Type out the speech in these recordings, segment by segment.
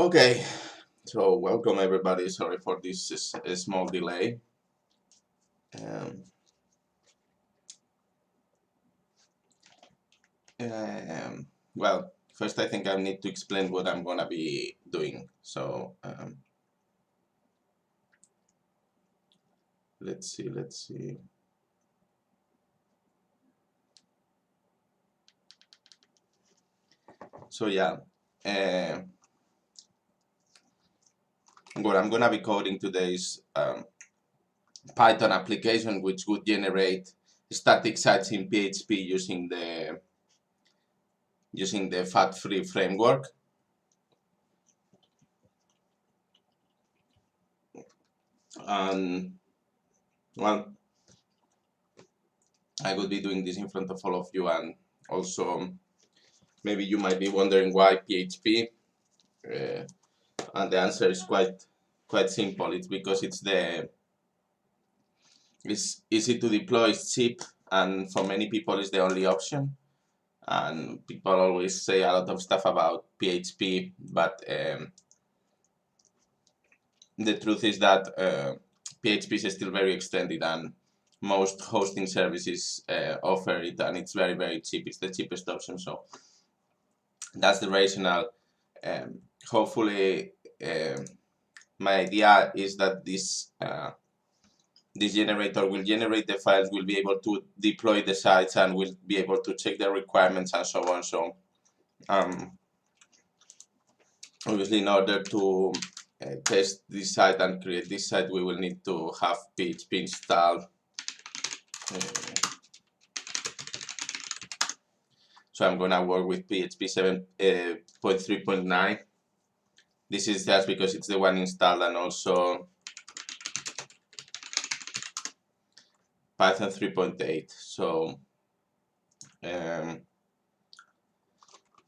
Okay, so welcome everybody. Sorry for this small delay. Um, well, first I think I need to explain what I'm gonna be doing. So let's see. So yeah, uh, what I'm gonna be coding today is Python application which would generate static sites in PHP using the FAT3 framework. And well, I will be doing this in front of all of you, and also maybe you might be wondering why PHP, and the answer is quite simple. It's because it's easy to deploy, it's cheap, and for many people it's the only option. And people always say a lot of stuff about PHP, but the truth is that PHP is still very extended, and most hosting services offer it, and it's very cheap. It's the cheapest option, so that's the rationale. Hopefully, my idea is that this generator will generate the files, will be able to deploy the sites, and will be able to check the requirements and so on. So obviously, in order to test this site and create this site, we will need to have PHP installed. So I'm gonna work with PHP 7.3.9. This is just because it's the one installed, and also Python 3.8. So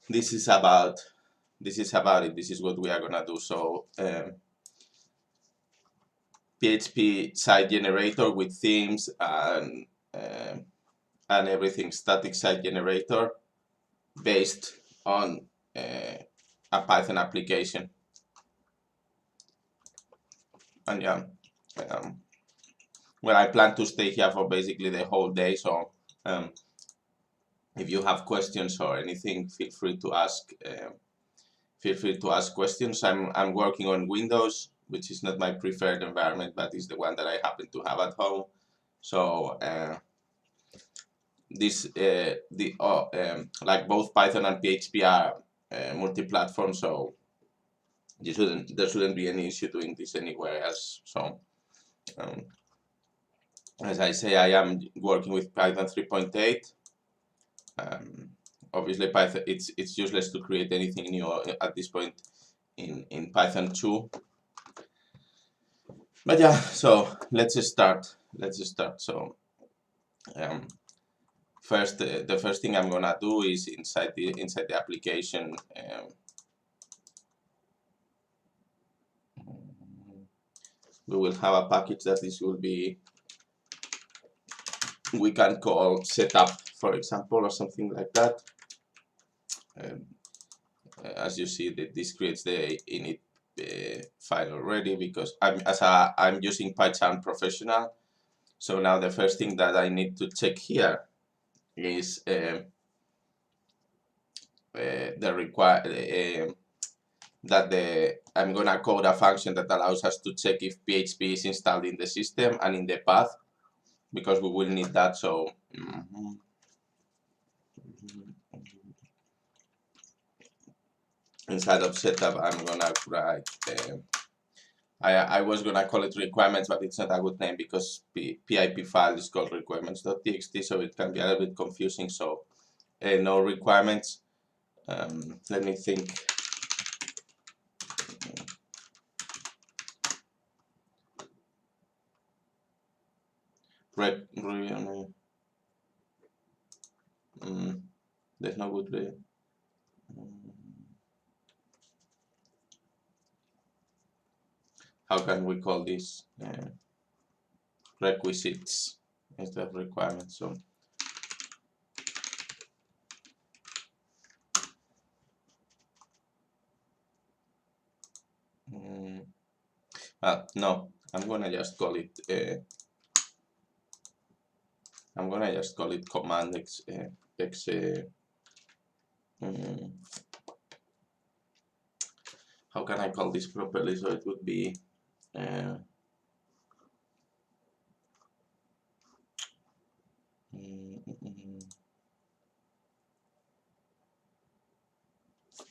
this is about it. This is what we are gonna do. So PHP site generator with themes and everything, static site generator based on a Python application. And yeah, well, I plan to stay here for basically the whole day. So if you have questions or anything, feel free to ask. Feel free to ask questions. I'm working on Windows, which is not my preferred environment, but is the one that I happen to have at home. So like both Python and PHP are multi-platform, so there shouldn't be any issue doing this anywhere else. So as I say, I am working with Python 3.8. Obviously, Python it's useless to create anything new at this point in Python 2. But yeah, so let's just start. So first, the first thing I'm gonna do is inside the application. We will have a package that we can call setup, for example, or something like that. As you see, this creates the init file already, because I'm using PyCharm Professional. So now the first thing that I need to check here is I'm gonna code a function that allows us to check if PHP is installed in the system and in the path, because we will need that. So inside of setup, I'm gonna write. I was gonna call it requirements, but it's not a good name because PIP file is called requirements.txt, so it can be a little bit confusing. So no requirements. Let me think. There's no good. How can we call this? Requisites instead of requirements. So No, I'm gonna just call it command x how can I call this properly? So it would be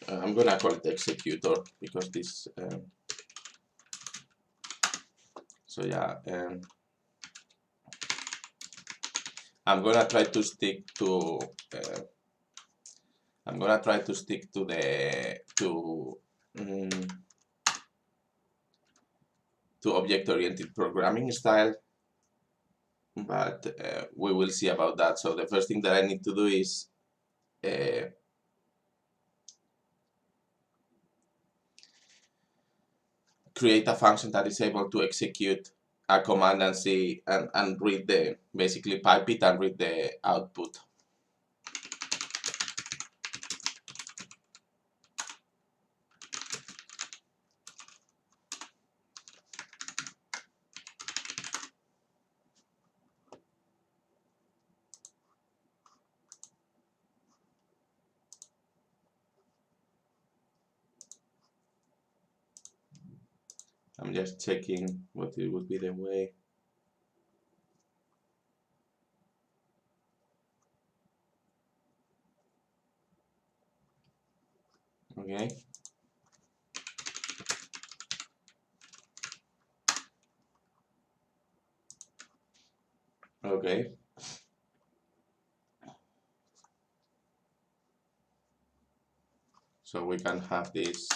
I'm gonna call it executor because this so yeah, I'm gonna try to stick to to object-oriented programming style, but we will see about that. So the first thing that I need to do is create a function that is able to execute a command and see and read the basically pipe it and read the output. I'm just checking what it would be the way. Okay. Okay. So we can have this.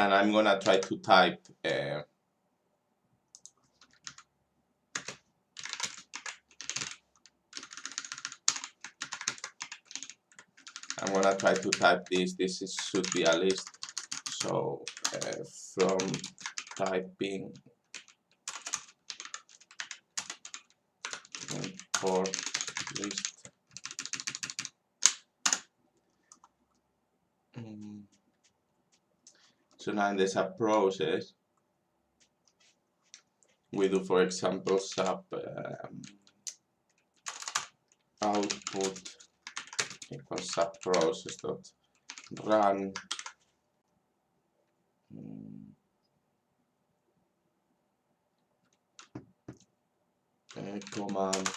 And I'm gonna try to type this. This should be a list. So from typing import list. So now there's a process. We do, for example, sub output equals sub process dot run command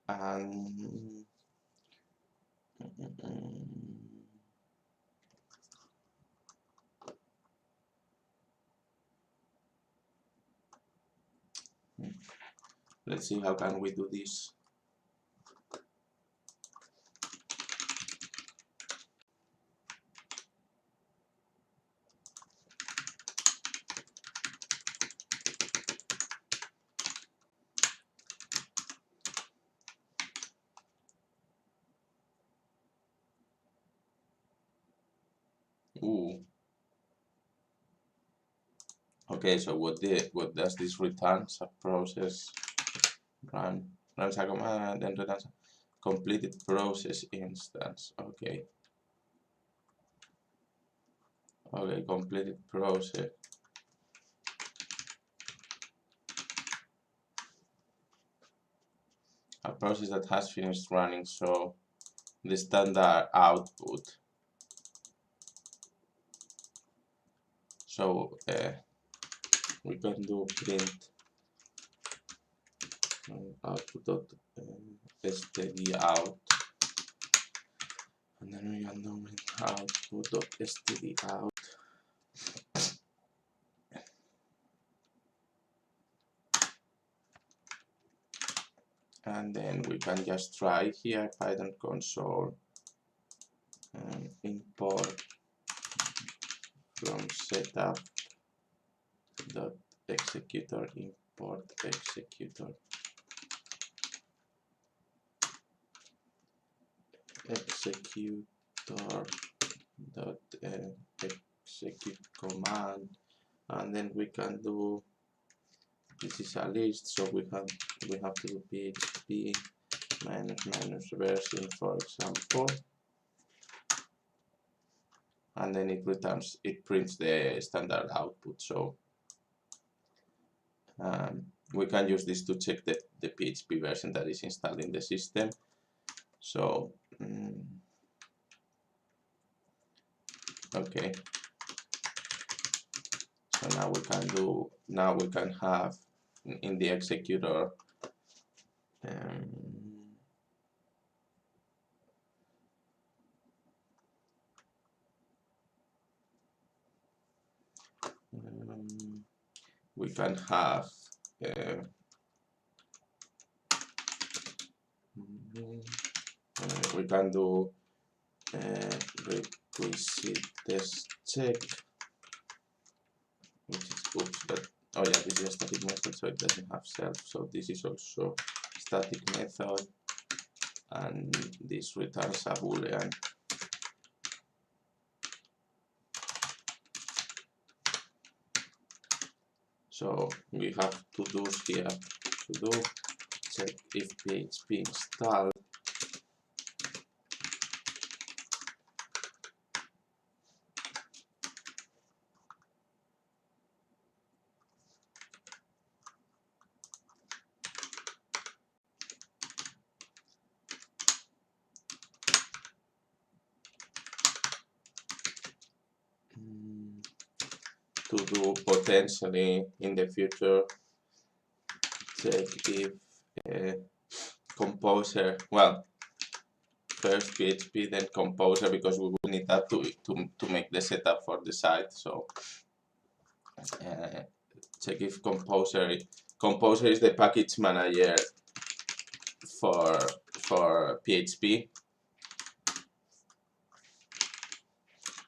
and let's see how can we do this. Ooh. Okay, so what does this return? Sub process runs a command and then returns a completed process instance. Okay. Okay, completed process. A process that has finished running. So the standard output. So we can do print output dot std out, and then we can do output dot std out. And then we can just try here Python console and import from setup dot executor import executor dot execute command, and then we can do, this is a list, so we have to do php minus version, for example, and then it prints the standard output. So we can use this to check the PHP version that is installed in the system. So okay, so now we can have in the executor we can have we can do requisite test check, which is oops, but oh yeah, this is a static method, so it doesn't have self. So this is also static method, and this returns a boolean. So we have to do here to do check if PHP installed. To do potentially in the future check if Composer, well, first PHP, then Composer, because we will need that to make the setup for the site. So check if Composer is the package manager for PHP.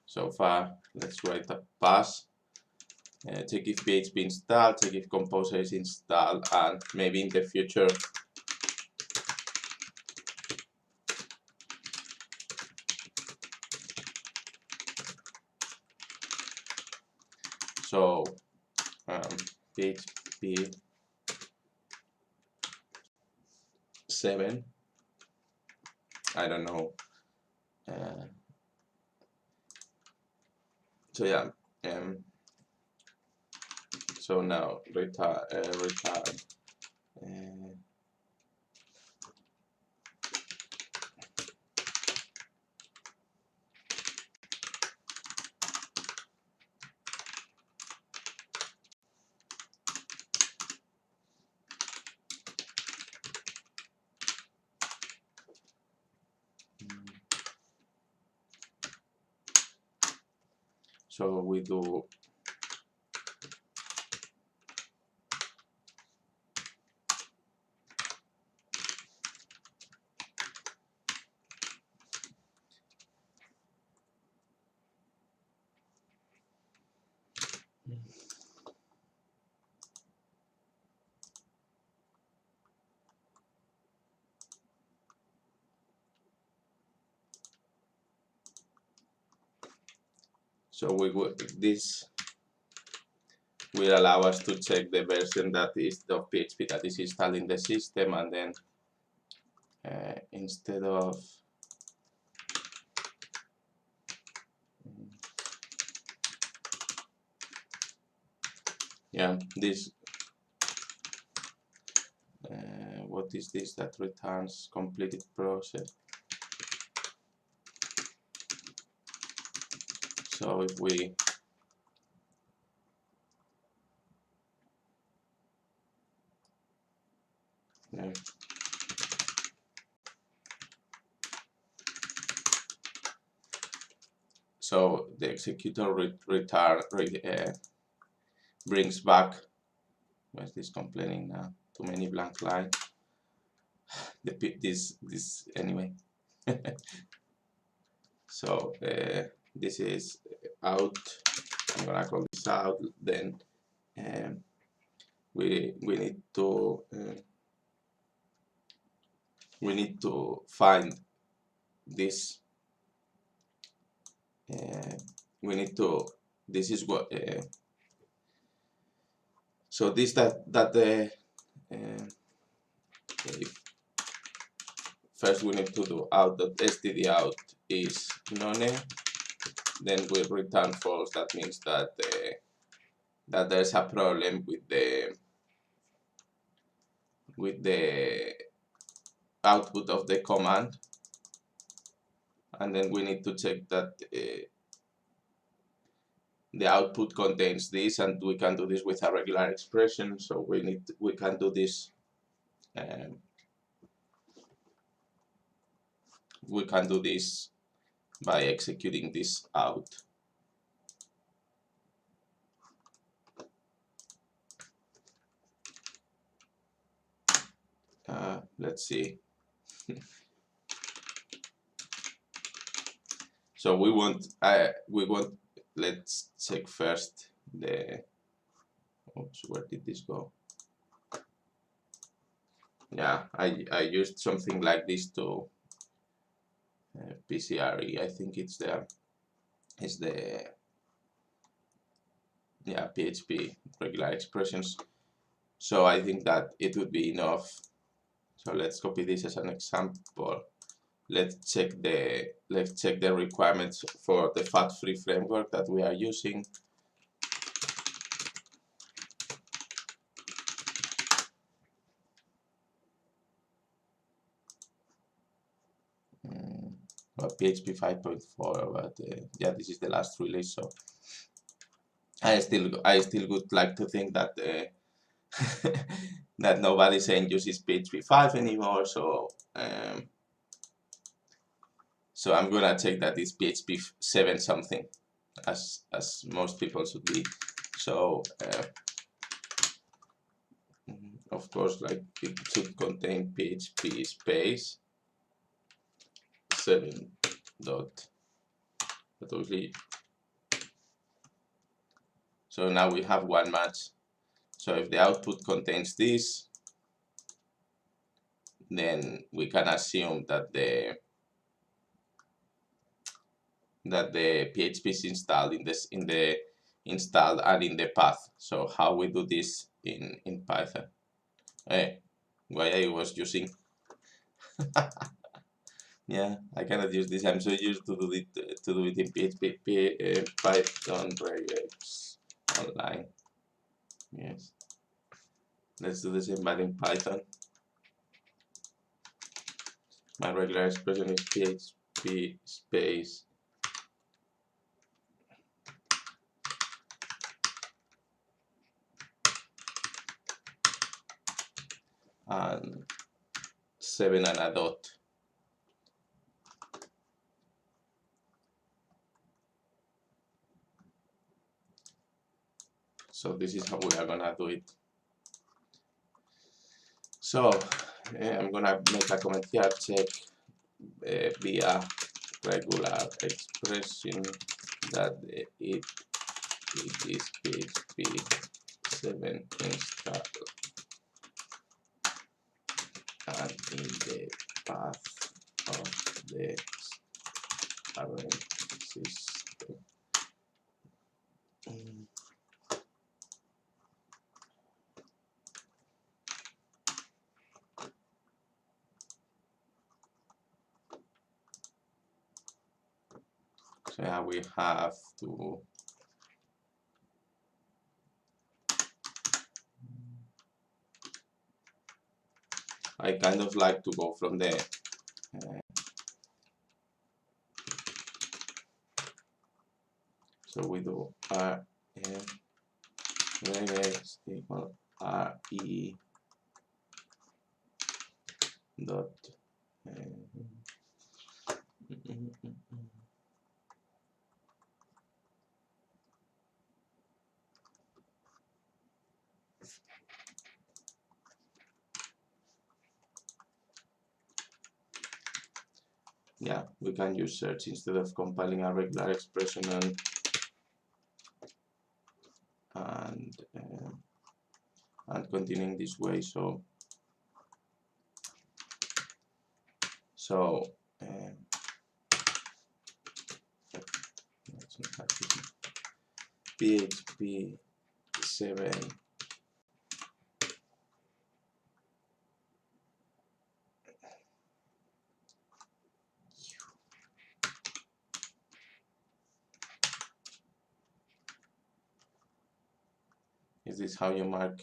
So far, let's write a pass. Check if PHP installed, check if Composer is installed, and maybe in the future so PHP 7, I don't know. So yeah, so now return so we do this will allow us to check the version that is of PHP that is installed in the system, and then instead of this what is this that returns completed process? So if we so the executor brings back, where's this complaining now? Too many blank lines. This anyway. So this is out. I'm gonna call this out. Then we need to find this. We need to. This is what. So this first we need to do out.stdout is none. Then we return false. That means that that there's a problem with the output of the command, and then we need to check that the output contains this, and we can do this with a regular expression. So we can do this. We can do this by executing this out. Let's see. So we want. Let's check first the. Oops, where did this go? Yeah, I used something like this to PCRE. I think it's there. It's the PHP regular expressions. So I think that it would be enough. So let's copy this as an example. Let's check the requirements for the fat-free framework that we are using. PHP 5.4, but yeah, this is the last release. So I still would like to think that that nobody saying uses PHP 5 anymore. So so I'm gonna check that it's PHP 7 something, as most people should be. So of course, like it should contain PHP space 7 dot. So now we have one match. So if the output contains this, then we can assume that the PHP is installed in the installed and in the path. So how we do this in Python? Why I was using yeah, I cannot use this. I'm so used to do it in PHP Python regex online. Yes, let's do the same, but in Python. My regular expression is PHP space and 7 and a dot. So this is how we are gonna do it. So I'm gonna make a comment here, check via regular expression that it is PHP 7 installed and in the path of the current system. So yeah, we have to I kind of like to go from the so we do regex equal re dot yeah, we can use search instead of compiling a regular expression and continuing this way. So let's not have this. PHP 7 is this how you mark?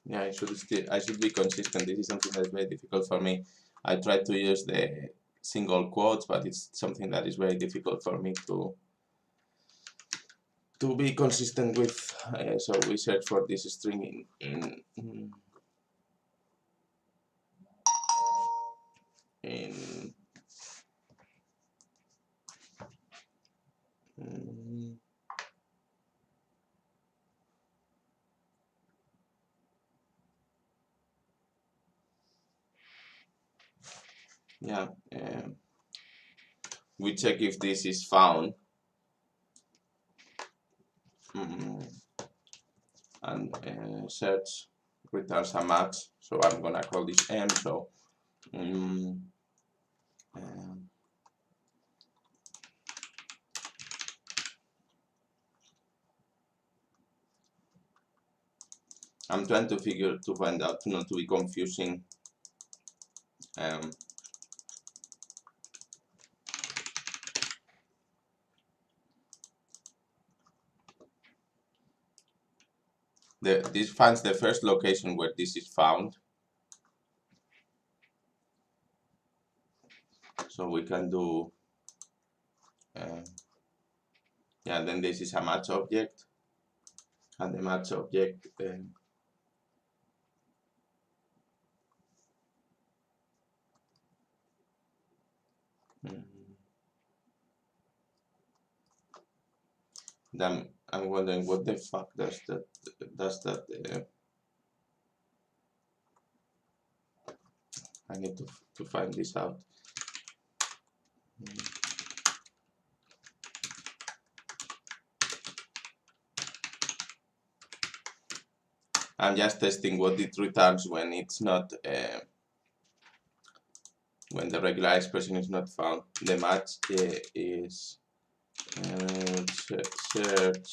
Yeah, I should be consistent. This is something that's very difficult for me. I try to use the single quotes, but it's something that is very difficult for me to be consistent with. So we search for this string in yeah, we check if this is found, and search returns a match. So I'm gonna call this M. So I'm trying to find out, not to be confusing. This finds the first location where this is found. So we can do, yeah, then this is a match object, and the match object then I'm wondering what the fuck does that I need to find this out. I'm just testing what it returns when it's not, when the regular expression is not found. The match is search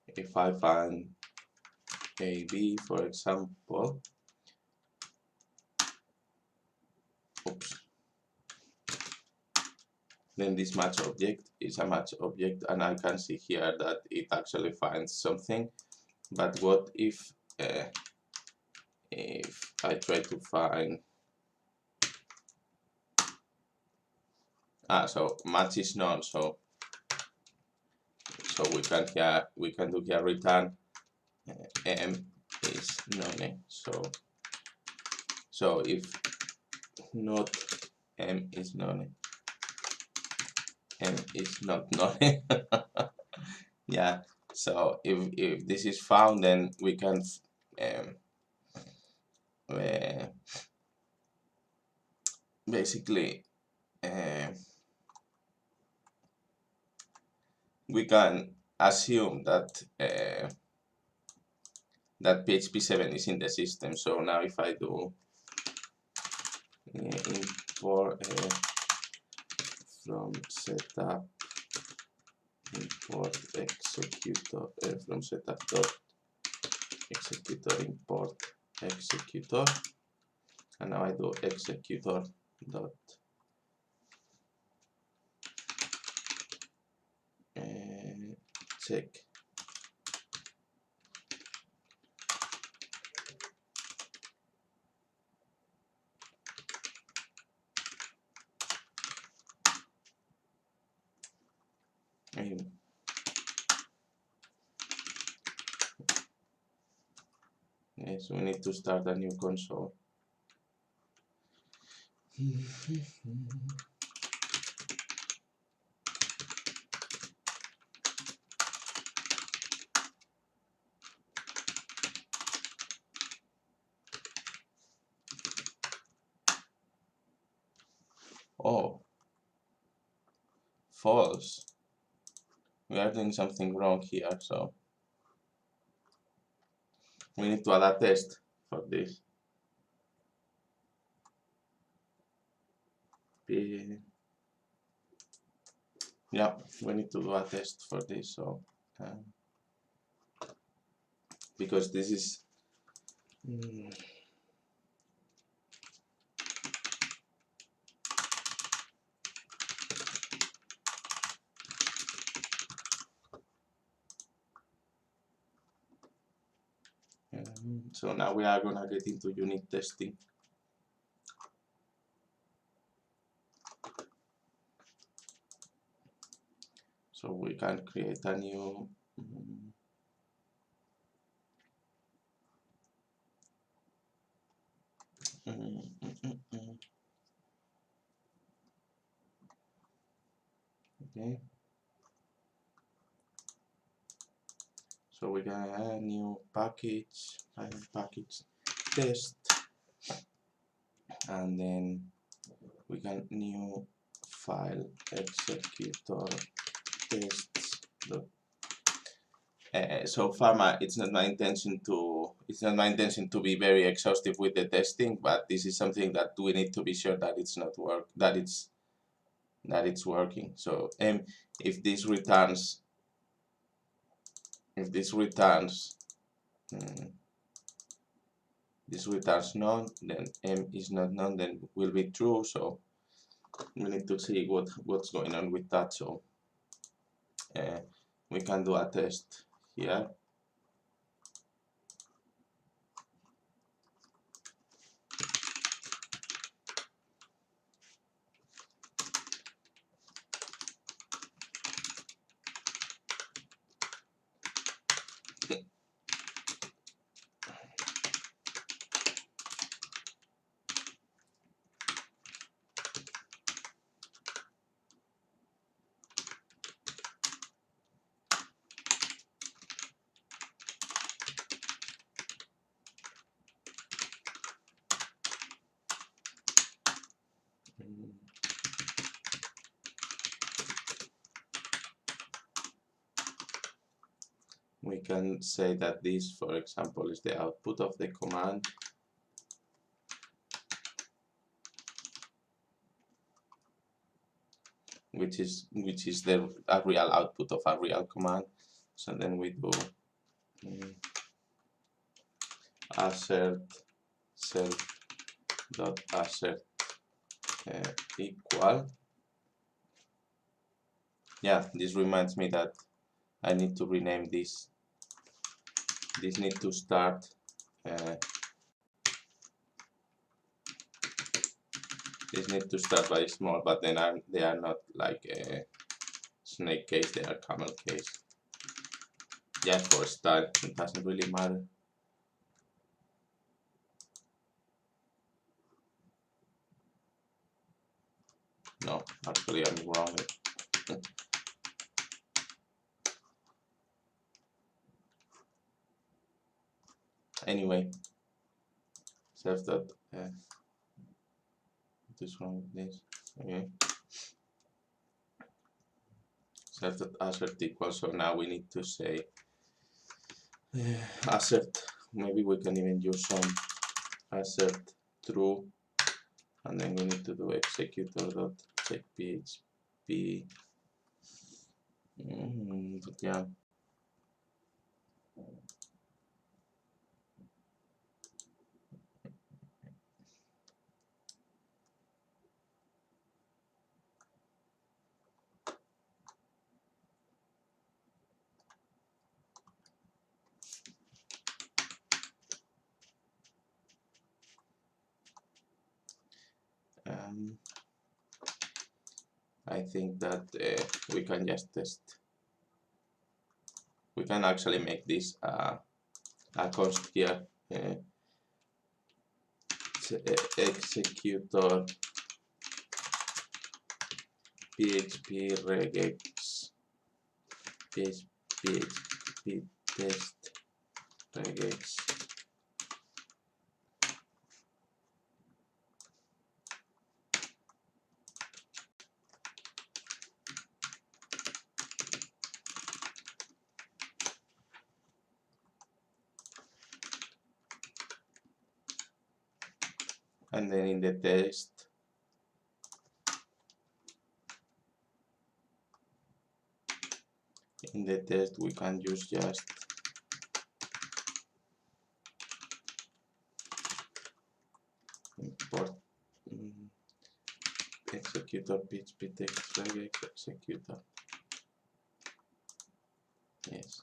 if I find AB, for example. Oops. Then this match object is a match object, and I can see here that it actually finds something. But what if I try to find, so match is none, so we can do here return M is none. So if not M is none, M is not none. Yeah, so if this is found, then we can basically we can assume that that PHP 7 is in the system. So now if I do import from setup, import executor from setup dot executor import executor, and now I do executor dot check. Yes, we need to start a new console. Oh, false. We are doing something wrong here, so we need to add a test for this. Yeah, we need to do a test for this, so because this is so now we are gonna get into unit testing. So we can create a new okay. So we can add a new package, package test, and then we can new file executor tests. So far, it's not my intention to be very exhaustive with the testing, but this is something that we need to be sure that it's not working. So if this returns none, then m is not none, then will be true. So we need to see what's going on with that. So we can do a test here. We can say that this, for example, is the output of the command. Which is a real output of a real command. So then we do assert self dot assert equal. Yeah, this reminds me that I need to rename this. This need to start by small, but then they are not like a snake case, they are camel case. Just for style, it doesn't really matter. No, actually I'm wrong. Anyway, self dot what's wrong with this? Okay. Self dot assert equal. So now we need to say assert. Maybe we can even use some assert true, and then we need to do executor dot check PHP. But yeah. I think that we can just test. We can actually make this a const here. Executor PHP regex PHP test regex. and then in the test we can use just import executor PHP text regex executor. Yes.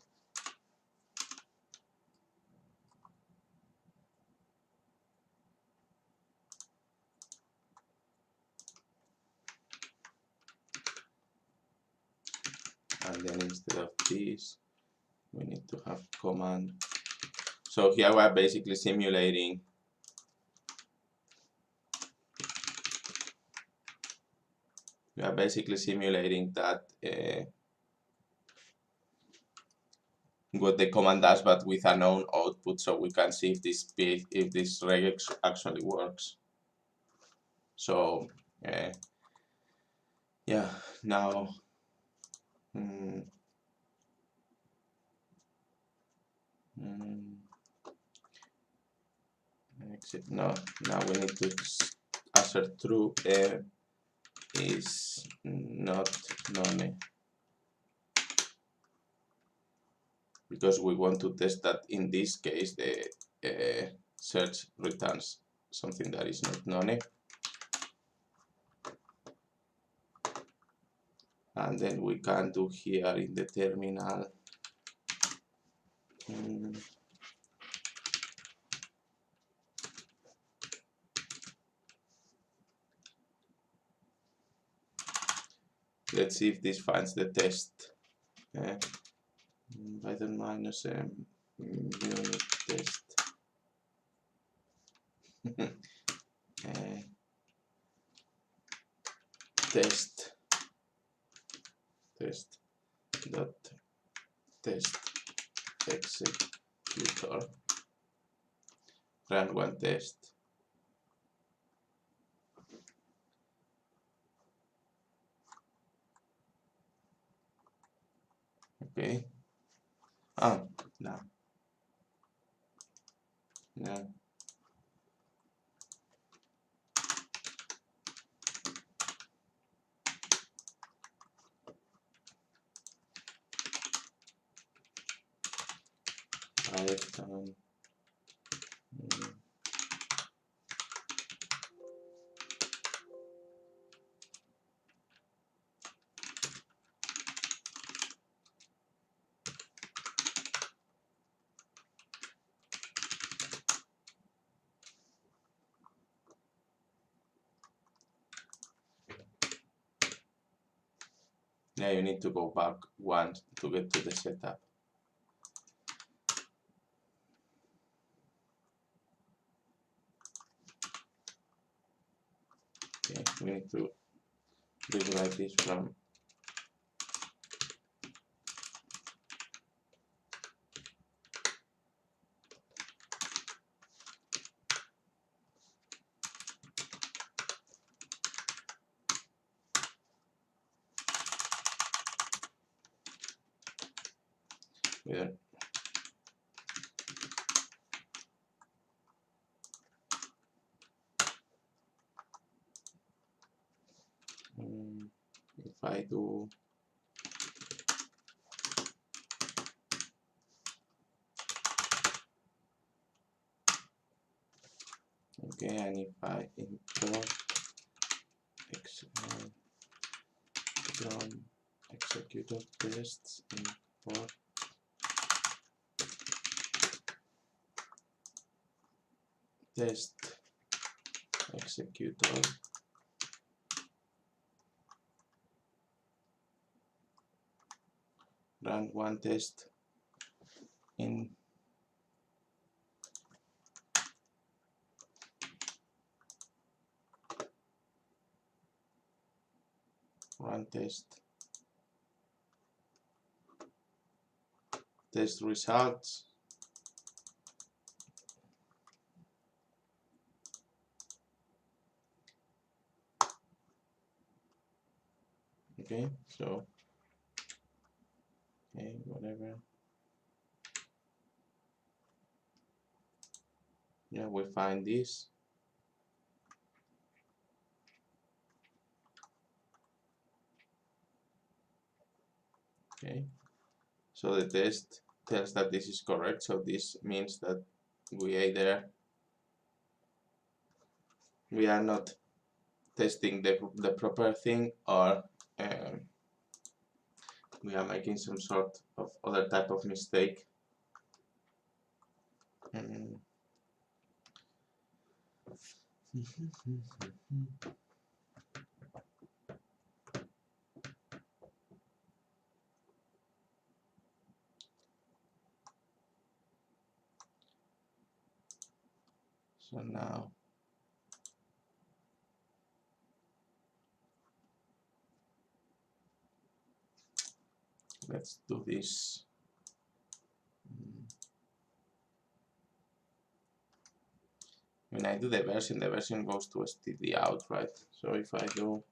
And then instead of this, we need to have command. So here we're basically simulating that what the command does, but with a known output, so we can see if this regex actually works. So yeah, now now we need to assert true is not none, because we want to test that in this case the search returns something that is not none. And then we can do here in the terminal let's see if this finds the test. Python minus unit test. Test dot test executor, run one test. Okay. No. Python now you need to go back once to get to the setup. Okay, we need to rewrite this from here. If I do okay, and if I import from executor tests, import test executor, run one test in run test results. Okay, so okay, whatever. Yeah, we find this. Okay, so the test tells that this is correct, so this means that we are not testing the proper thing, or we are making some sort of other type of mistake. So now let's do this. When I do the version goes to std out, right? So if I do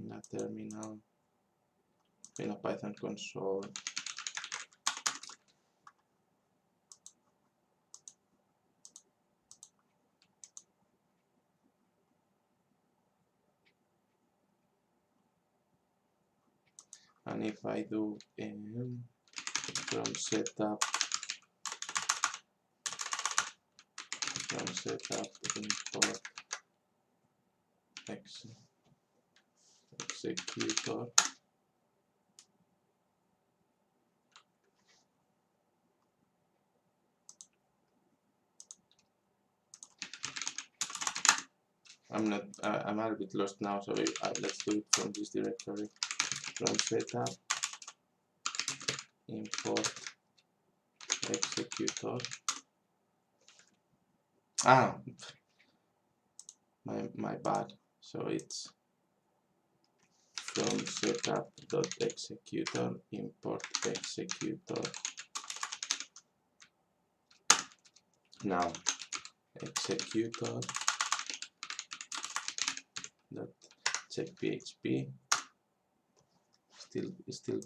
la terminal, in a Python console, and if I do from setup import executor, I'm a bit lost now, so let's do it from this directory. From setup import executor. My bad. So it's from setup.executor import executor. Now executor dot check PHP. Still.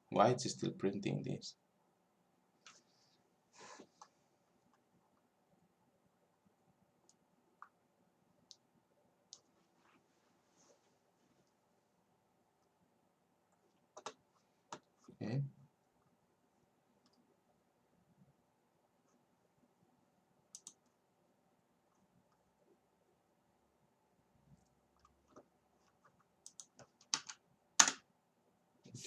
Why it's still printing this? Okay.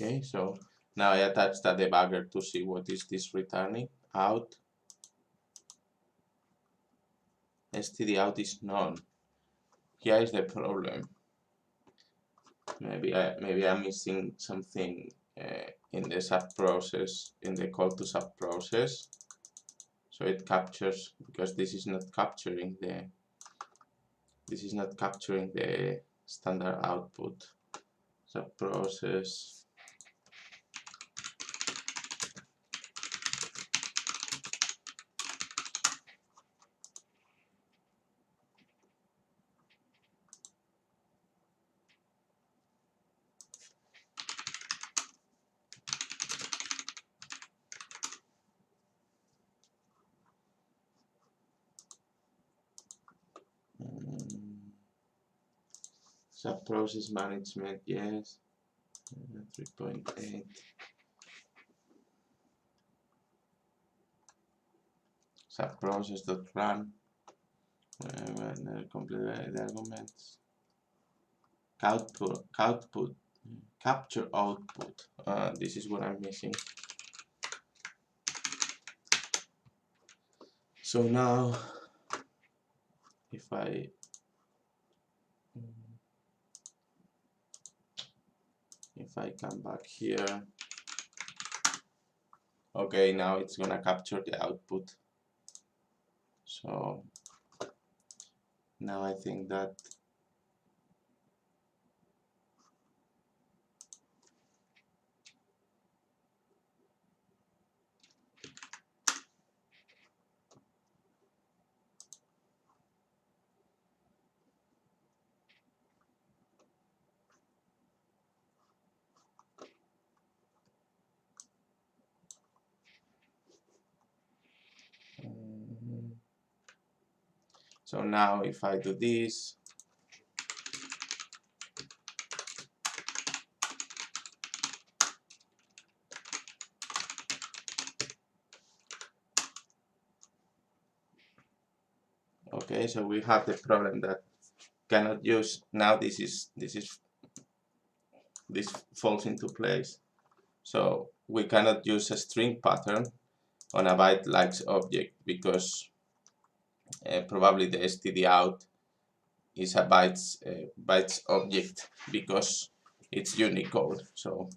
Okay, so now I attach the debugger to see what is this returning out. Std out is none. Here is the problem. Maybe I'm missing something in the sub process, in the call to sub process. So it captures, because this is not capturing the standard output. Sub process. Sub process management, yes. 3.8. Sub process.run. Complete the arguments. Capture output. This is what I'm missing. So now, if I come back here, okay, now it's gonna capture the output. So now I think that So now if I do this, okay, so we have the problem that cannot use, now this falls into place. So we cannot use a string pattern on a byte likes object because probably the std out is a bytes object because it's Unicode. So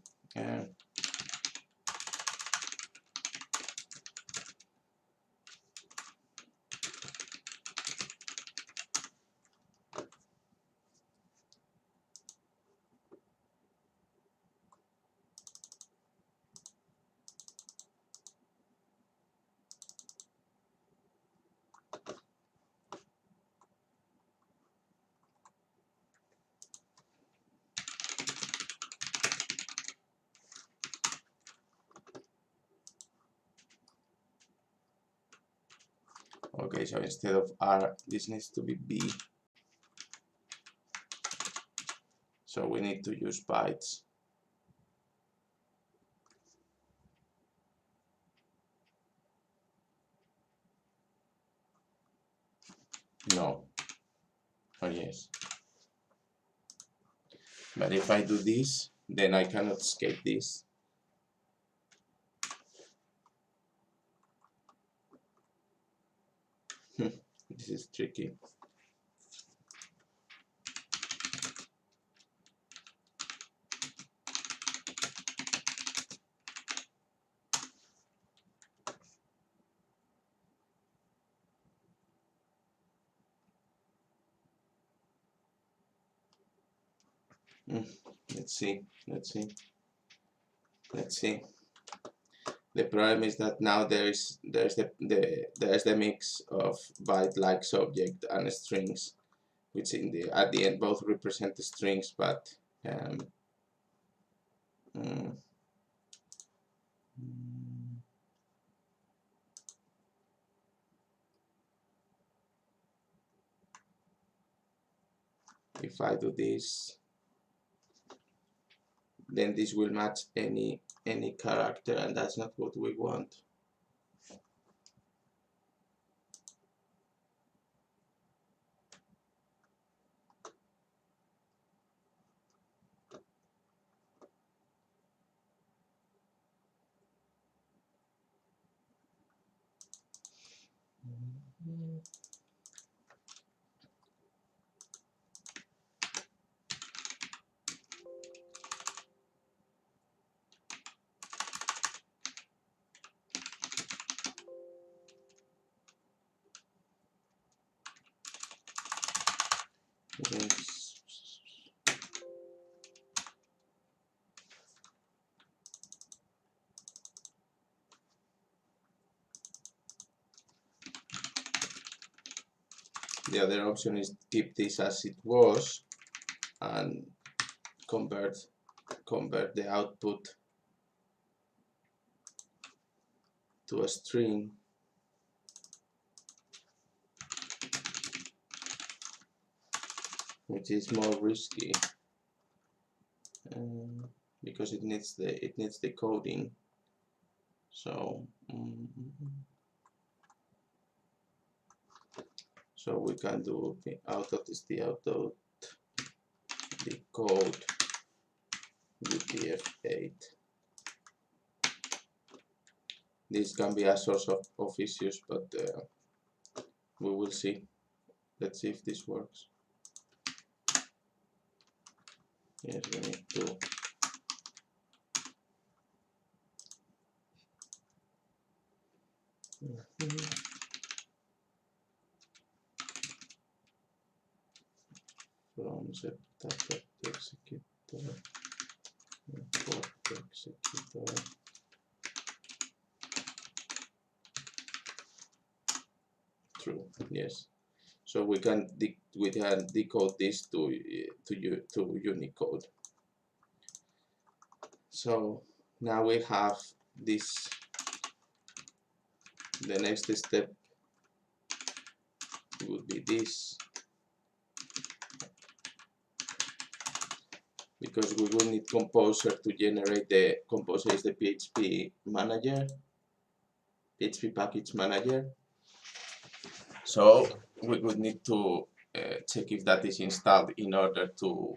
okay, so instead of R, this needs to be B. So we need to use bytes. No. Oh yes. But if I do this, then I cannot escape this. This is tricky. Let's see. The problem is that now there's the mix of byte likes object and strings, which at the end both represent the strings, but if I do this, then this will match any character, and that's not what we want. Yes. The other option is keep this as it was and convert the output to a string, which is more risky because it needs the coding. So so we can do out of this decode UTF-8. This can be a source of issues, but we will see. Let's see if this works. Yes, we need to from setup executor, import executor. True. Yes. So we can decode this to Unicode. So now we have this. The next step would be this, because we will need Composer to generate the Composer is the PHP manager, PHP package manager. So we would need to check if that is installed in order to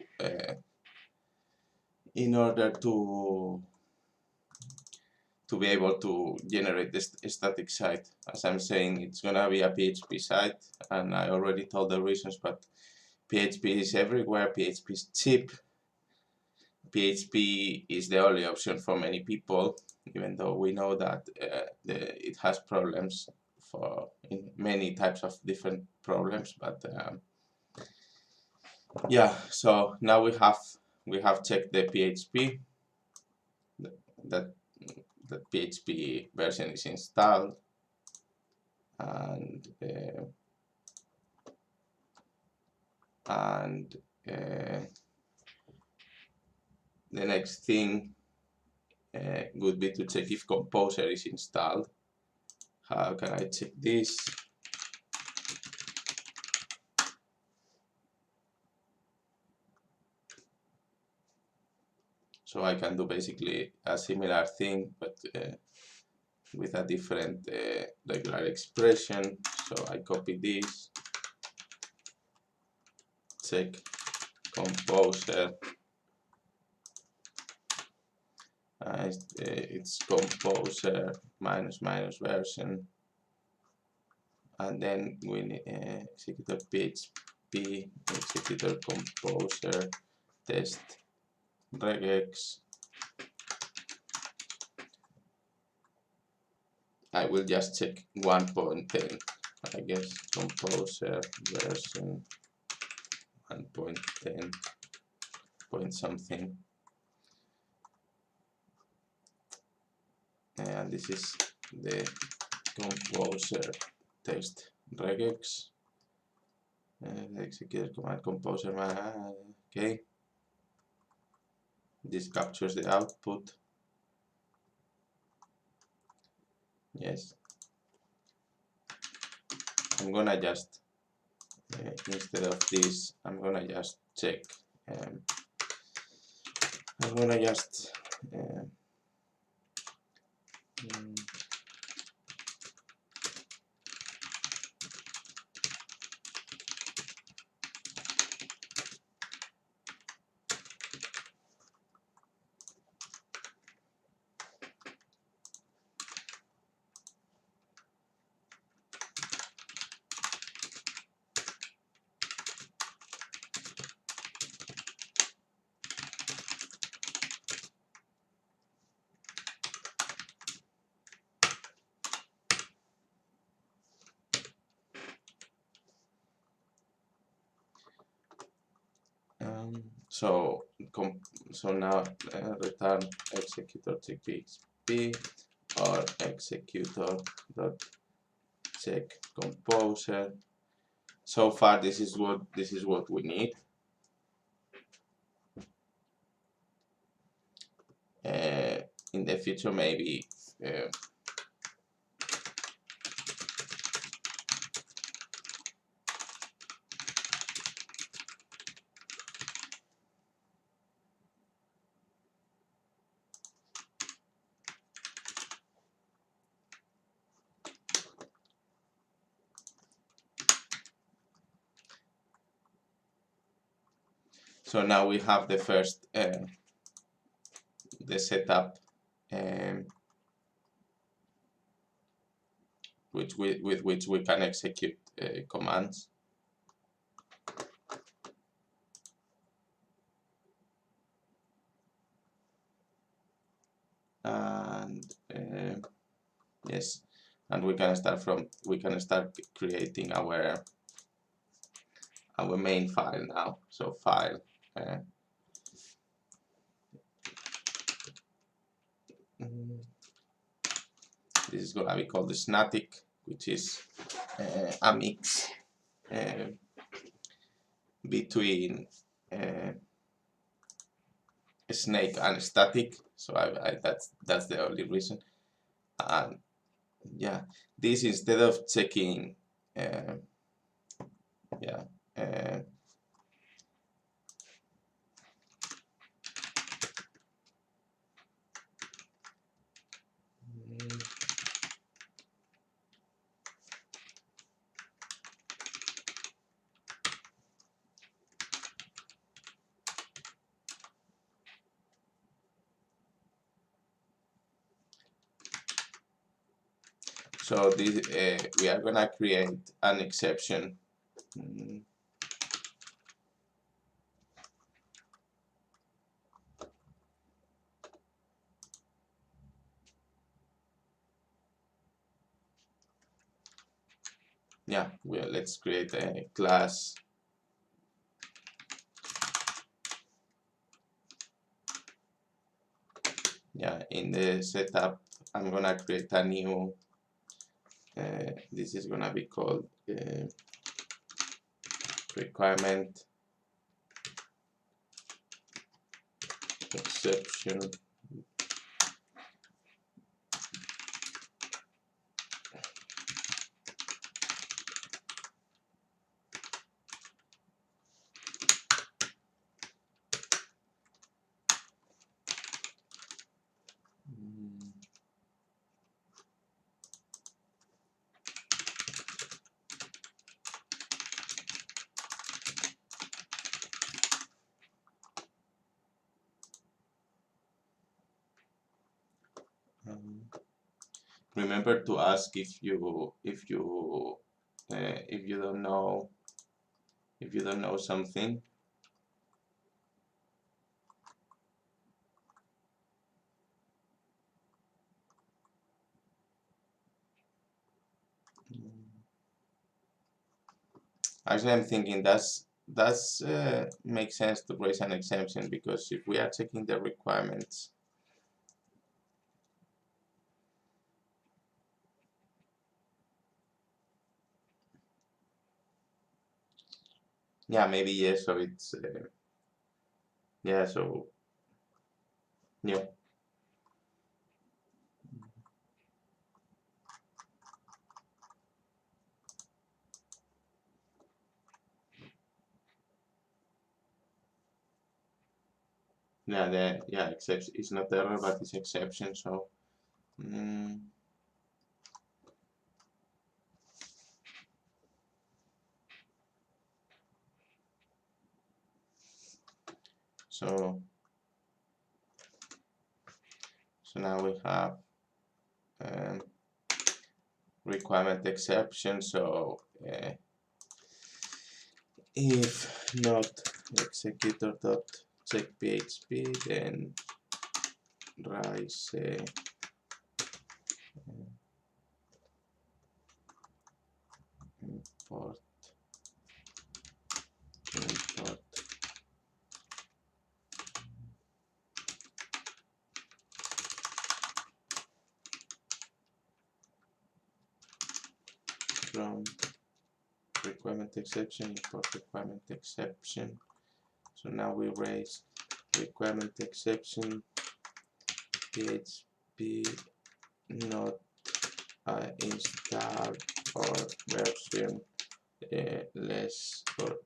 be able to generate this static site. As I'm saying, it's gonna be a PHP site, and I already told the reasons, but PHP is everywhere, PHP is cheap, PHP is the only option for many people, even though we know that it has problems in many types of different problems, but yeah. So now we have checked the PHP, that PHP version is installed, and the next thing would be to check if Composer is installed. How can I check this? So I can do basically a similar thing, but with a different regular expression. So I copy this, check Composer, it's Composer -- version, and then we need executor PHP, executor Composer, test regex. I will just check 1.10, I guess, Composer version 1.10 point something, and this is the Composer test regex. Execute command Composer, okay. This captures the output. Yes. I'm gonna just instead of this, I'm gonna just check. I'm gonna just so now return executor check PHP or executor dot check Composer. So far, this is what we need. In the future, maybe so now we have the first the setup, with which we can execute commands. And yes, and we can start creating our main file now. So file, this is gonna be called the Snatic, which is a mix between Snake and static. So that's the only reason. And yeah, this, instead of checking Yeah. Uh, so this we are gonna create an exception. Yeah, well, let's create a class. Yeah, in the setup, I'm gonna create a new. This is gonna be called requirement exception. Remember to ask if you don't know something. Actually, I'm thinking that's makes sense to raise an exception, because if we are checking the requirements, yeah, maybe yes. So it's yeah. So yeah. Yeah, exception. It's not error, but it's exception. So. So now we have um, requirement exception. So if not executor dot check PHP, then rise import from requirement exception, import requirement exception. So now we raise requirement exception PHP not installed or version less or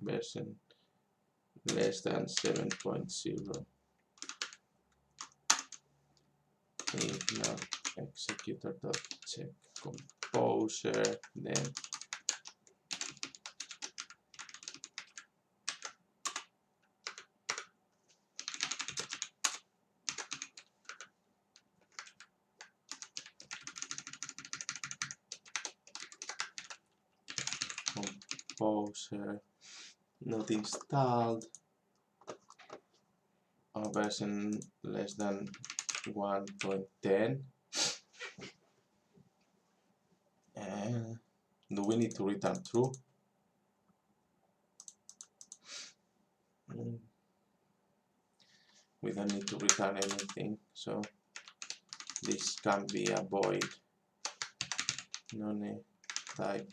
version less than 7.0. If not executor dot check composer, then composer not installed or version less than 1.10. And do we need to return true? We don't need to return anything, so this can be a void none type.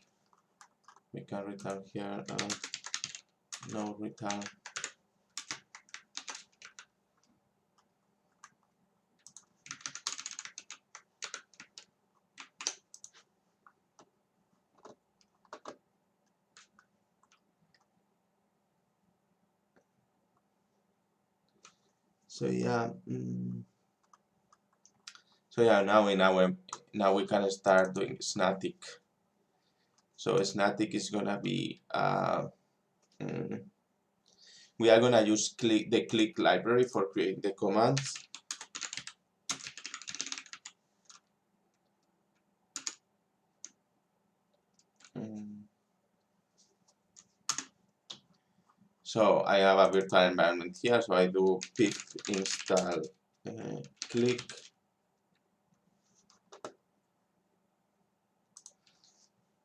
We can return here no return. So yeah, so yeah, now we can start doing Snatic. So Snatic is gonna be we are gonna use the click library for creating the commands. So I have a virtual environment here, so I do pip install click.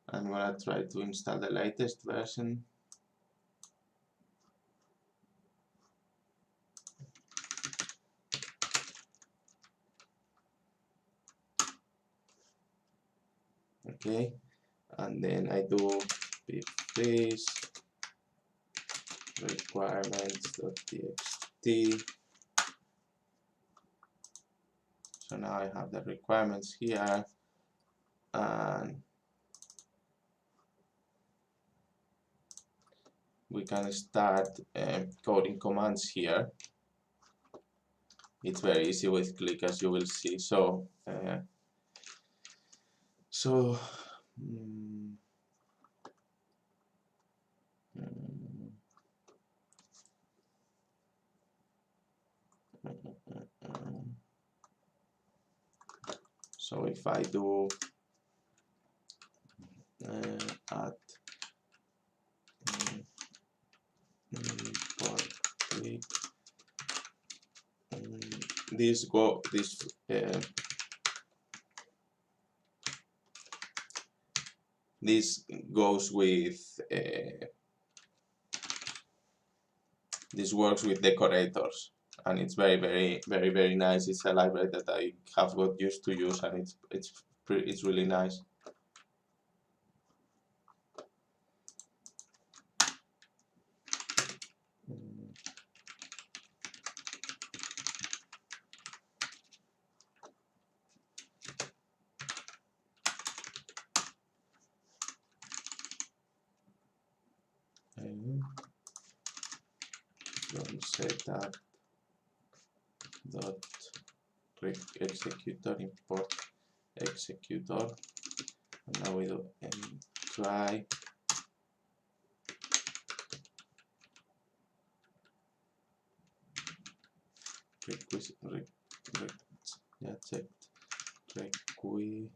I'm gonna try to install the latest version. Okay, and then I do pip freeze requirements.txt. So now I have the requirements here, and we can start coding commands here. It's very easy with click, as you will see. So so if I do add import click, this goes with this works with decorators, and it's very nice. It's a library that I have got used to use, and it's really nice. From setup dot executor import executor, and now we do try request checked request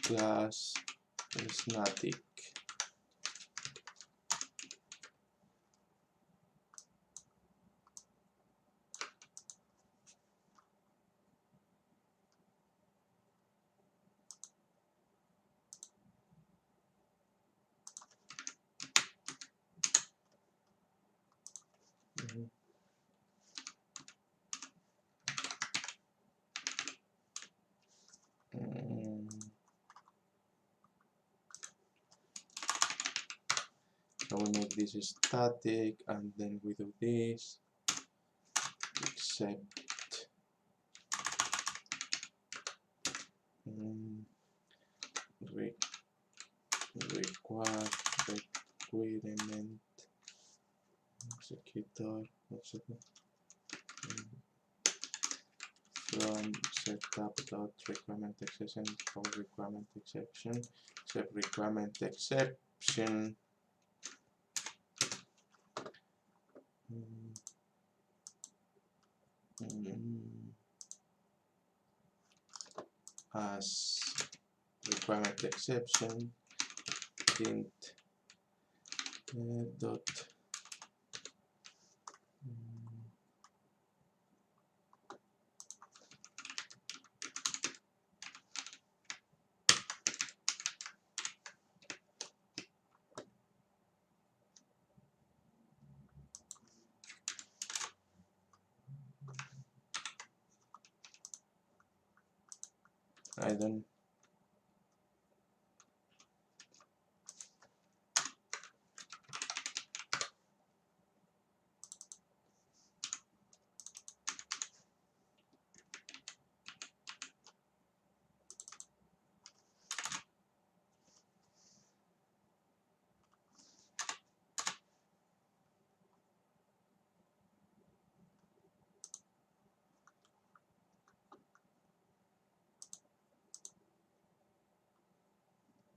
class Snatic. So we make this static, and then we do this, except require requirement executor from setup.requirement exception for requirement exception except requirement exception as requirement exception int dot I don't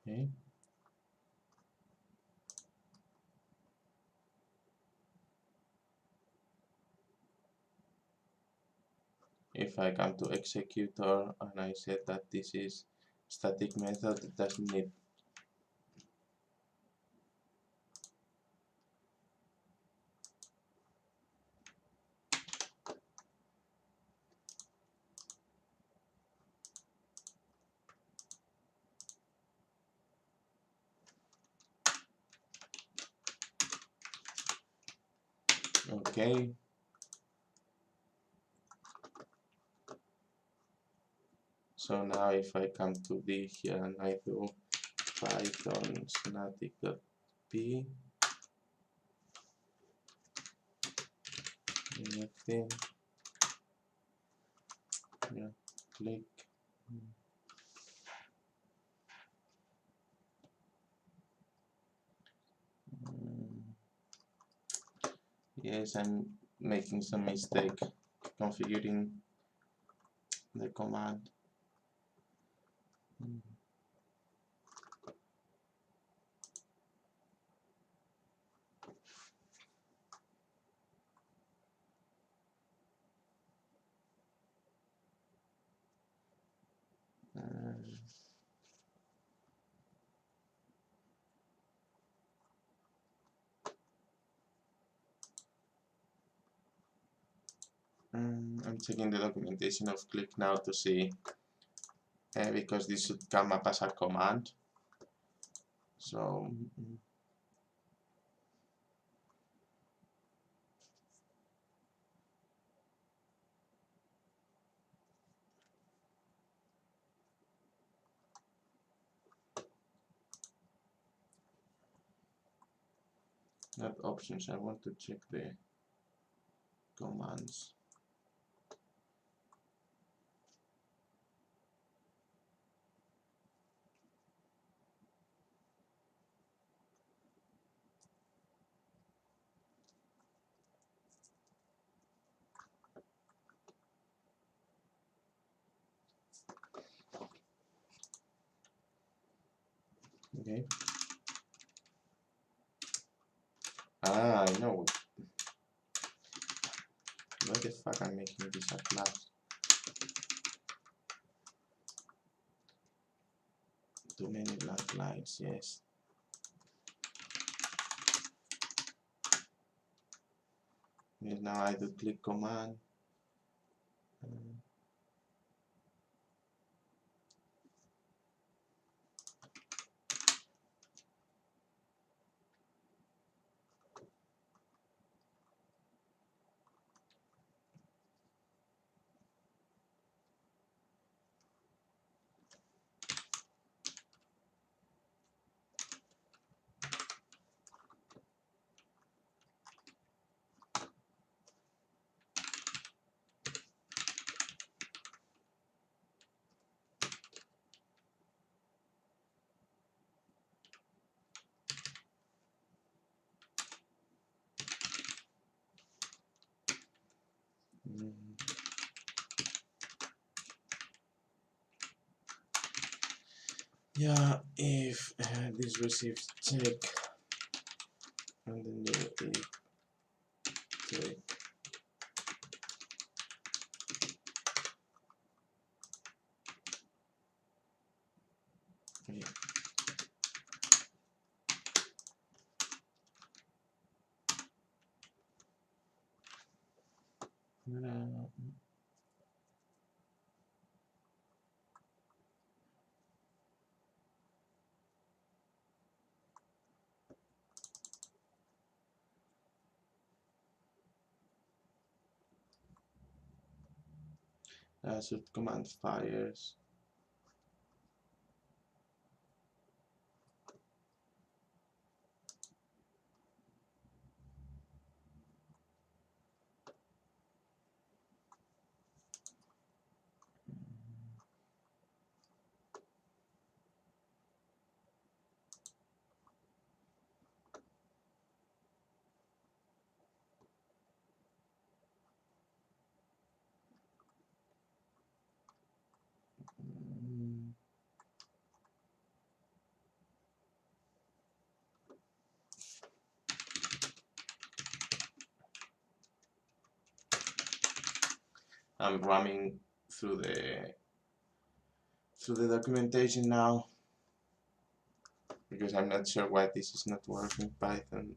Okay. If I come to executor and I said that this is static method, it doesn't need okay. So now if I come to D here and I do Python static.p anything, yeah, click. Yes, I'm making some mistake configuring the command. I'm checking the documentation of Click now to see because this should come up as a command. So not options, I want to check the commands. Okay. I know. What the fuck I'm making this a class? Too many blank lines, yes. Yes, now I do click command. Yeah, if this receives check and then you check. Okay. Should command fires. I'm running through the documentation now because I'm not sure why this is not working. Python.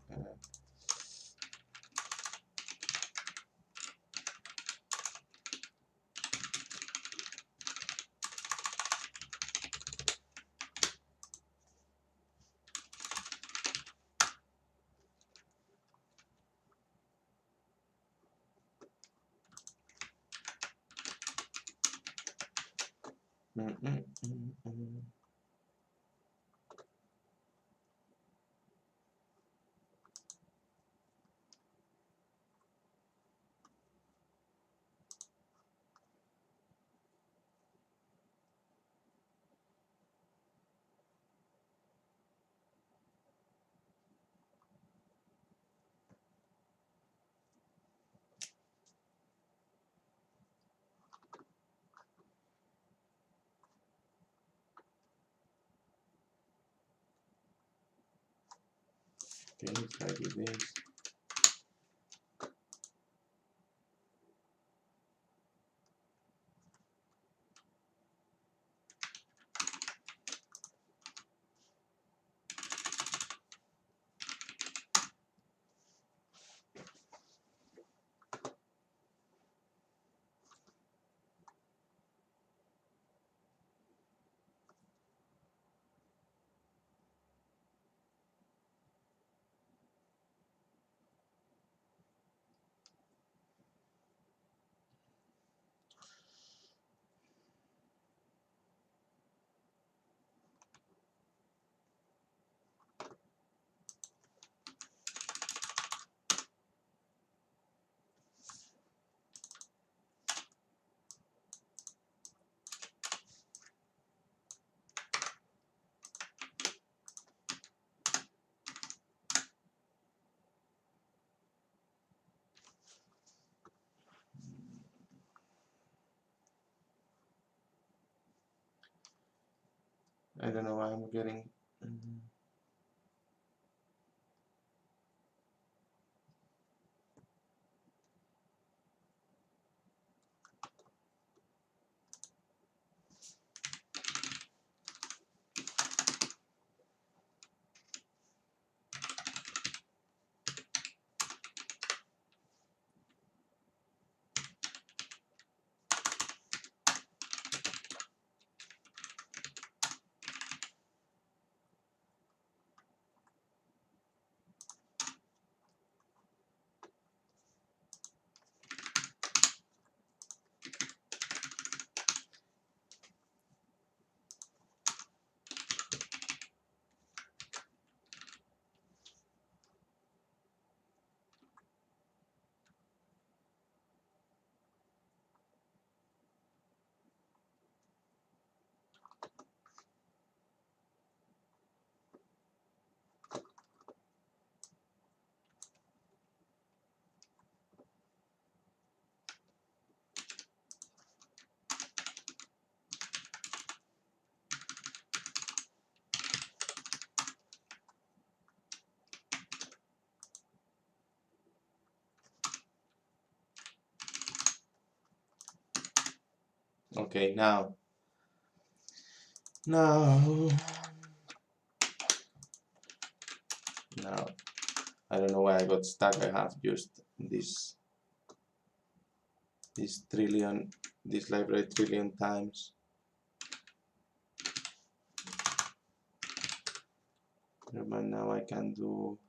Okay, if I do this. I don't know why I'm getting. Okay, now I don't know why I got stuck. I have used this library trillion times. But now I can do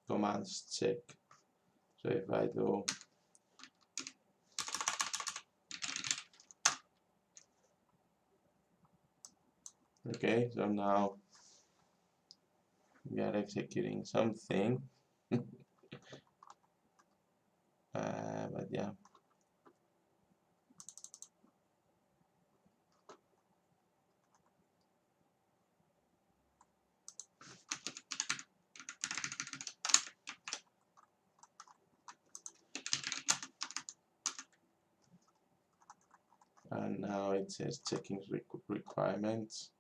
commands check. So if I do okay, so now we are executing something. but yeah. And now it says checking requirements.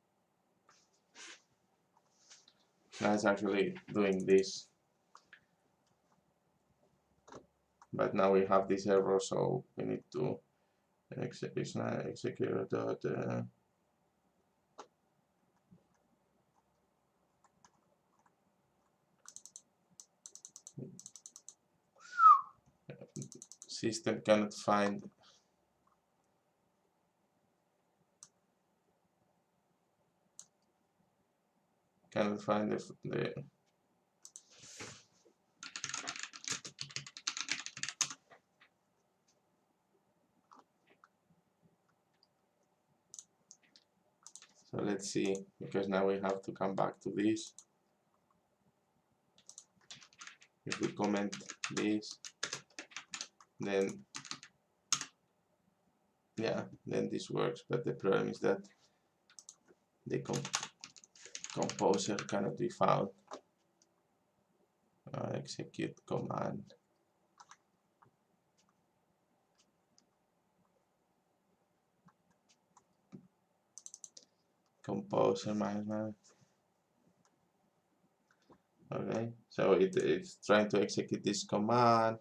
Now it's actually doing this, but now we have this error, so we need to execute dot system cannot find the so let's see, because now we have to come back to this. If we comment this, then yeah, then this works, but the problem is that the composer cannot be found. Execute command. Composer management. Okay, so it's trying to execute this command.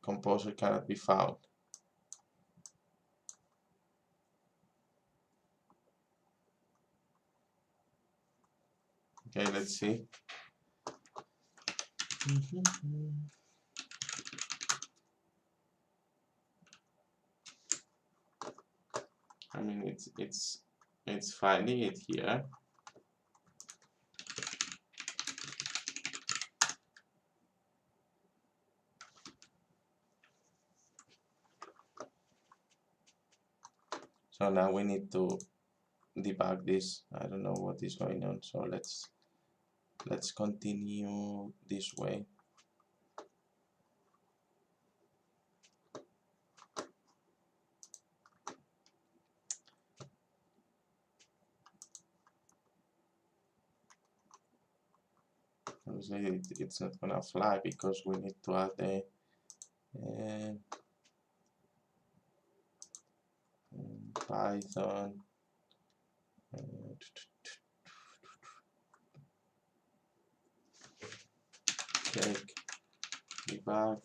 Composer cannot be found. Okay, let's see. I mean, it's finding it here. So now we need to debug this. I don't know what is going on, so let's continue this way. Obviously it's not gonna fly because we need to add a Python check debug.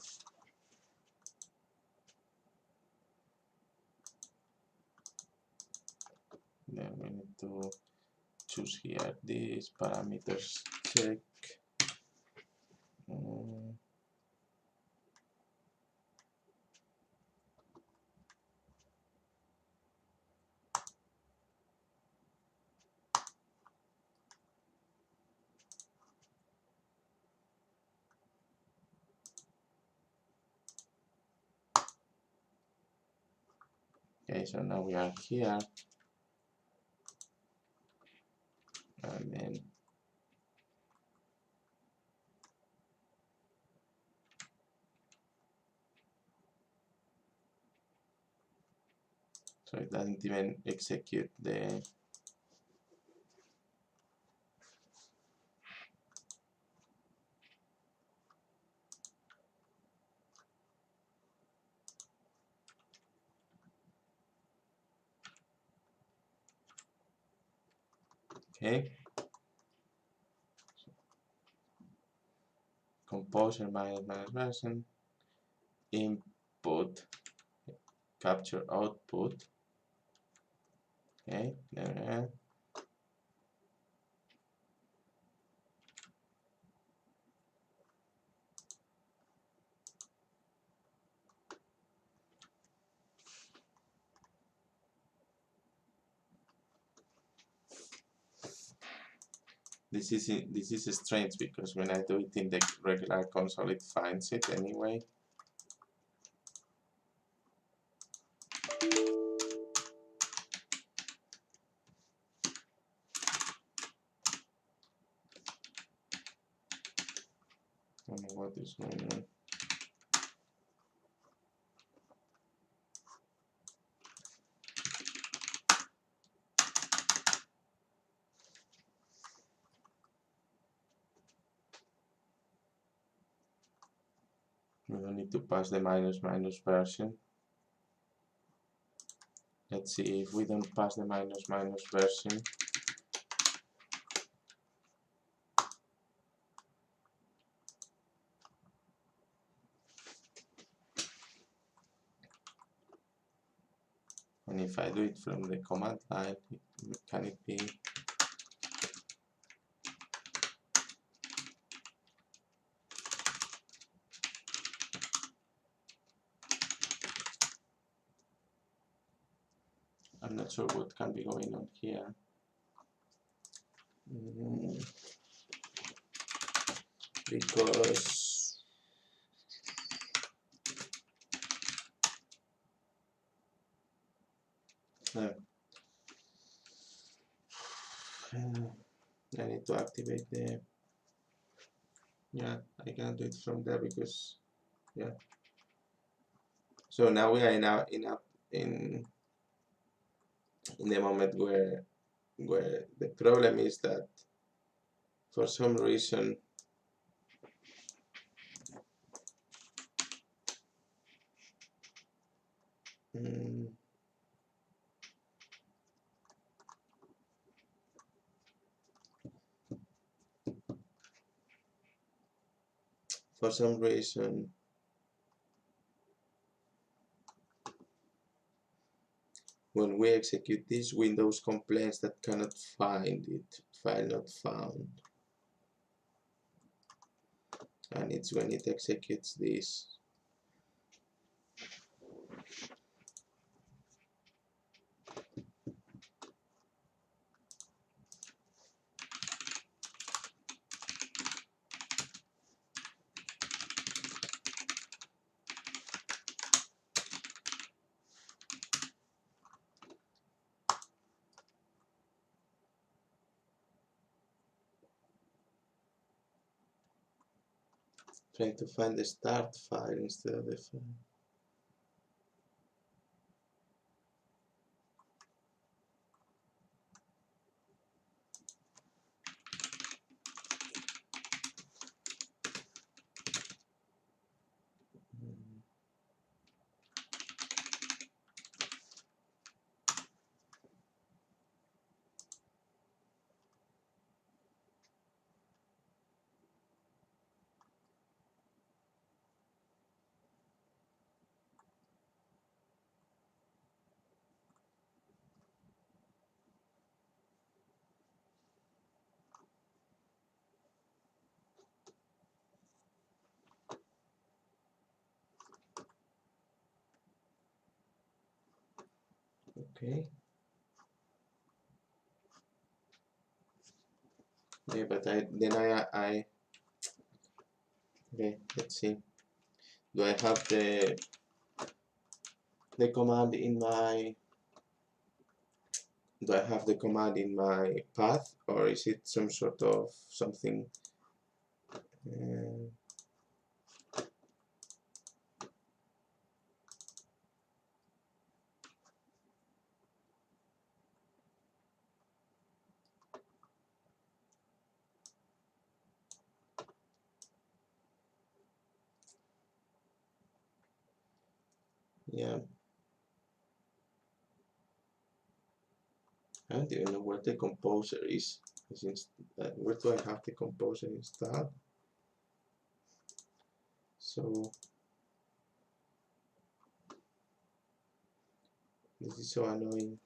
Then we need to choose here these parameters check. Okay, so now we are here, and then so it doesn't even execute the okay. Composer minus version input capture output. Okay, there. This is strange because when I do it in the regular console, it finds it anyway. don't know what is going on. We don't need to pass the minus minus version. Let's see if we don't pass the minus minus version. And if I do it from the command line, can it be? I'm not sure what can be going on here. Because I need to activate the, yeah, I can't do it from there because, yeah. So now we are in the moment where the problem is that for some reason when we execute this, Windows complains that cannot find it, file not found. And it's when it executes this. Trying to find the start file instead of the file. Okay. Yeah, but then I okay, let's see. Do I have the command in my, do I have the command in my path, or is it some sort of something? Yeah. I don't even know where the composer is. Where do I have the composer installed? So this is so annoying.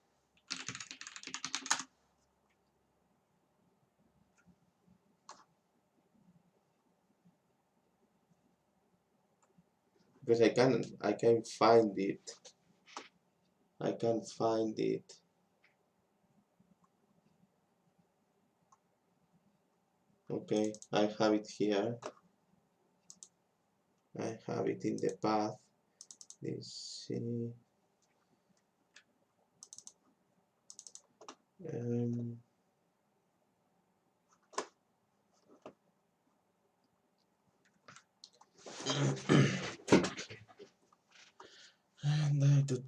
Because I can't find it. I can't find it. Okay, I have it here. I have it in the path. Let's see. Okay.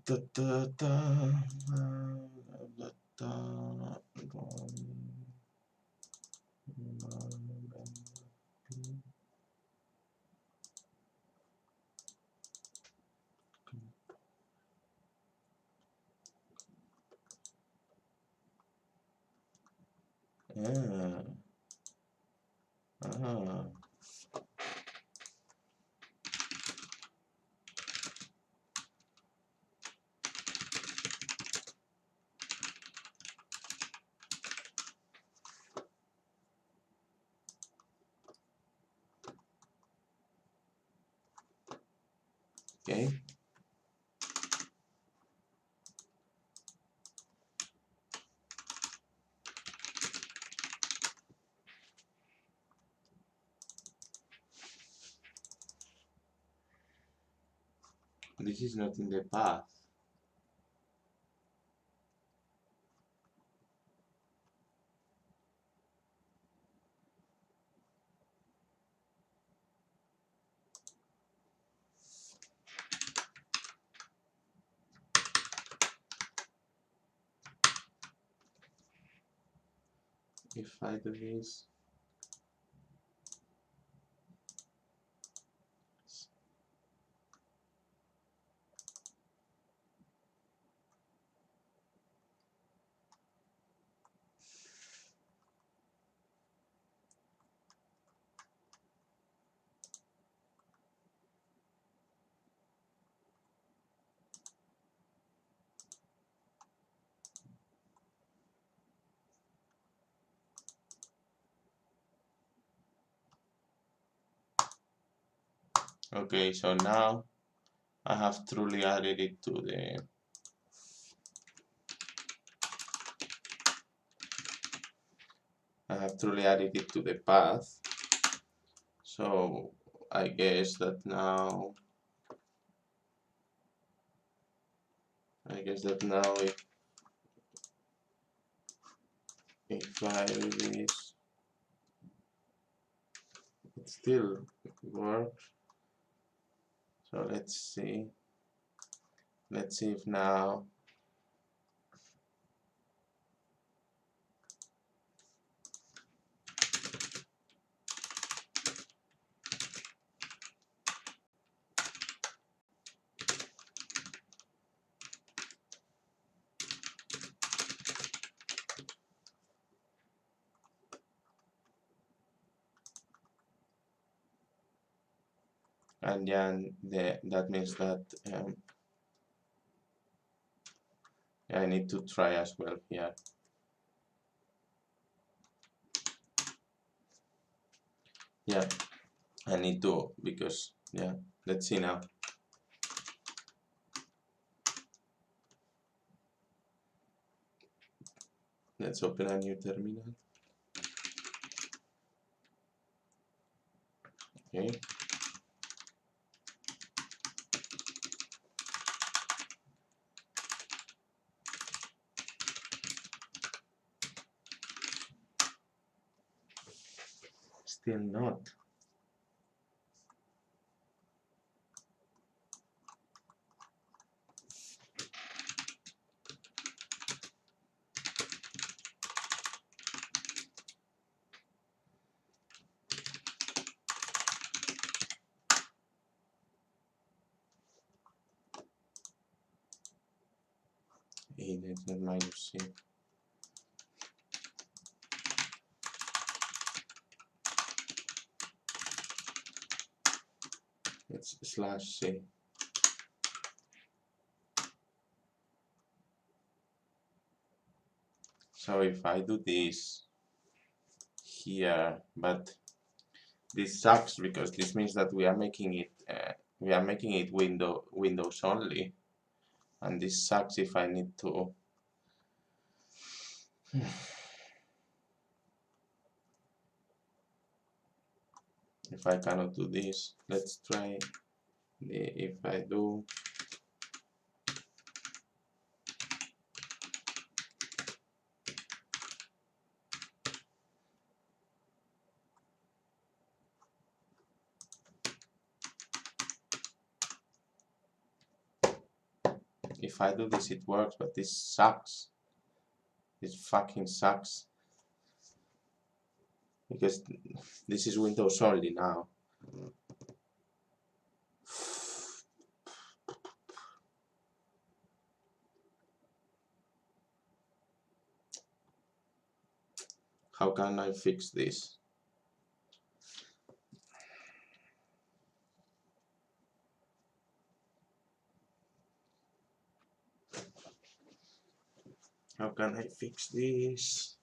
This is not in the path. If I do this, okay, so now I have truly added it to the path. So I guess that now if I do this, it still works. So let's see if now and then that means that I need to try as well here. Yeah, I need to, because yeah, let's see now. Let's open a new terminal. Okay. Still not. That's not minus C. It's /C. So if I do this here, but this sucks because this means that we are making it Windows only, and this sucks if I need to. If I cannot do this, let's try. If I do. If I do this, it works, but this sucks. This fucking sucks. Because this is Windows only now. How can I fix this? How can I fix this?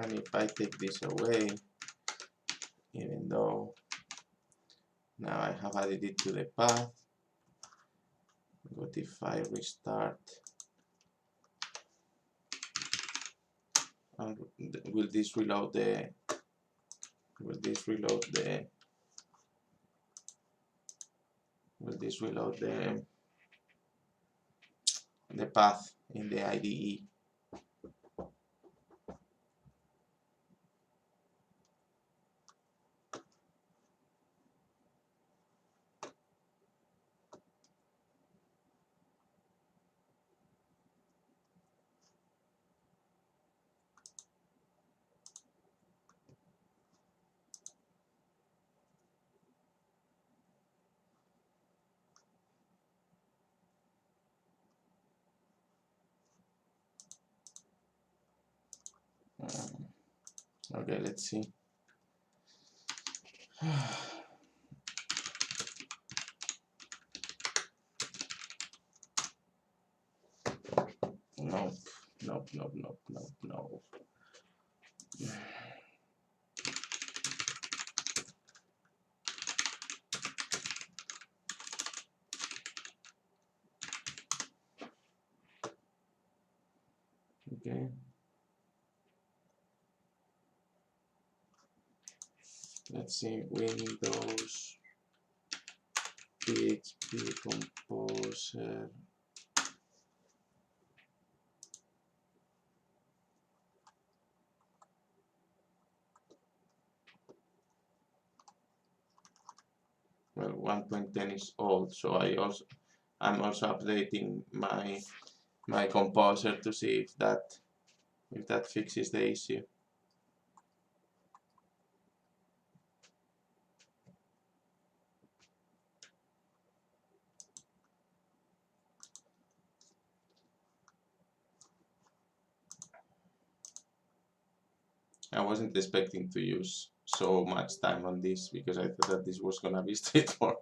And if I take this away, even though now I have added it to the path, what if I restart? And will this reload the? Will this reload the? Will this reload the path in the IDE? Okay, let's see. Nope, nope, nope, nope, nope, nope. Okay. Let's see, Windows, PHP Composer. Well, 1.10 is old, so I'm also updating my composer to see if that fixes the issue. I wasn't expecting to use so much time on this because I thought that this was gonna be straightforward.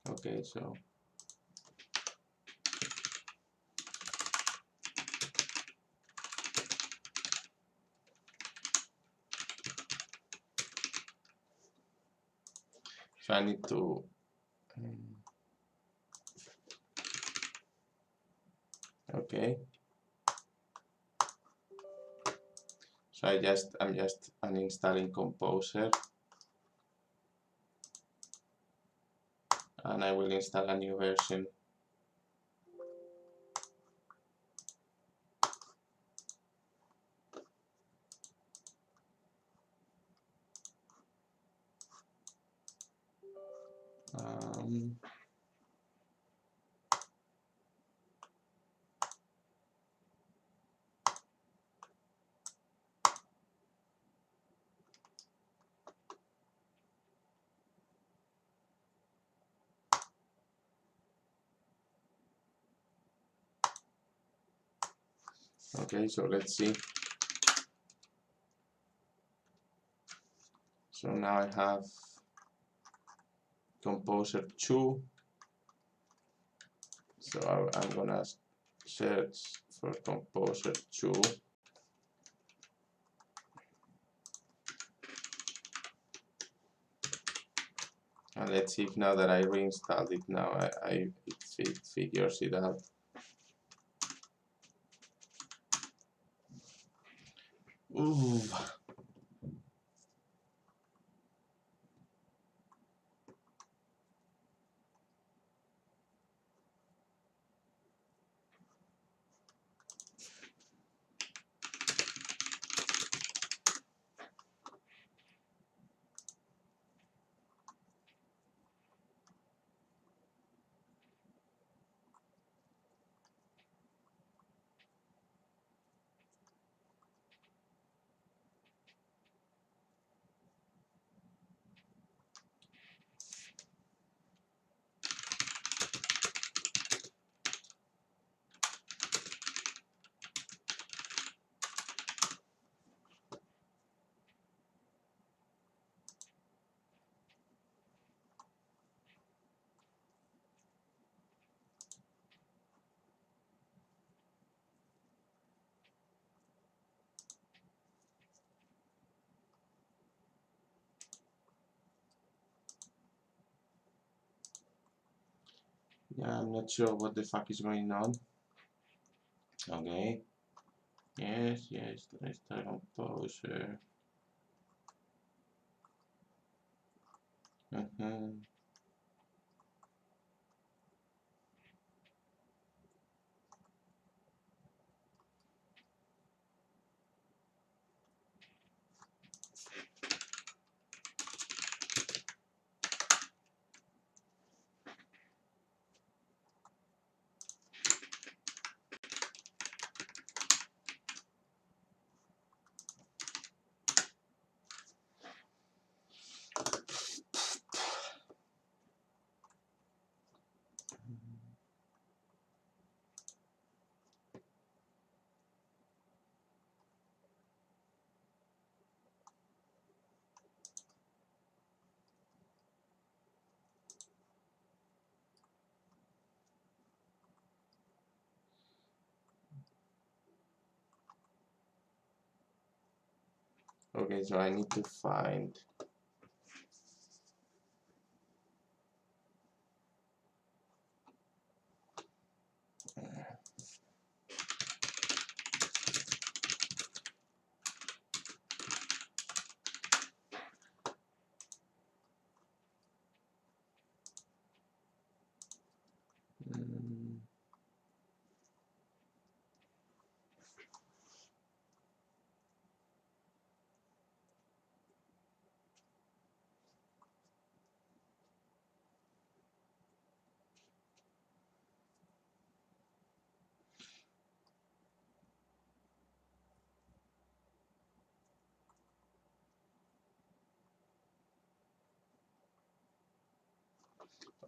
Okay, so I need to okay. So I'm just uninstalling Composer, and I will install a new version. Okay, so let's see. So now I have Composer 2. So I'm gonna search for Composer 2. And let's see if now that I reinstalled it, now it figures it out. Ooh. Yeah, I'm not sure what the fuck is going on. Okay. Yes, restart composer. Okay, so I need to find.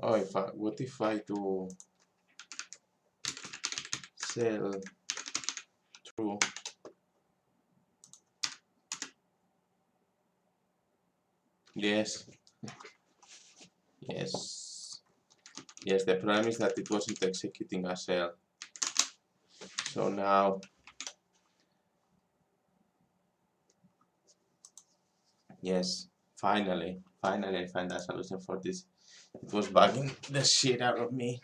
Oh, what if I do cell true? Yes, yes, yes. The problem is that it wasn't executing a cell. So now, yes, finally I find a solution for this. It was bugging the shit out of me.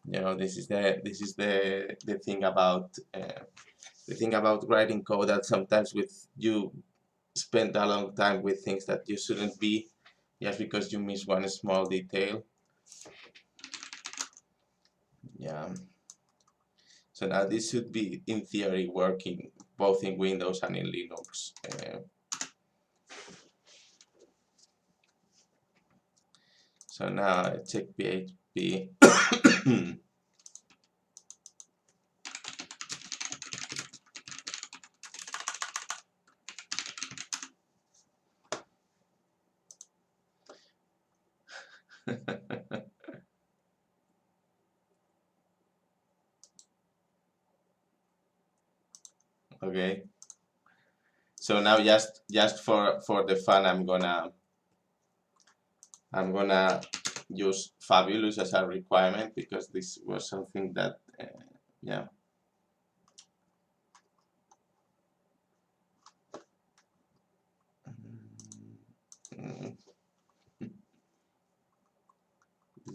You know, this is the thing about writing code, that sometimes with you spend a long time with things that you shouldn't be, just because you miss one small detail. Yeah. So now this should be, in theory, working both in Windows and in Linux. So now I check PHP. Okay. So now just for the fun, I'm gonna use Fabulous as a requirement, because this was something that yeah.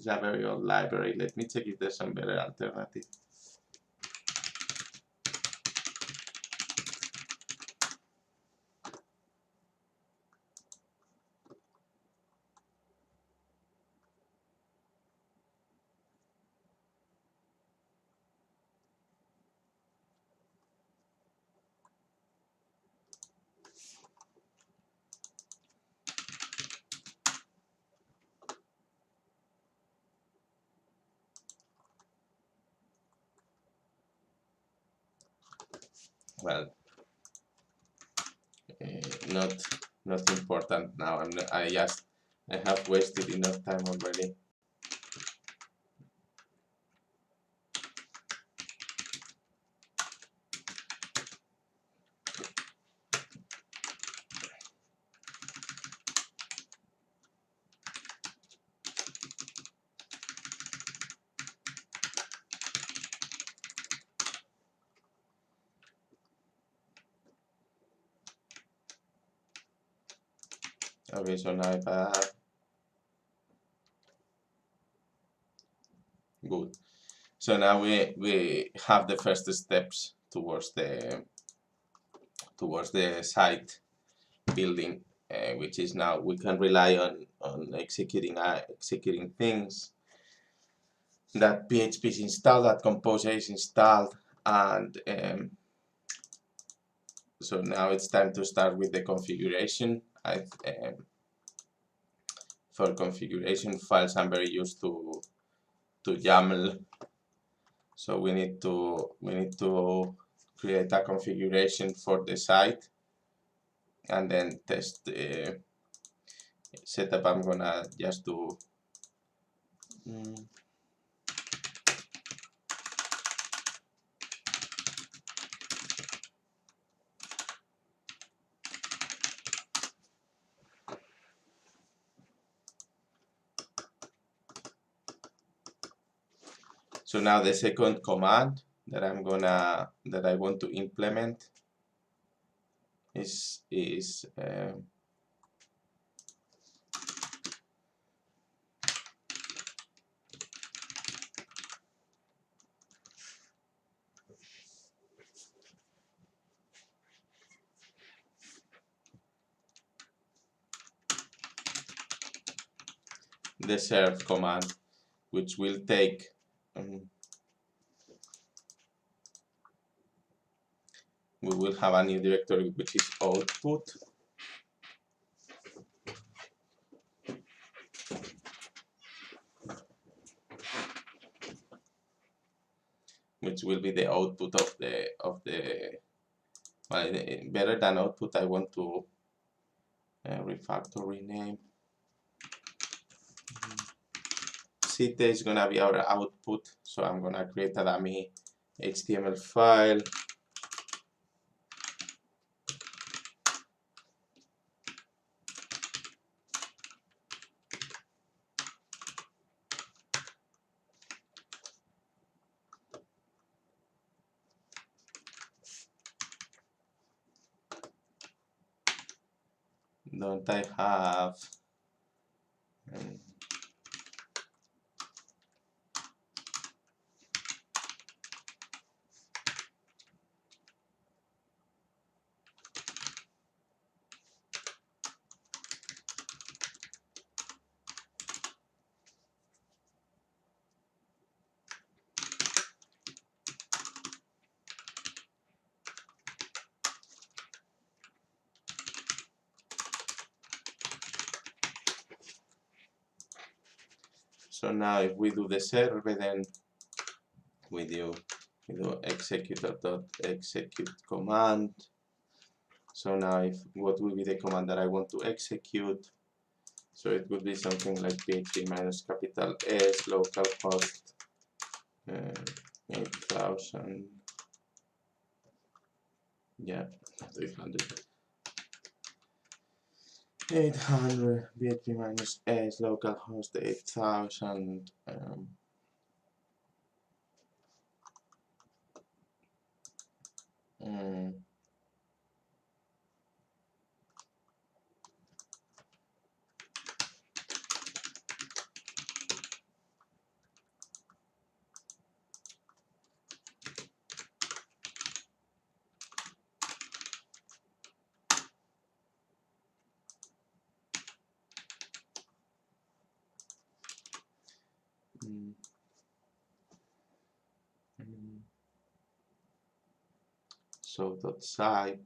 is a very old library. Let me check if there's some better alternative. Well, not important now. I have wasted enough time already. Okay, so now if I have good. So now we have the first steps towards the site building, which is now we can rely on executing things. That PHP is installed, that Compose is installed, and so now it's time to start with the configuration. For configuration files, I'm very used to YAML. So we need to create a configuration for the site, and then test setup. I'm gonna just do. So now the second command that I want to implement is the serve command, which will take we will have a new directory which is output, which will be the output of the well, better than output. I want to refactor rename. Cite is gonna be our output, so I'm gonna create a dummy HTML file. Don't I have so now if we do the serve, then we do executor.execute command. So now if what will be the command that I want to execute? So it would be something like php minus capital S localhost 8000, yeah, 800 php minus S localhost 8000. show.site.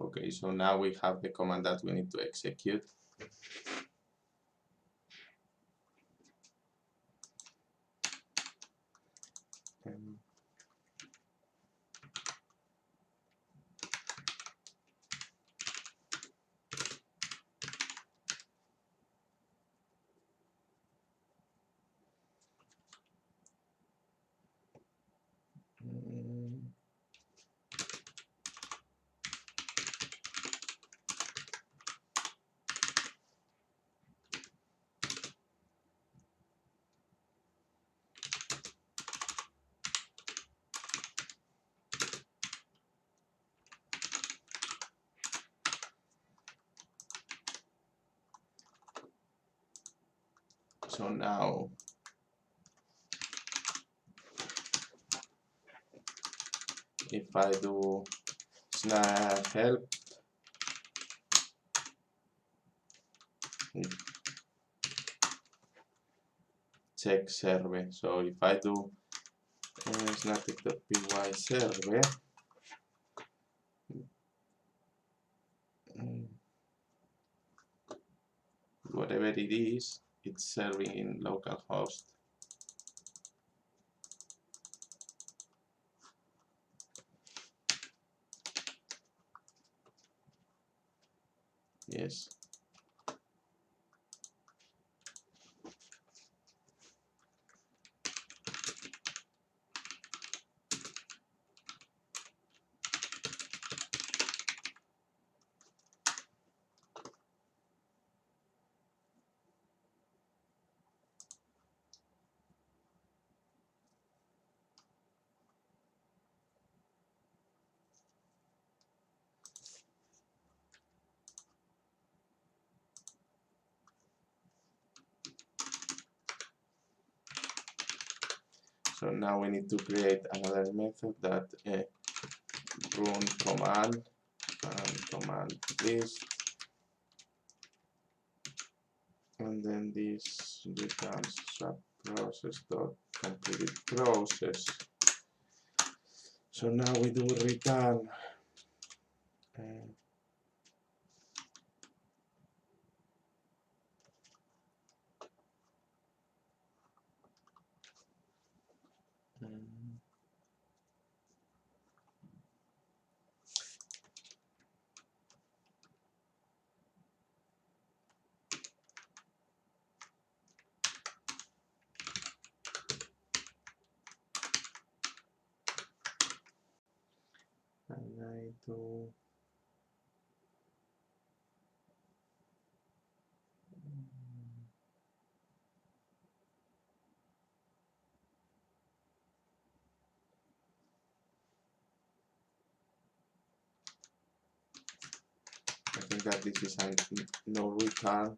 Okay, so now we have the command that we need to execute. So now if I do snap help, check survey. So if I do snapping.py survey, whatever it is, it's serving in localhost. Yes. So now we need to create another method that run command and command list, and then this returns subprocess.completed process. So now we do return and I do I think that this is a no return.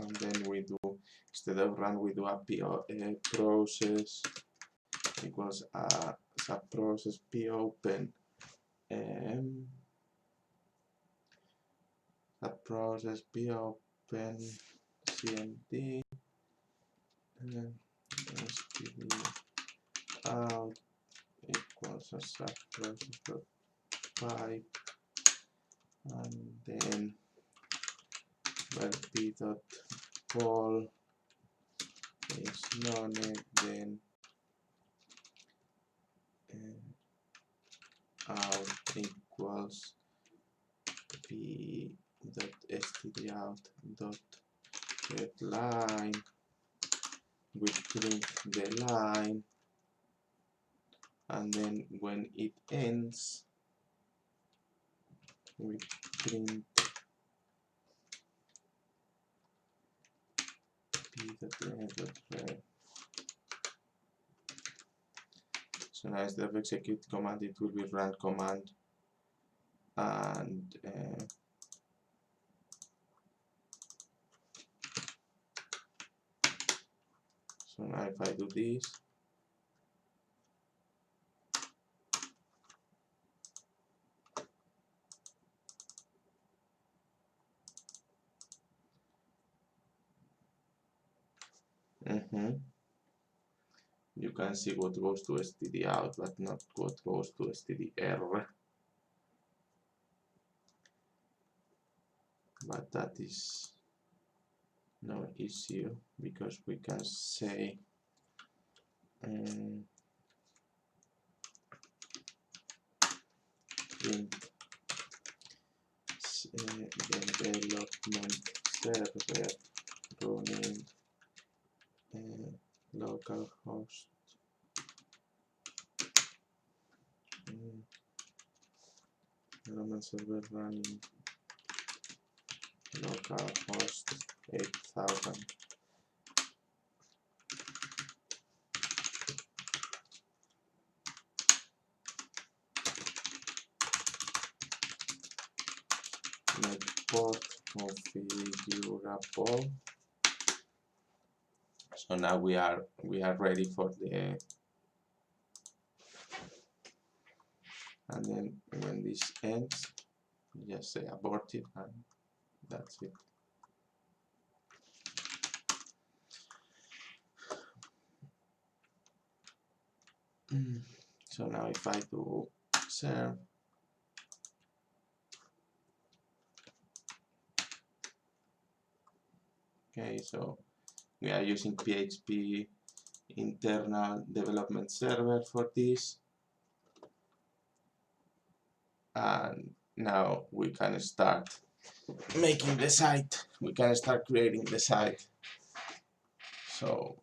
And then we do, instead of run, we do a process equals a subprocess popen subprocess popen cmd std out equals a subprocess.pipe, and then p.call is none, then out equals p.stdout.getLine. We print the line, and then when it ends, we print p.end.read. So now instead of execute command, it will be run command, and so now if I do this, you can see what goes to stdout, but not what goes to stdr. But that is no issue, because we can say print development server running localhost development server running localhost 8000. Make port configurable. So now we are ready for the, and then when this ends, just say abort it, and that's it. So now if I do serve, okay, so we are using PHP internal development server for this, and now we can start making the site. We can start creating the site. So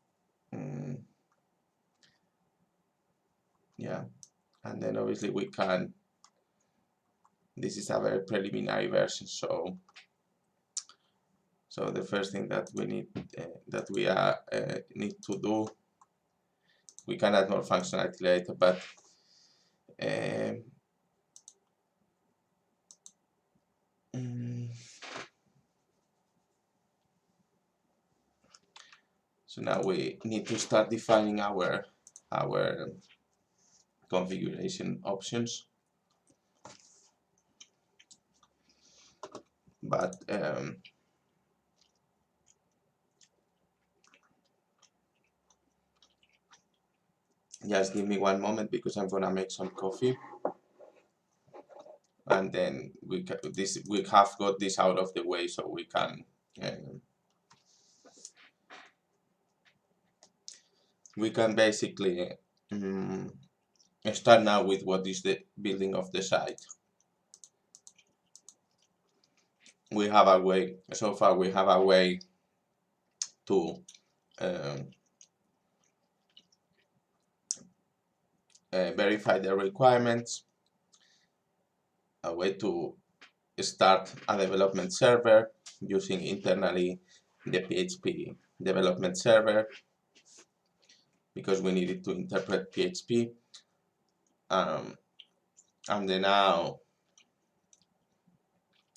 yeah, and then obviously we can, this is a very preliminary version, so the first thing that we need need to do, we can add more functionality later, but so now we need to start defining our configuration options. But just give me one moment, because I'm gonna make some coffee, and then we have got this out of the way, so we can basically start now with what is the building of the site. We have a way, so far we have a way to verify the requirements, a way to start a development server using internally the PHP development server, because we needed to interpret PHP, and then now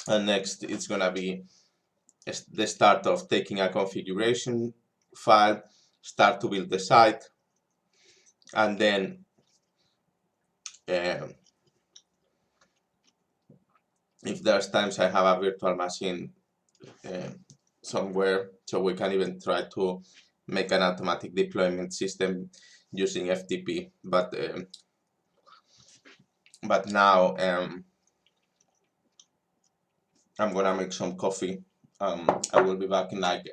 next it's gonna be the start of taking a configuration file, start to build the site, and then if there's times I have a virtual machine somewhere, so we can even try to make an automatic deployment system using FTP. But now I'm gonna make some coffee. I will be back in like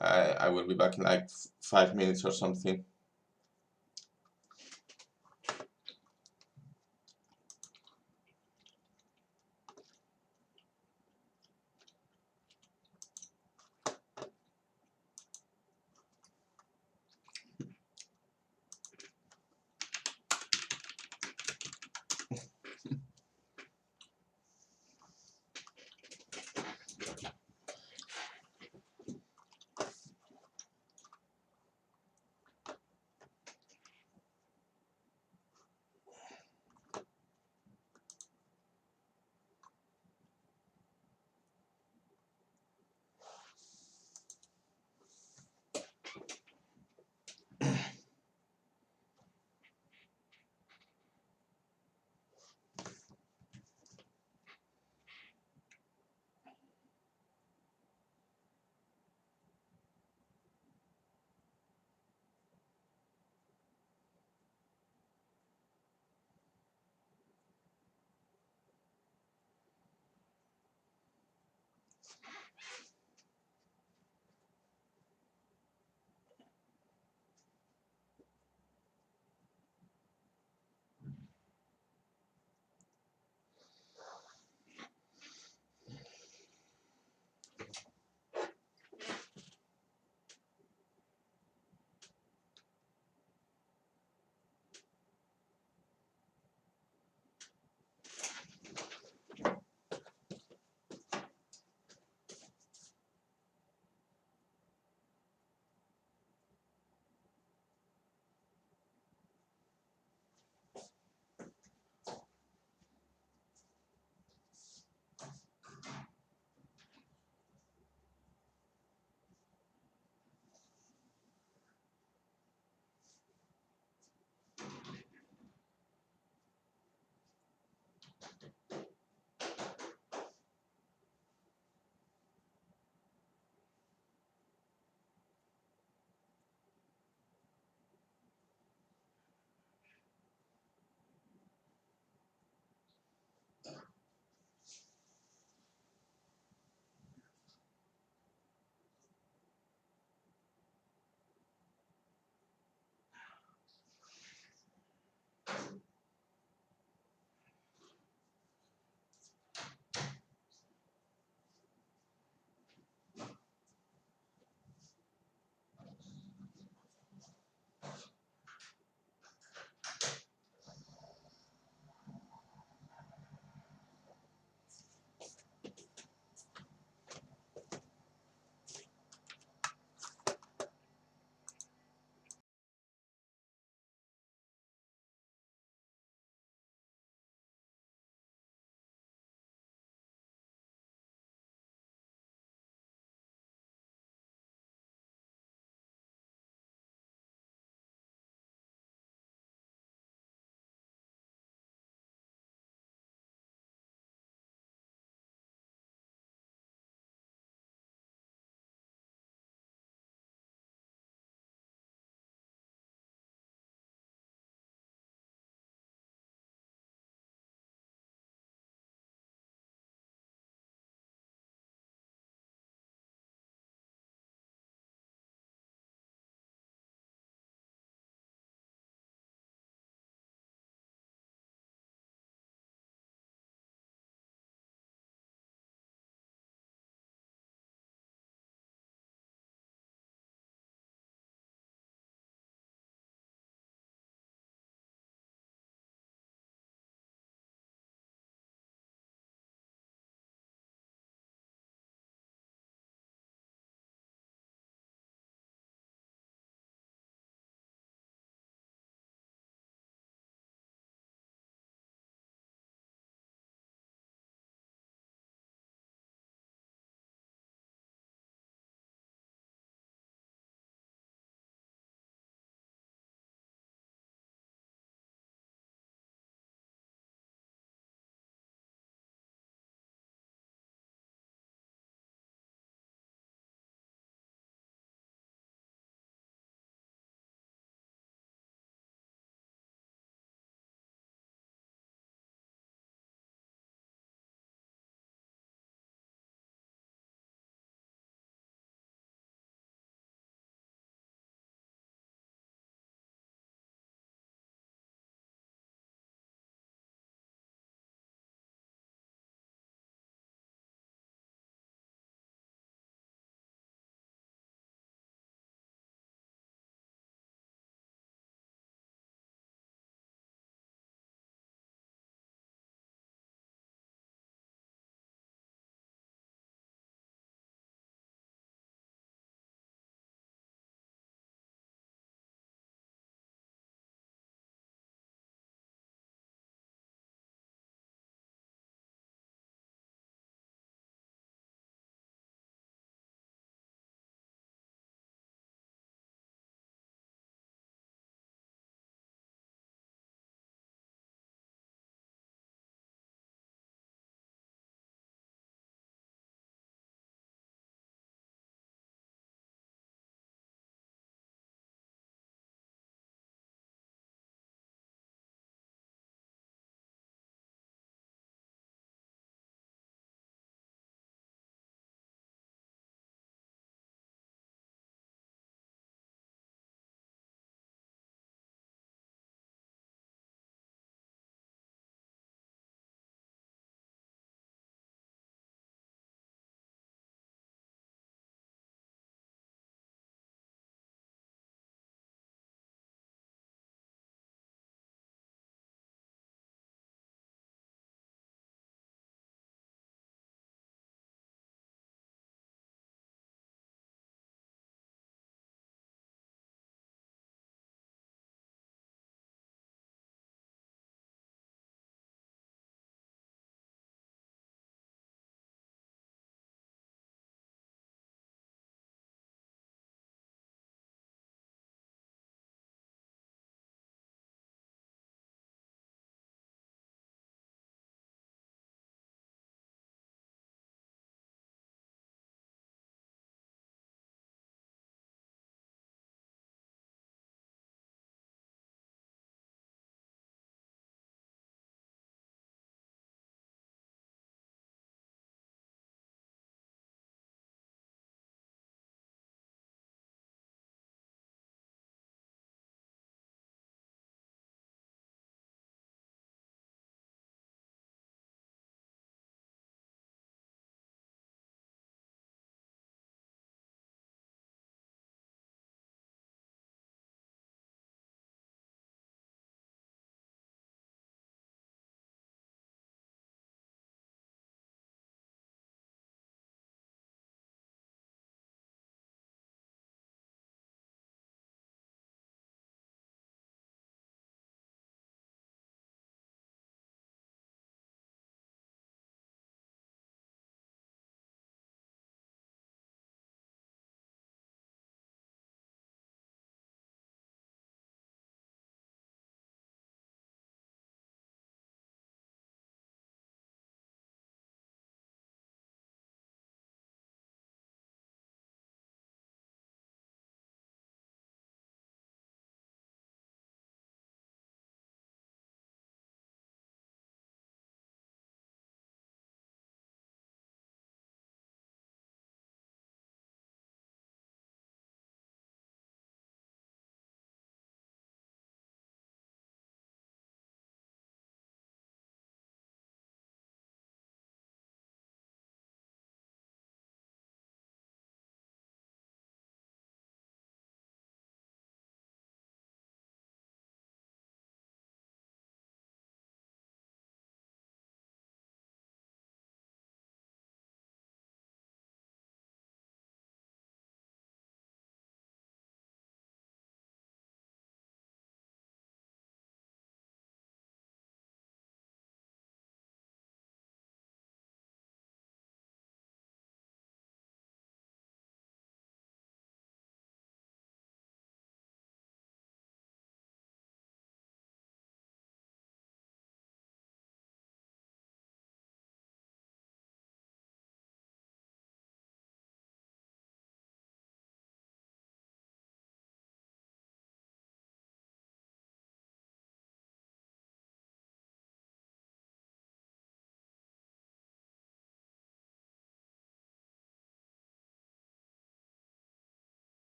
I will be back in like 5 minutes or something.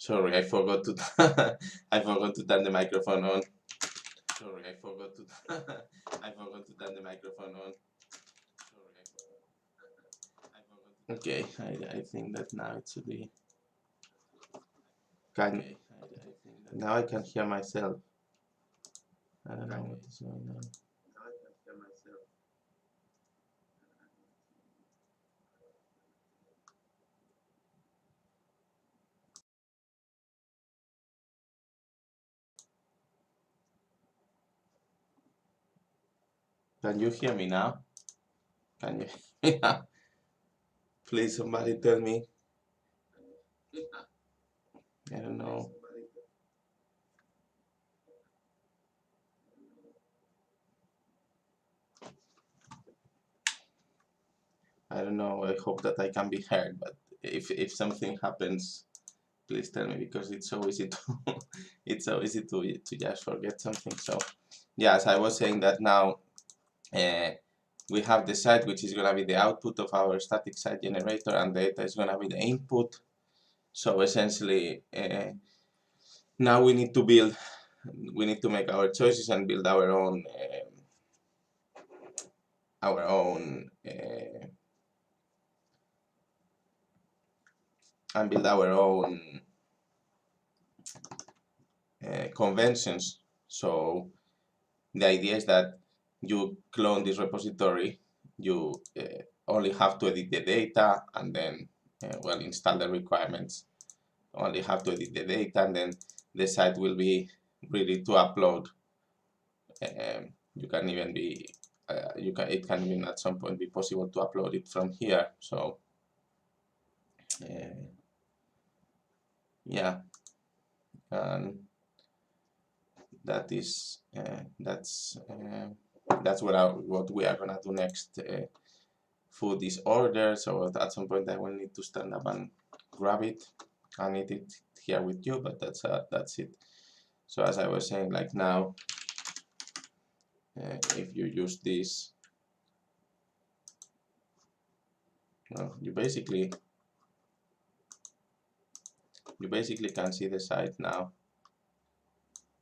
Sorry, I forgot to I forgot to turn the microphone on. Sorry, I forgot to I forgot to turn the microphone on. Sorry, I forgot to okay, I think that now it should be. Can okay, I think that now I can hear myself. I don't know what is going on. Now I can hear myself. Can you hear me now? Can you hear me now? Please, somebody tell me. I don't know. I don't know. I hope that I can be heard, but if something happens, please tell me because it's so easy to it's so easy to just forget something. So, yes, I was saying that now we have the site which is gonna be the output of our static site generator, and data is gonna be the input. So essentially, now we need to build, we need to make our choices and build our own our own. And build our own conventions. So the idea is that you clone this repository, you only have to edit the data, and then well, install the requirements. Only have to edit the data, and then the site will be ready to upload. You can even be it can even at some point be possible to upload it from here. So yeah, and that is that's what we are gonna do next. Food is ordered, so at some point I will need to stand up and grab it and eat it here with you, but that's it. So as I was saying, like now, if you use this, well, you basically can see the site now.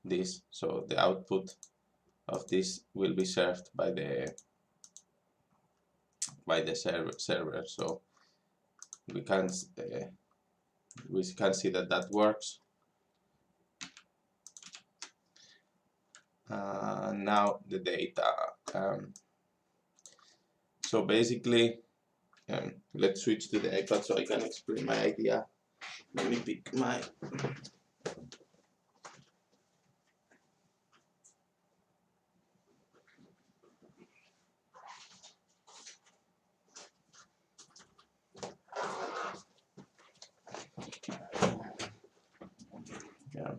This, so the output of this will be served by the server. So we can see that that works. Now the data. So basically, let's switch to the iPad so I can explain my idea. Let me pick my. Yeah.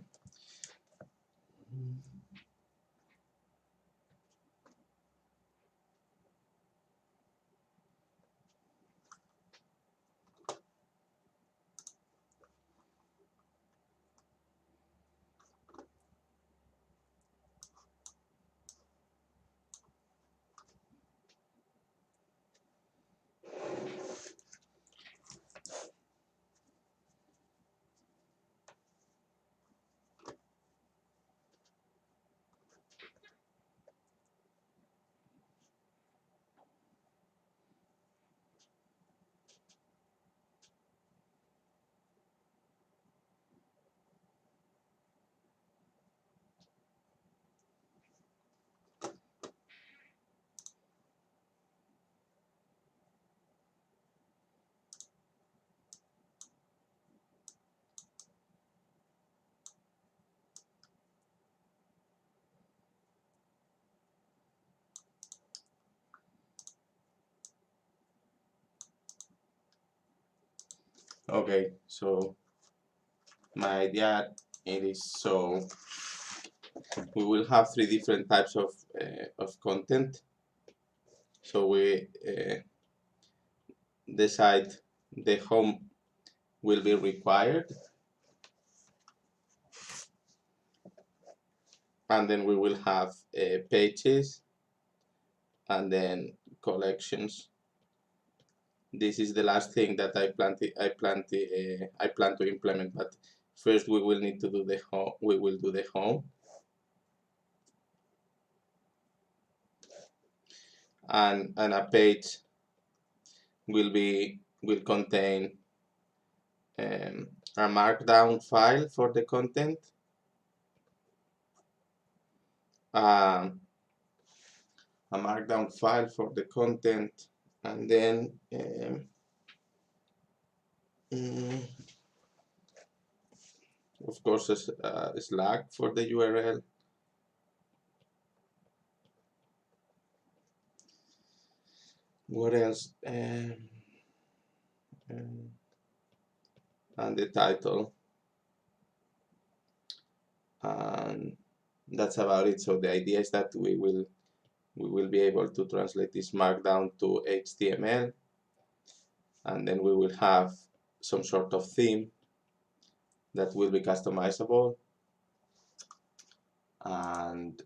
Okay, so my idea it is, so we will have three different types of content. So we decide the home will be required, and then we will have pages, and then collections. This is the last thing that I plan to implement, but First, we will need to do the home. We will do the home, and a page will contain a markdown file for the content, um, a markdown file for the content, and then of course a Slack for the URL. What else? And the title, and that's about it. So the idea is that we will be able to translate this markdown to HTML, and then we will have some sort of theme that will be customizable, and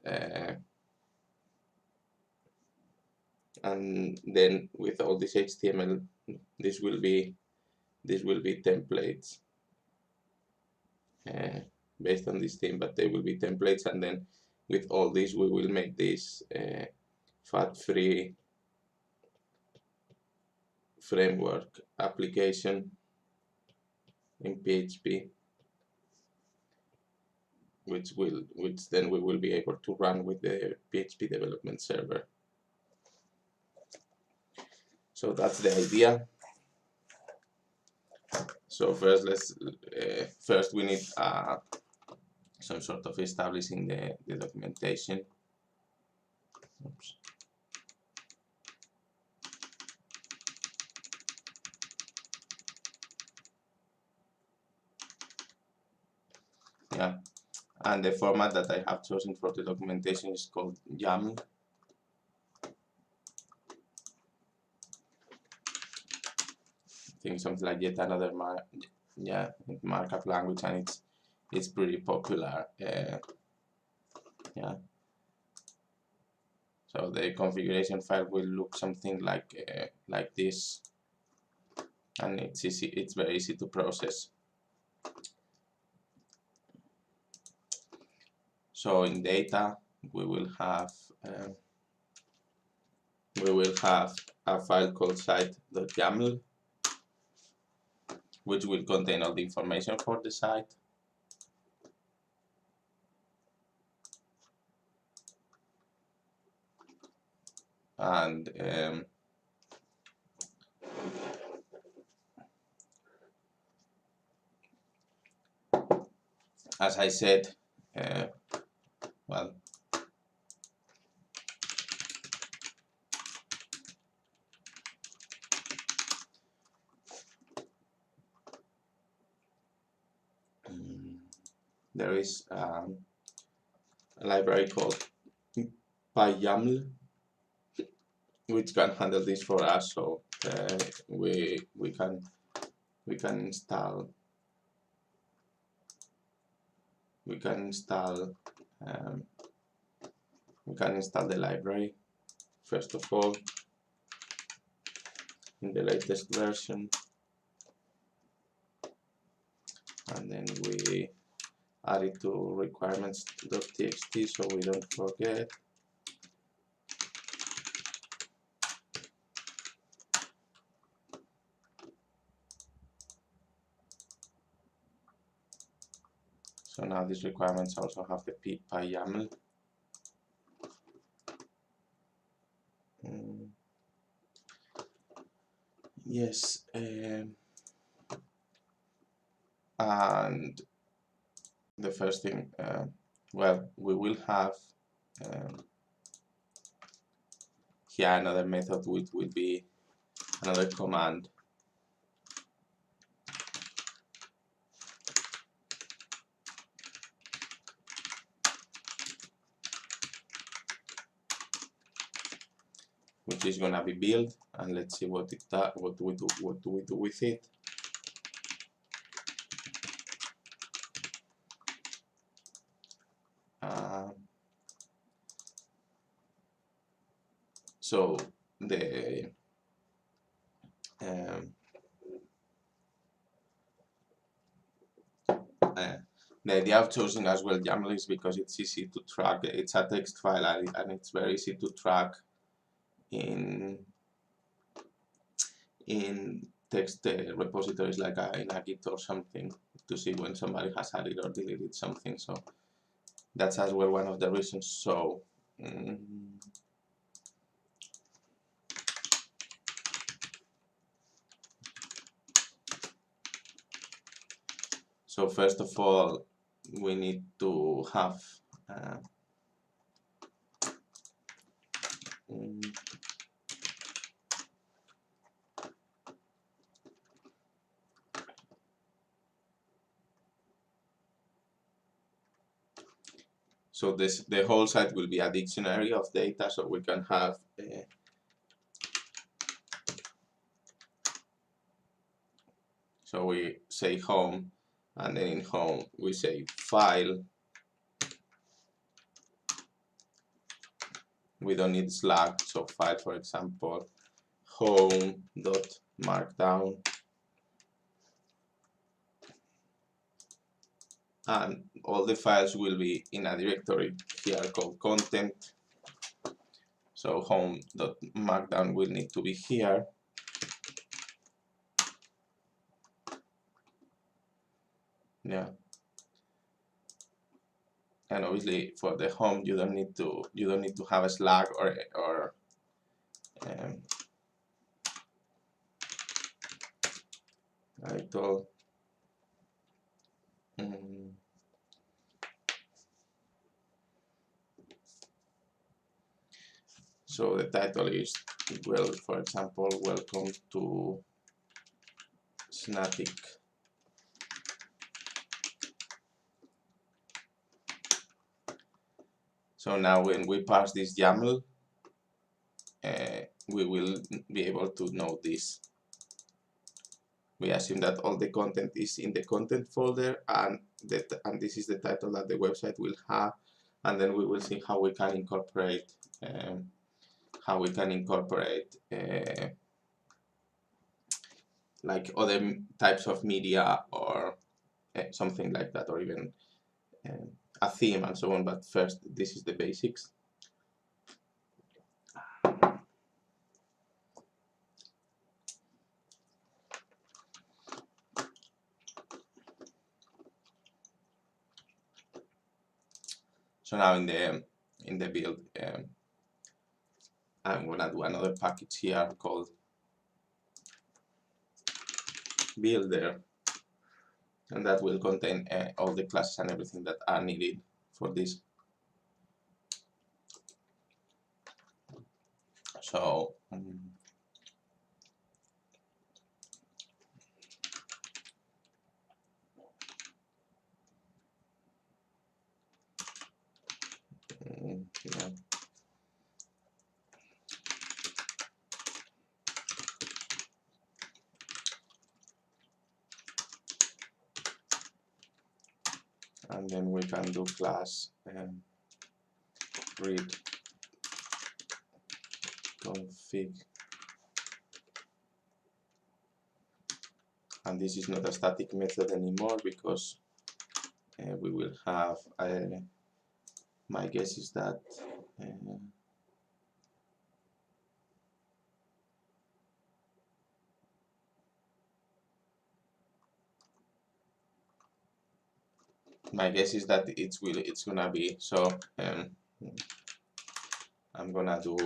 then with all this HTML, this will be templates based on this theme, but they will be templates, and then with all this we will make this fat-free framework application in PHP, which then we will be able to run with the PHP development server. So that's the idea. So first we need some sort of establishing the documentation. Oops. Yeah, and the format that I have chosen for the documentation is called YAML. I think something like yet another markup language, and it's pretty popular. Yeah. So the configuration file will look something like this, and it's easy. It's very easy to process. So in data, we will have a file called site.yaml, which will contain all the information for the site. And as I said, well, there is a library called PyYAML, which can handle this for us. So we can install the library first of all in the latest version, and then we add it to requirements.txt so we don't forget. So now these requirements also have the PyYAML. Yes, and the first thing, well, we will have here another method, which will be another command. Which is gonna be built, and let's see what it does. What do we do with it? So the the idea of choosing as well YAML is because it's easy to track. It's a text file and it's very easy to track in text repositories like in a Git or something, to see when somebody has added or deleted something. So that's as well one of the reasons. So so first of all, we need to have so the whole site will be a dictionary of data, so we can have so we say home, and then in home we say file. We don't need slug, so file, for example, home.markdown, and all the files will be in a directory here called content. So home.markdown will need to be here. Yeah. And obviously for the home you don't need to have a slug or title. So the title is, well, for example, welcome to Snatic. So now when we pass this YAML, we will be able to know this. We assume that all the content is in the content folder, and this is the title that the website will have, and then we will see how we can incorporate like other types of media or something like that, or even a theme and so on. But first, this is the basics. So now in the build, I'm gonna do another package here called builder, and that will contain all the classes and everything that are needed for this. So yeah. And then we can do class read config, and this is not a static method anymore because we will have my guess is that it's gonna be so. I'm gonna do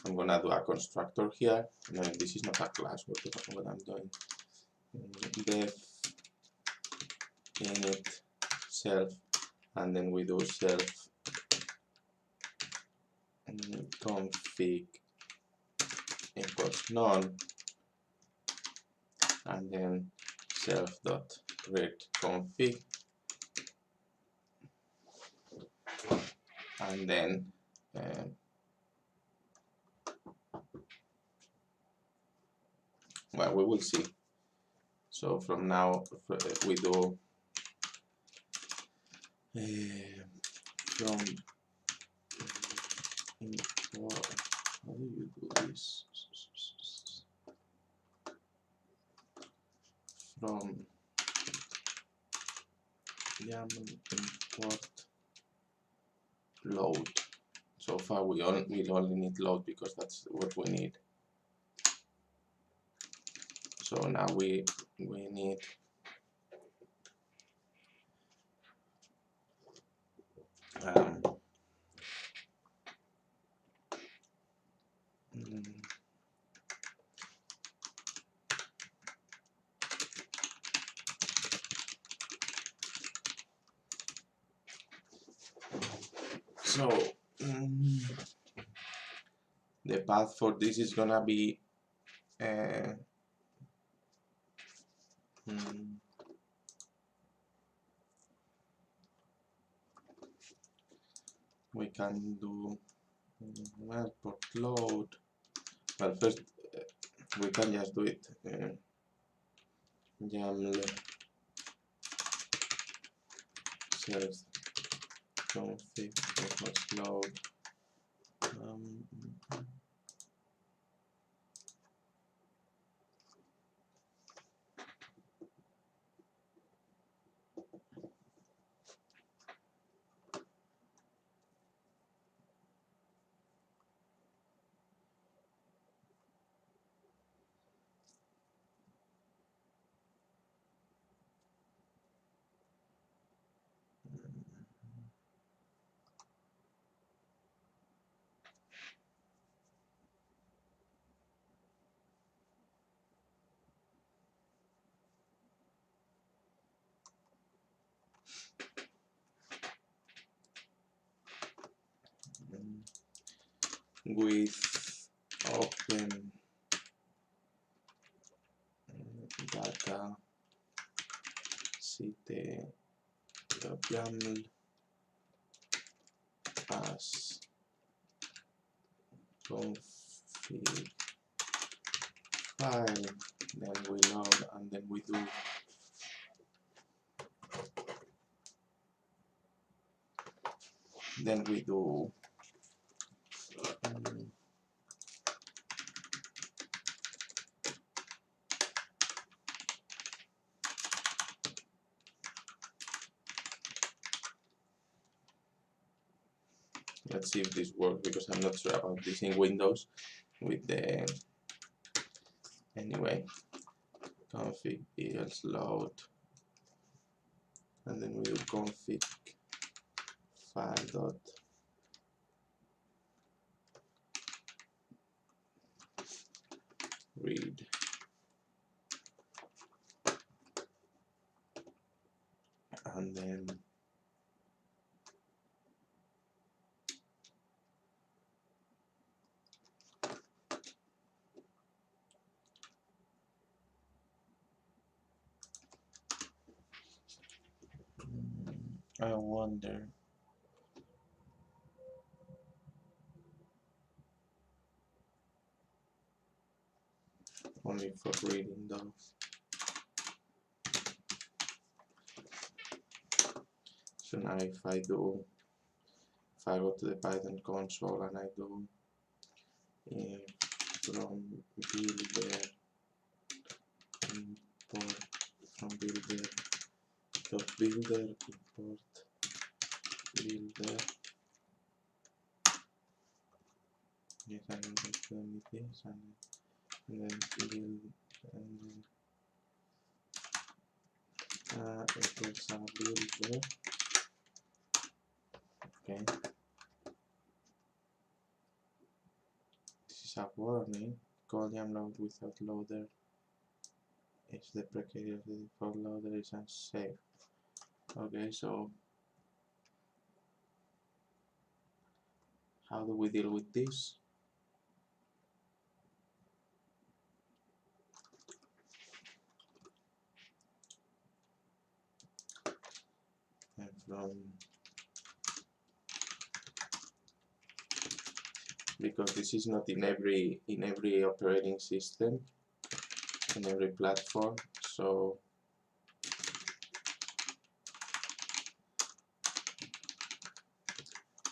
I'm gonna do a constructor here. No, this is not a class. What I'm doing? Def init self, and then we do self config equals none, and then self dot read config, and then well, we will see. So from now we do from import. How do you do this? from YAML import load. So far we only need load because that's what we need. So now we need so the path for this is gonna be we can do import load. Well, first we can just do it YAML self config load. With open data cite.yaml as config file, then we load and then we do let's see if this works because I'm not sure about this in Windows with the anyway config equals load and then we do config file dot read and then I wonder only for reading though. So now if I go to the Python console and I do from builder import from builder dot builder import builder, yes, I'm going to do this and then build and then equals a builder. Okay, this is a warning. Call YAML without loader if the precarious of the default loader is unsafe. Okay, so how do we deal with this? And from because this is not in every operating system, in every platform, so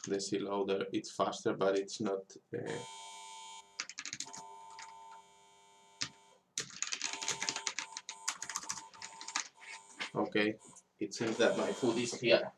the C loader it's faster, but it's not Okay, it seems that my food is here.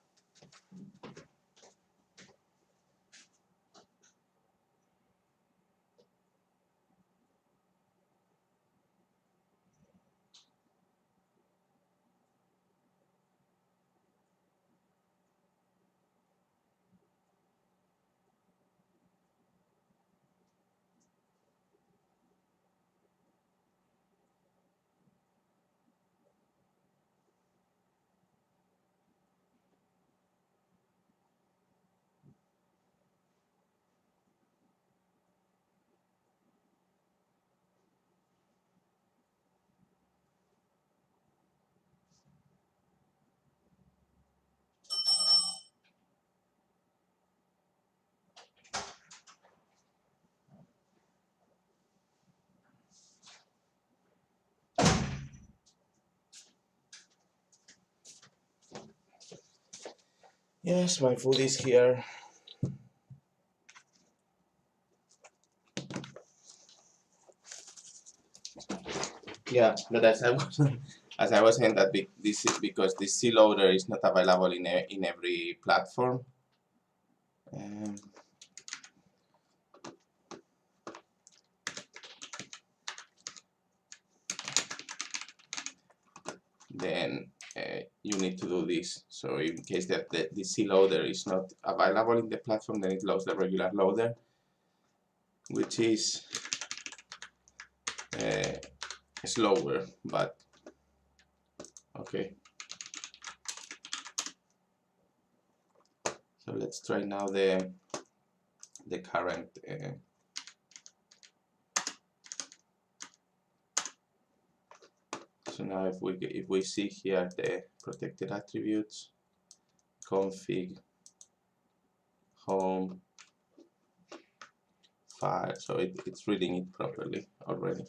Yes, my food is here. Yeah, but as I was as I was saying that this is because this C loader is not available in every platform. Um, then you need to do this. So in case that the C loader is not available in the platform, then it loads the regular loader, which is slower, but okay. So let's try now the current. So now if we see here the protected attributes, config, home, file, so it's reading it properly already.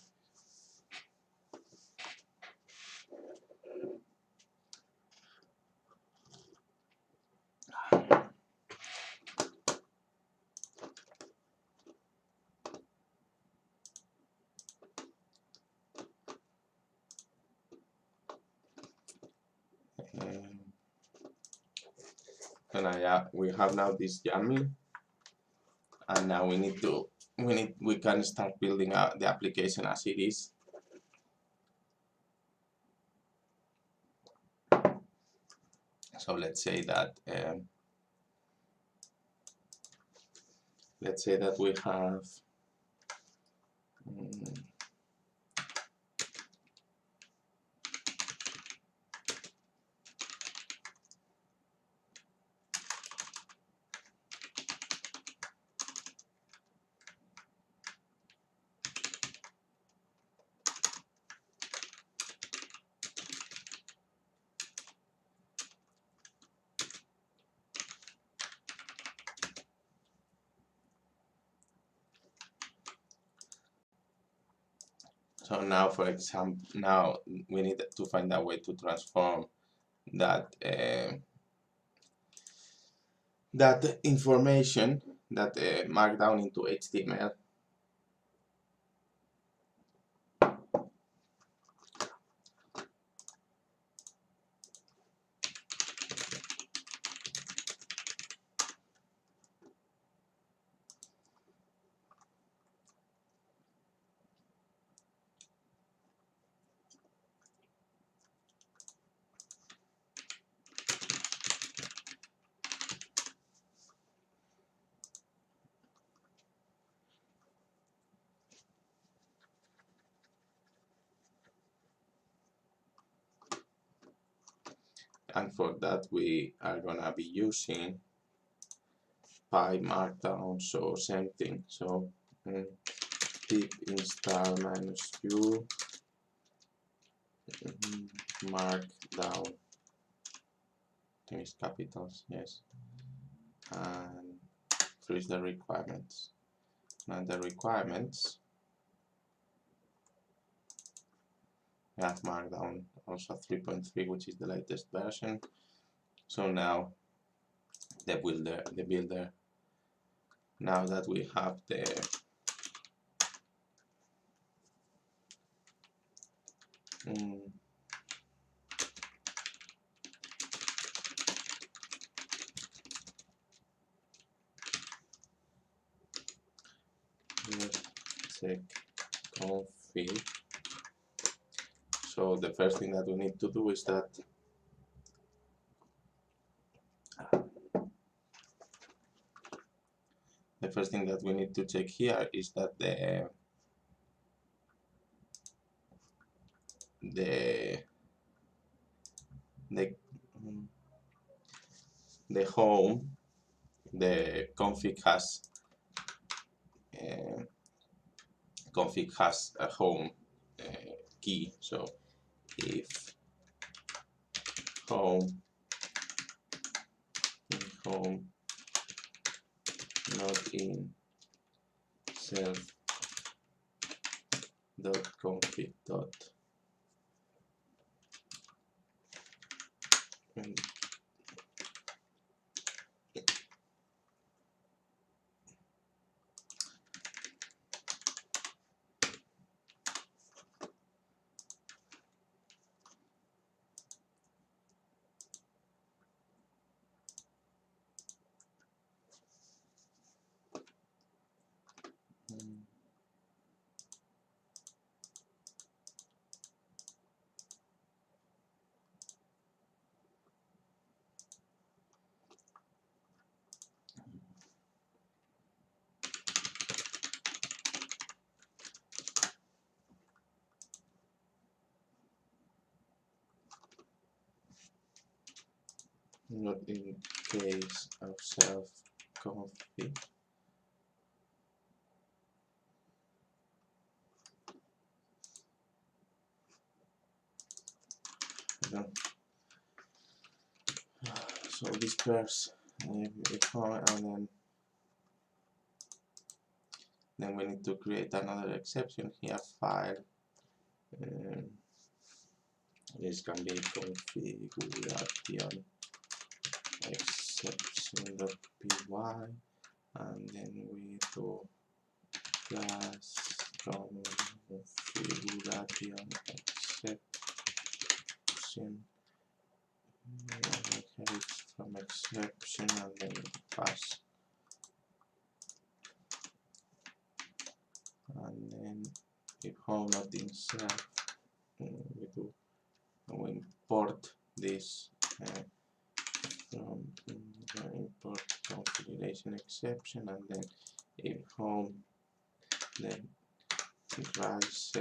And we have now this YAML, and now we can start building out the application as it is. So let's say that we have so now, for example, now we need to find a way to transform that that information, that markdown, into HTML. And for that we are gonna be using PyMarkdown, so same thing. So pip install -u markdown, is capitals, yes, and freeze the requirements. Now the requirements, we have Markdown also 3.3, which is the latest version. So now the builder, now that we have the check config. So the first thing that we need to do is that the first thing that we need to check here is that the home, the config has a home key. So if home not in self dot config dot not in case of self config. So disperse and then we need to create another exception here, file. This can be configuration exception.py, and then we do class configuration exception from exception, and then pass, and then if home not in self, we import this from import configuration exception, and then if home, then rise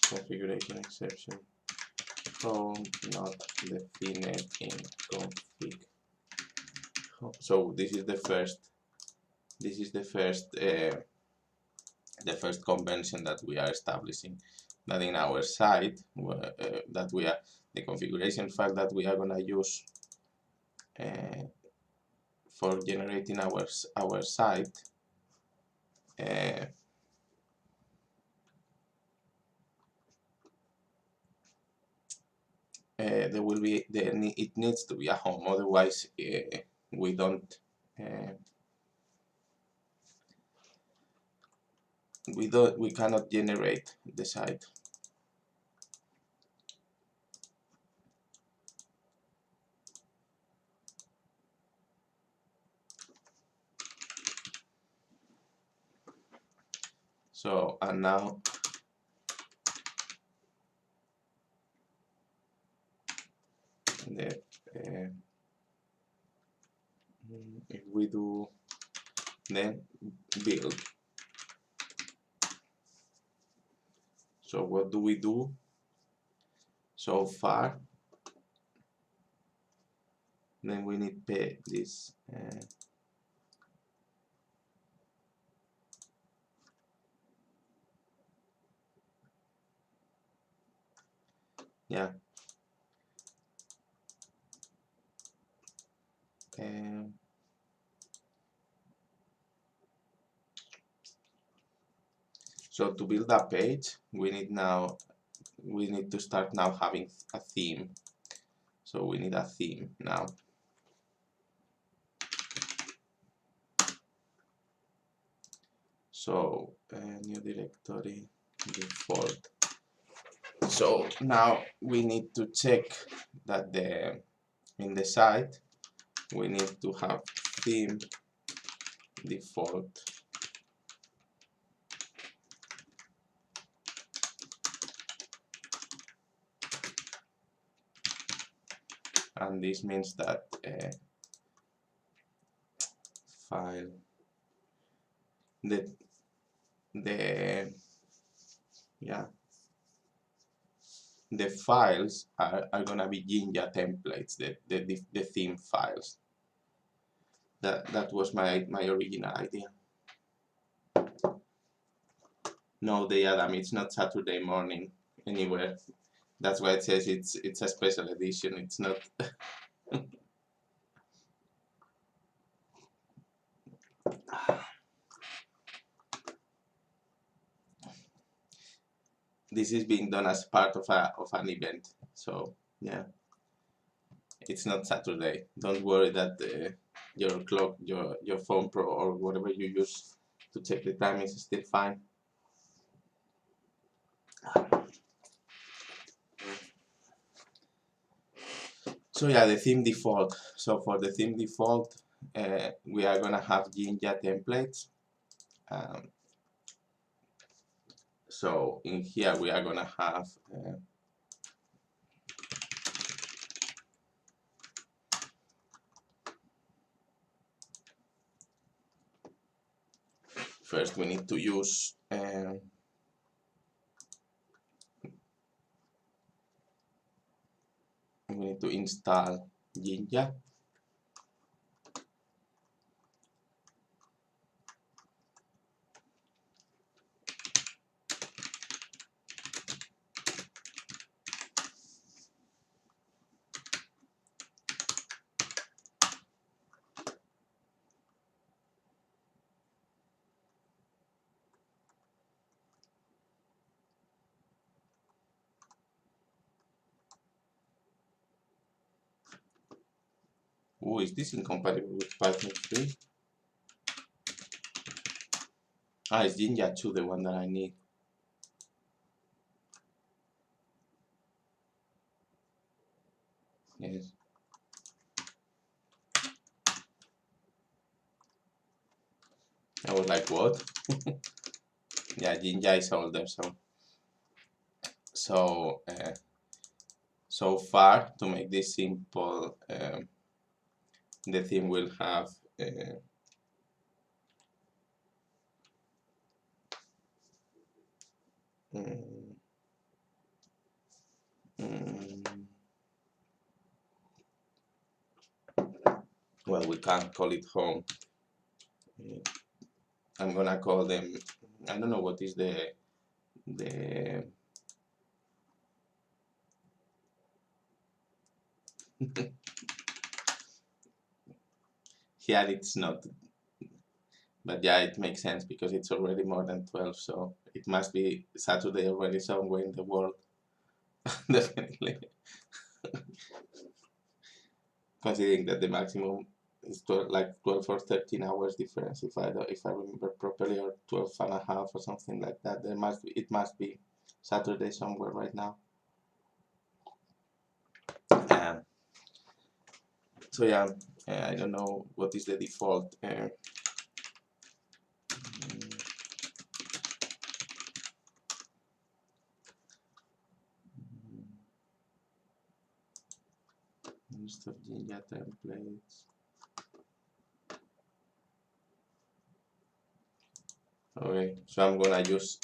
configuration exception home not defined in config. So this is the first convention that we are establishing, that in our site that we are the configuration file that we are going to use for generating our site. There will be it needs to be a home, otherwise we cannot generate the site. So, and now if we do then build. So what do we do so far? Then we need to pay this yeah. So to build a page, we need to start now having a theme. So we need a theme now. So new directory default. So now we need to check that in the site we need to have theme default and this means that file the yeah the files are gonna be Jinja templates, the theme files. That was my original idea. No, Adam, it's not Saturday morning anywhere. That's why it says it's a special edition. It's not. This is being done as part of an event, so yeah, it's not Saturday. Don't worry that your clock, your phone Pro or whatever you use to check the time is still fine. So yeah, the theme default. So for the theme default, we are gonna have Jinja templates. So in here we are gonna have first we need to use we need to install Jinja. Oh, is this incompatible with Python 3? Ah, it's Jinja 2, the one that I need. Yes. I was like, what? Yeah, Jinja is older, so far, to make this simple, the theme will have well, we can't call it home. I'm gonna call them, I don't know what is the here it's not, but yeah, it makes sense because it's already more than 12, so it must be Saturday already somewhere in the world. Definitely. Considering that the maximum is 12, like 12 or 13 hours difference, if I remember properly, or 12 and a half or something like that. It must be Saturday somewhere right now. So yeah, I don't know what is the default. List of Jinja templates. Okay, so I'm gonna use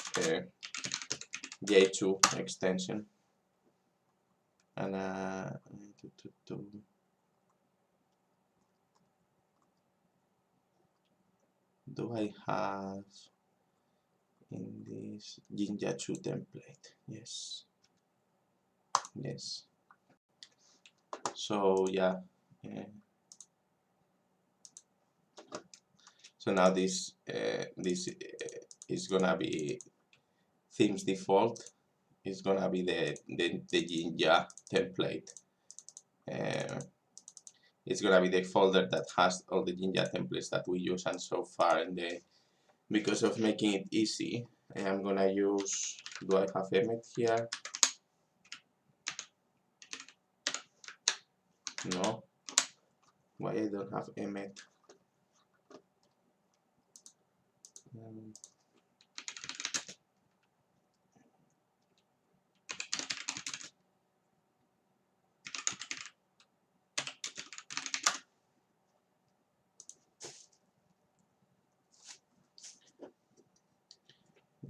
J2 extension, and do I have in this Jinja 2 template? Yes. Yes. So yeah. So now this is gonna be themes default. Is gonna be the Jinja template. It's gonna be the folder that has all the Jinja templates that we use, and so far because of making it easy, I'm gonna use, do I have Emmet here? No. Why I don't have Emmet?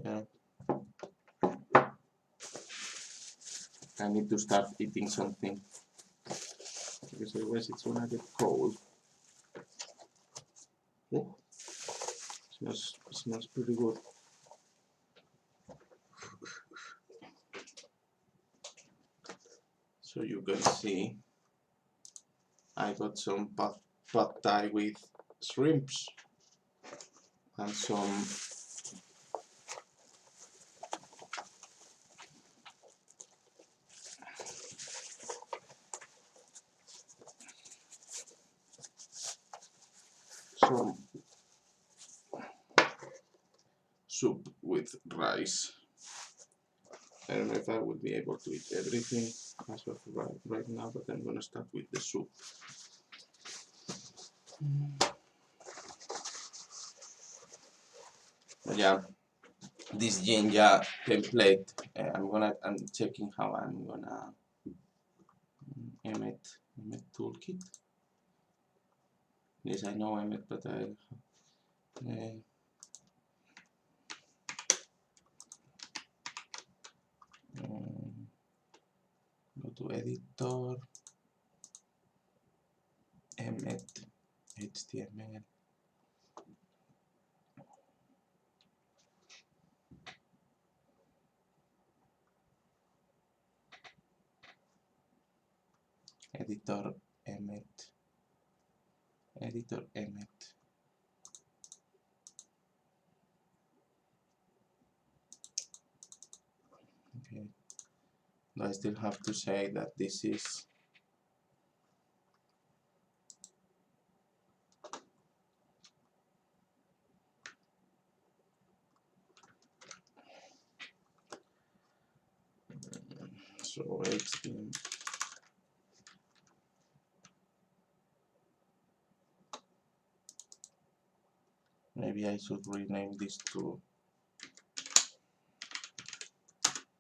Yeah. I need to start eating something because otherwise it's gonna get cold. Oh, smells pretty good. So you can see I got some pad thai with shrimps and some soup with rice. I don't know if I will be able to eat everything as of right now, but I'm gonna start with the soup. But yeah, this Jinja template, I'm checking how I'm gonna Emmet toolkit. Yes, I know Emmet, but go to editor, Emmet, HTML. Editor Emmet. Editor Emmet. Okay. I still have to say that this is so HTML. Maybe I should rename this to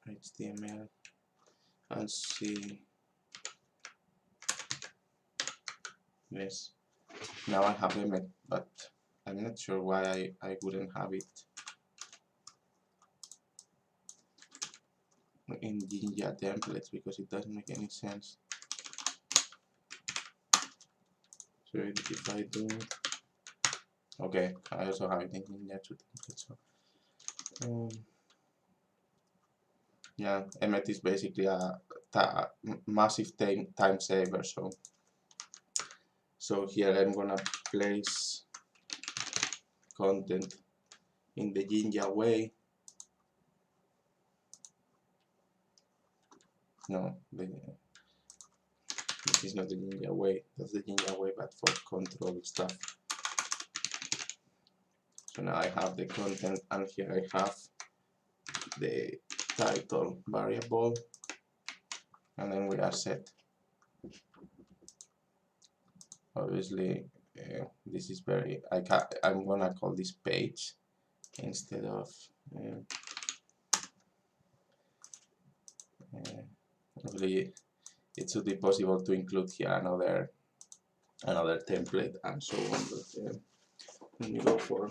HTML and see. Yes, now I have Emmet, but I'm not sure why I wouldn't have it in Jinja templates, because it doesn't make any sense. So if I do, okay, I also have it in Jinja 2 templates. So, yeah, Emmet is basically a massive time saver. So here I'm gonna place content in the Jinja way. No, this is not the Jinja way. That's the Jinja way, but for control stuff. So now I have the content, and here I have the title variable, and then we are set. Obviously, this is very. I'm gonna call this page instead of. Obviously, it should be possible to include here another template and so on. But let me go for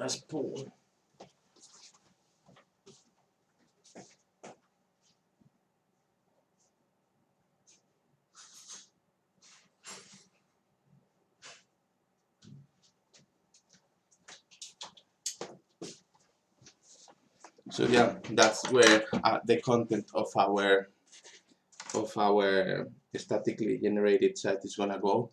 a spoon. So yeah, that's where the content of our statically generated site is gonna go.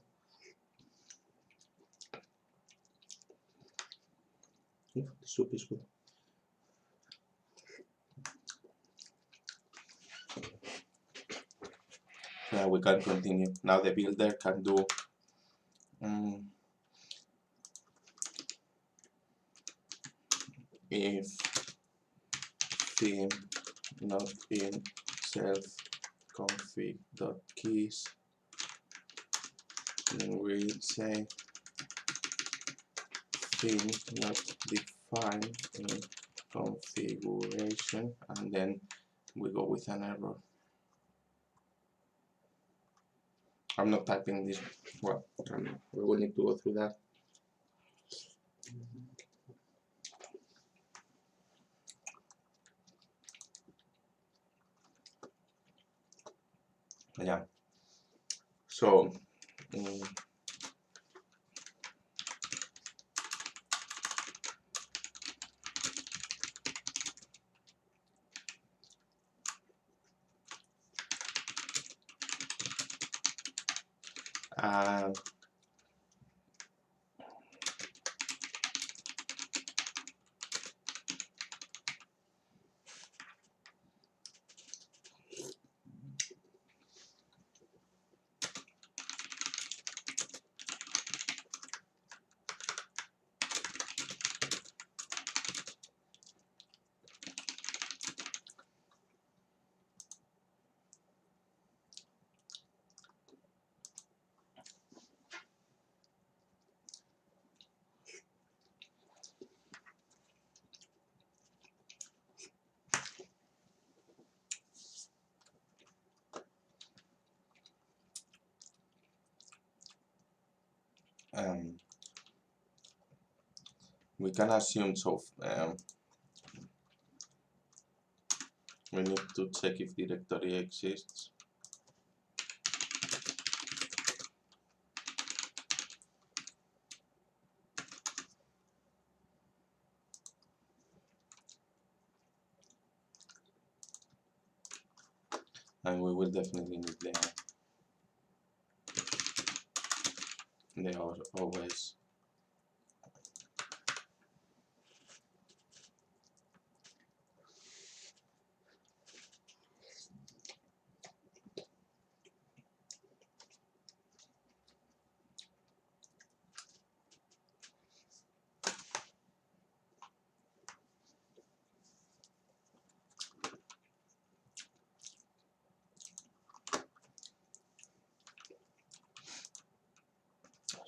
The soup is good. So we can continue. Now the builder can do if theme not in self config.keys, then we say theme not defined in configuration, and then we go with an error. I'm not typing this. Well, we will need to go through that. Yeah. So. Uh, um, we can assume so. We need to check if directory exists. And we will definitely need the OS.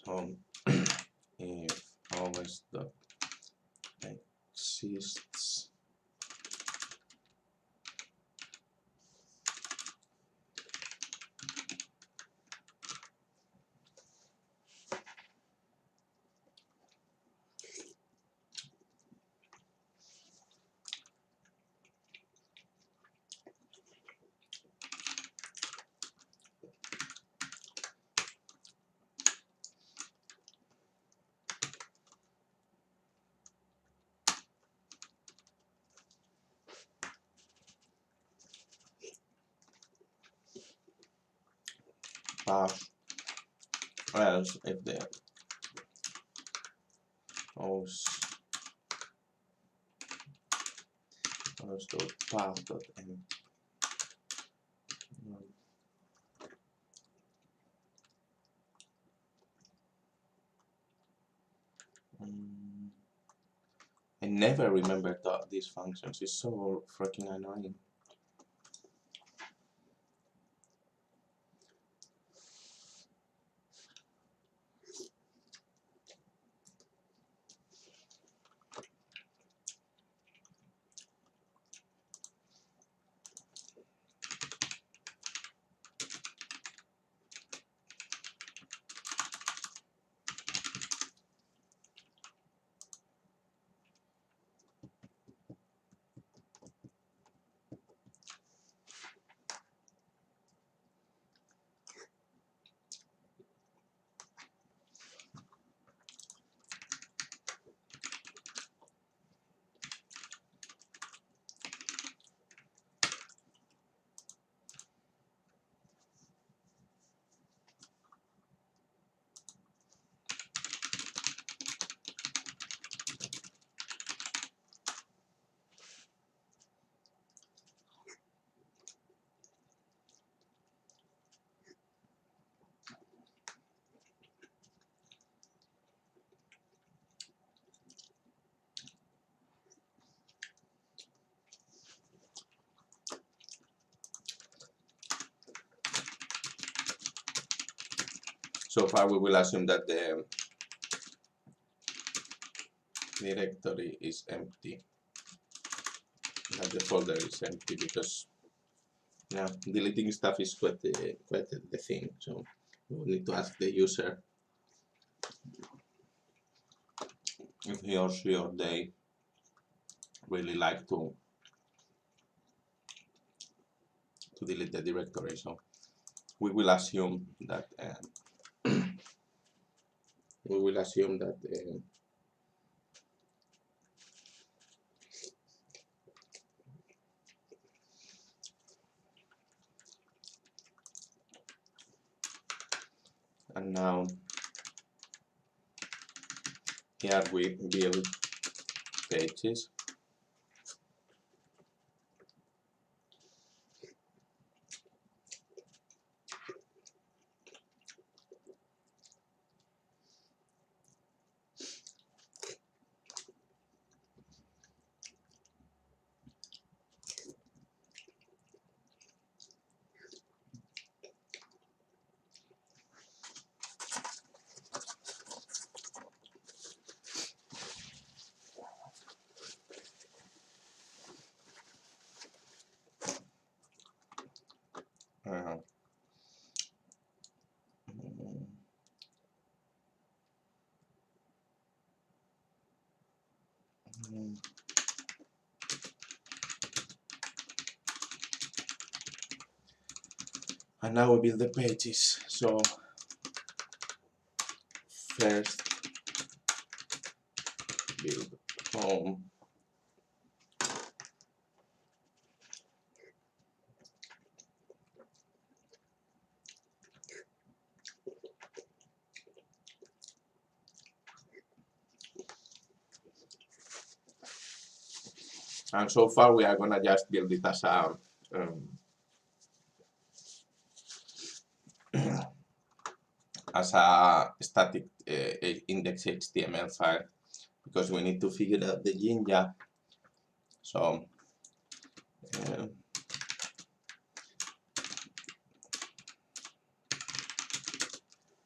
So if OS.exists, path, else if the path.m. I never remembered these functions. It's so freaking annoying. So far we will assume that the directory is empty, that the folder is empty, because yeah, deleting stuff is quite the thing. So We need to ask the user if he or she or they really like to delete the directory. So we will assume that and now here we build pages. Uh, and now we build the pages. So first build home. And so far we are gonna just build it as a static index HTML file, because we need to figure out the Jinja. So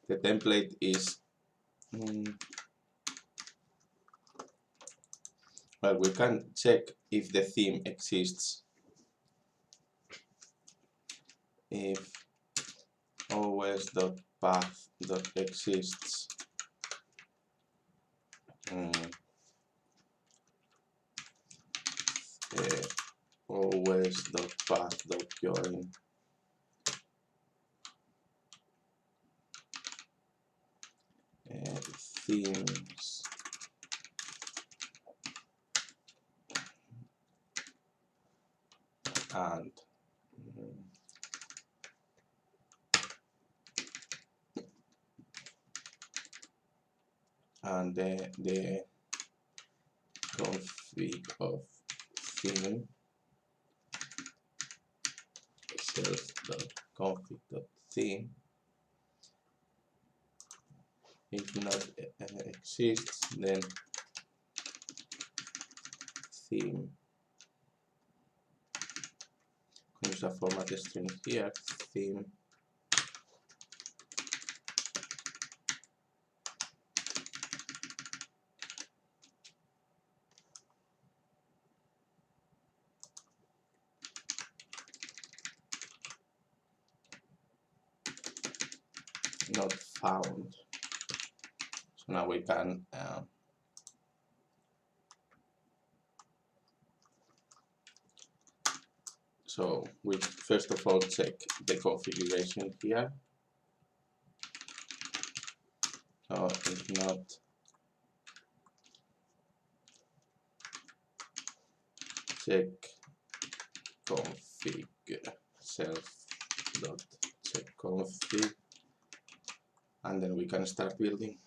the template is well, we can check if the theme exists. If os.path.exists os.path.join themes and the config of theme self.config.theme. If not exists, then theme. Use a format string here, theme. Not found. So now we can so we first of all check the configuration here. So if not check config self.checkConfig, and then we can start building.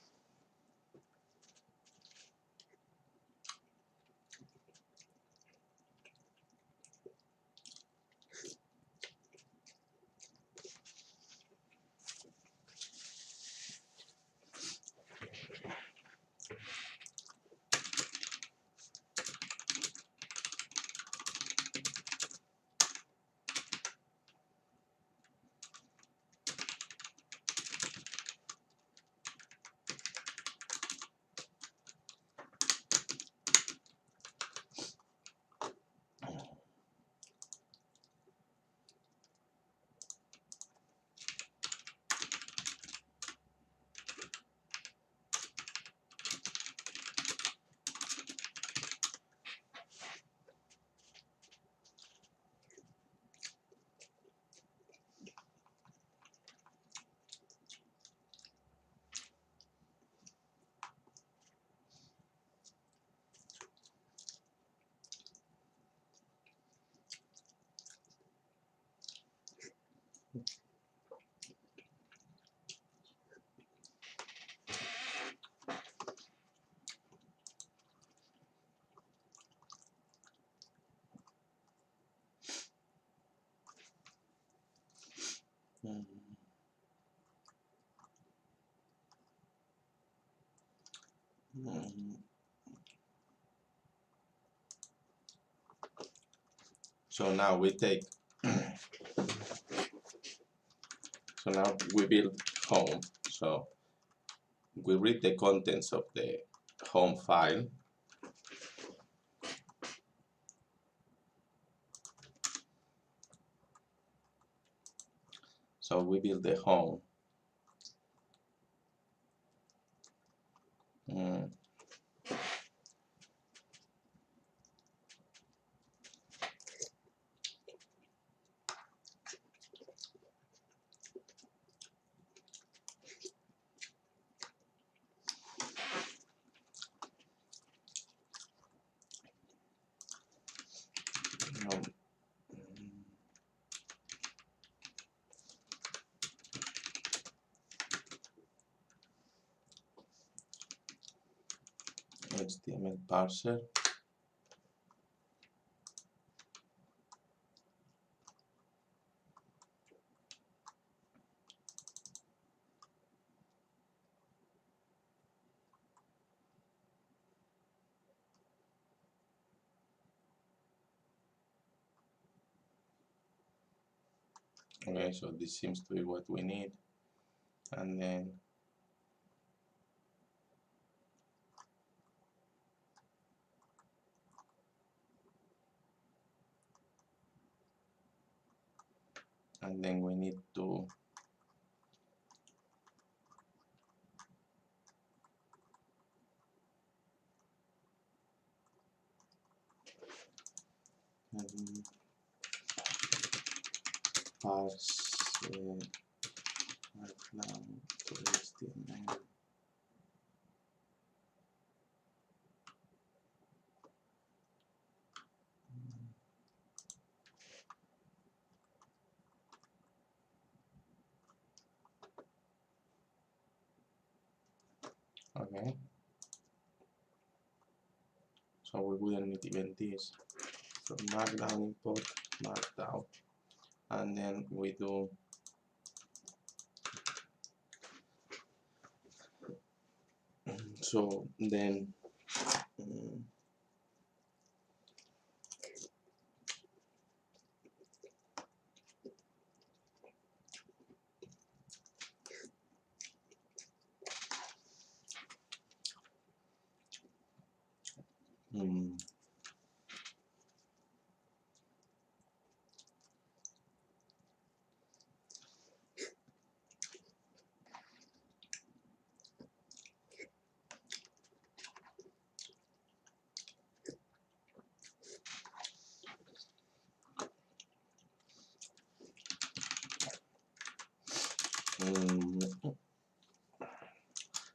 Mm. So now we take, so now we build home. So we read the contents of the home file. So we build the home. Mm. Um, HTML parser. Okay, so this seems to be what we need. And then we need to parse markdown to HTML. Okay, so we wouldn't need even this. So markdown import markdown, and then we do so then mm,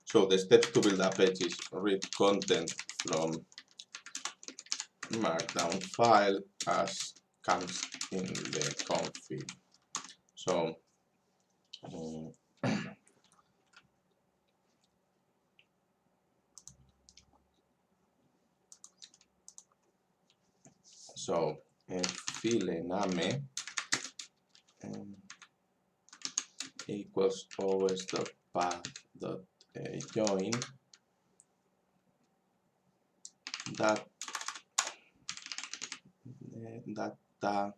so the steps to build a page is read content from markdown file as comes in the config. So so file name equals os.path.join that data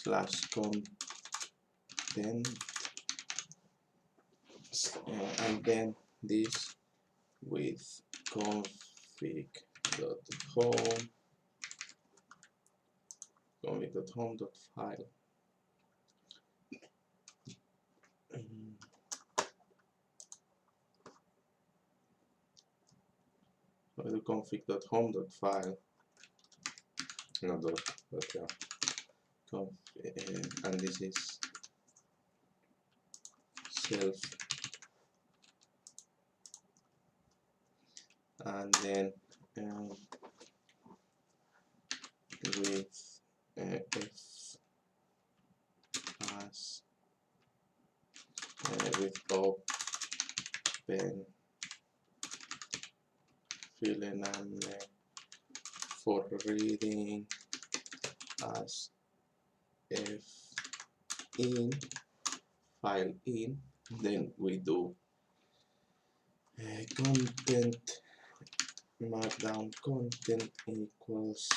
slash content and then this with config.home.file. So the config.home.file, no dot, but yeah, and this is self, and then with f as with open file name for reading as f in file in, then we do content markdown content equals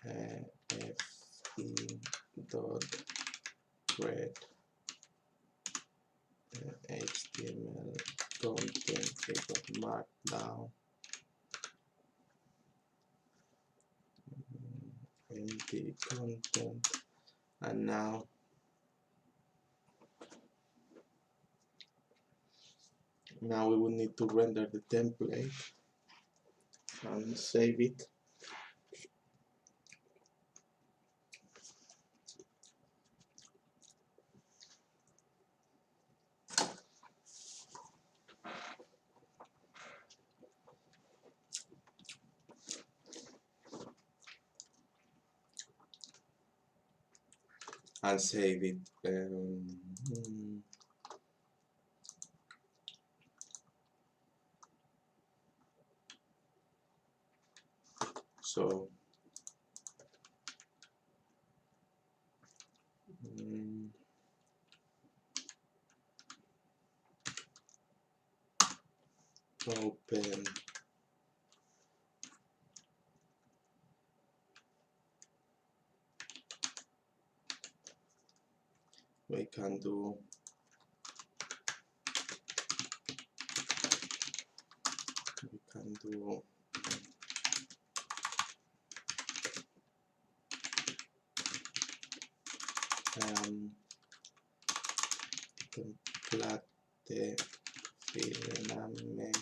fe dot create HTML content equals markdown empty content, and now we will need to render the template and save it. So open we can do template filname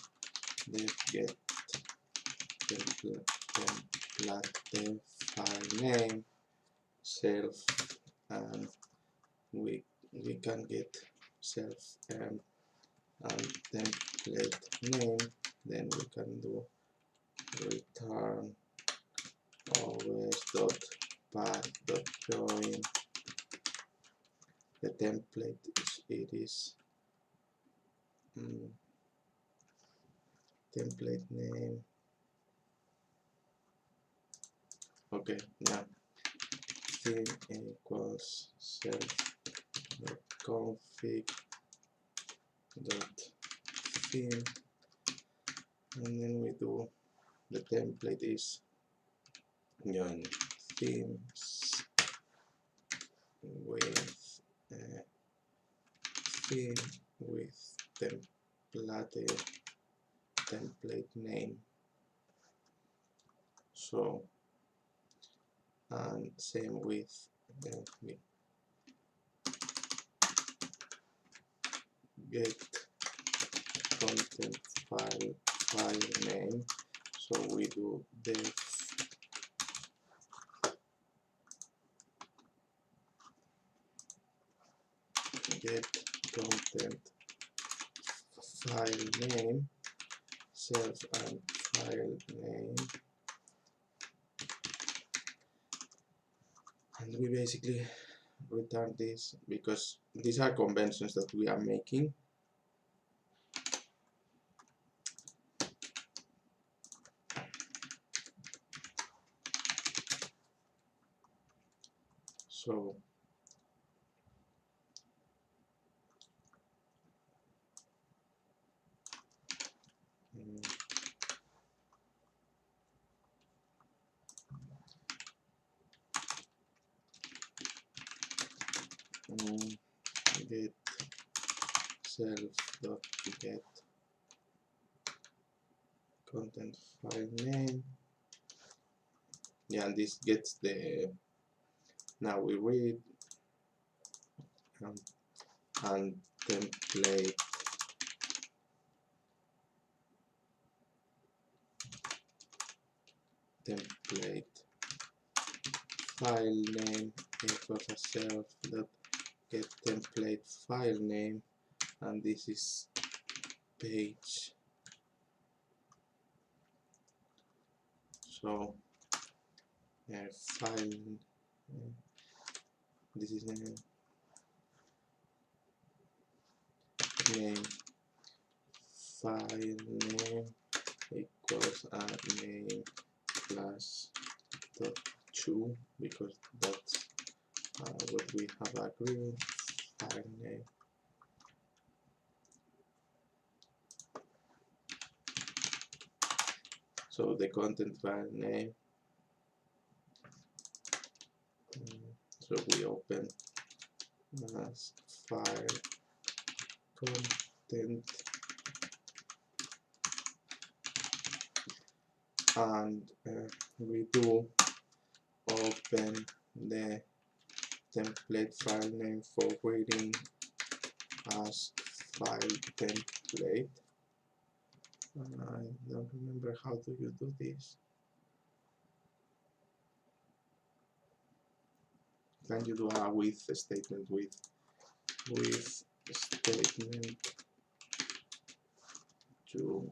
get template file name self, and we can get self and template name. Then we can do return os.path.join the template. It is template name. Okay, now theme equals self config dot theme, and then we do the template is join themes with theme with template name. So and same with get content file name. So we do def get content file name self and file name, and we basically return this because these are conventions that we are making. So get self.get content file name. Yeah, and this gets the, now we read and template file name equals a self dot get template file name, and this is page. So file this is name file name equals a name plus dot two, because that's what we have agreed. File name So the content file name. So we open as file content, and we do open the template file name for reading as file template. I don't remember how do you do this. Can you do a with statement with statement to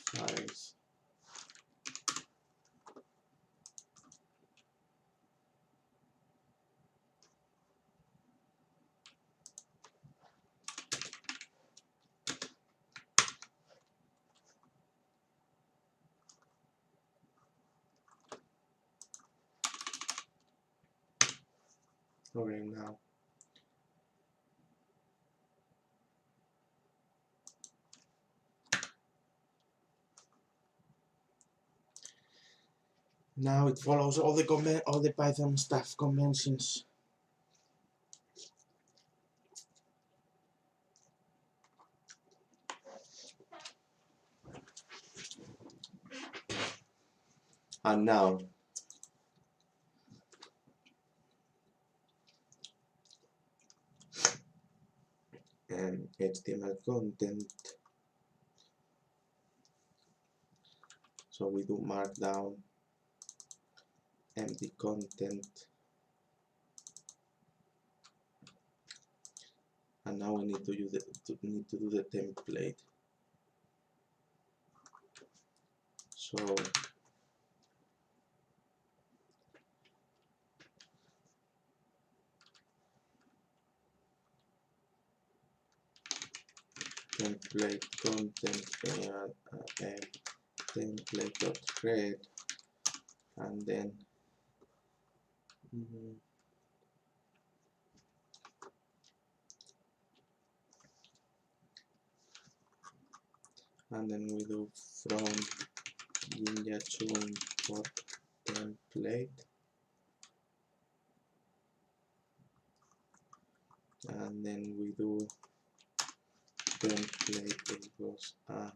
files? Okay, now it follows all the Python stuff conventions. And now HTML content. So we do markdown, empty content, and now we need to use to do the template. So template content template.read, and then we do from Jinja template, and then we do template equals a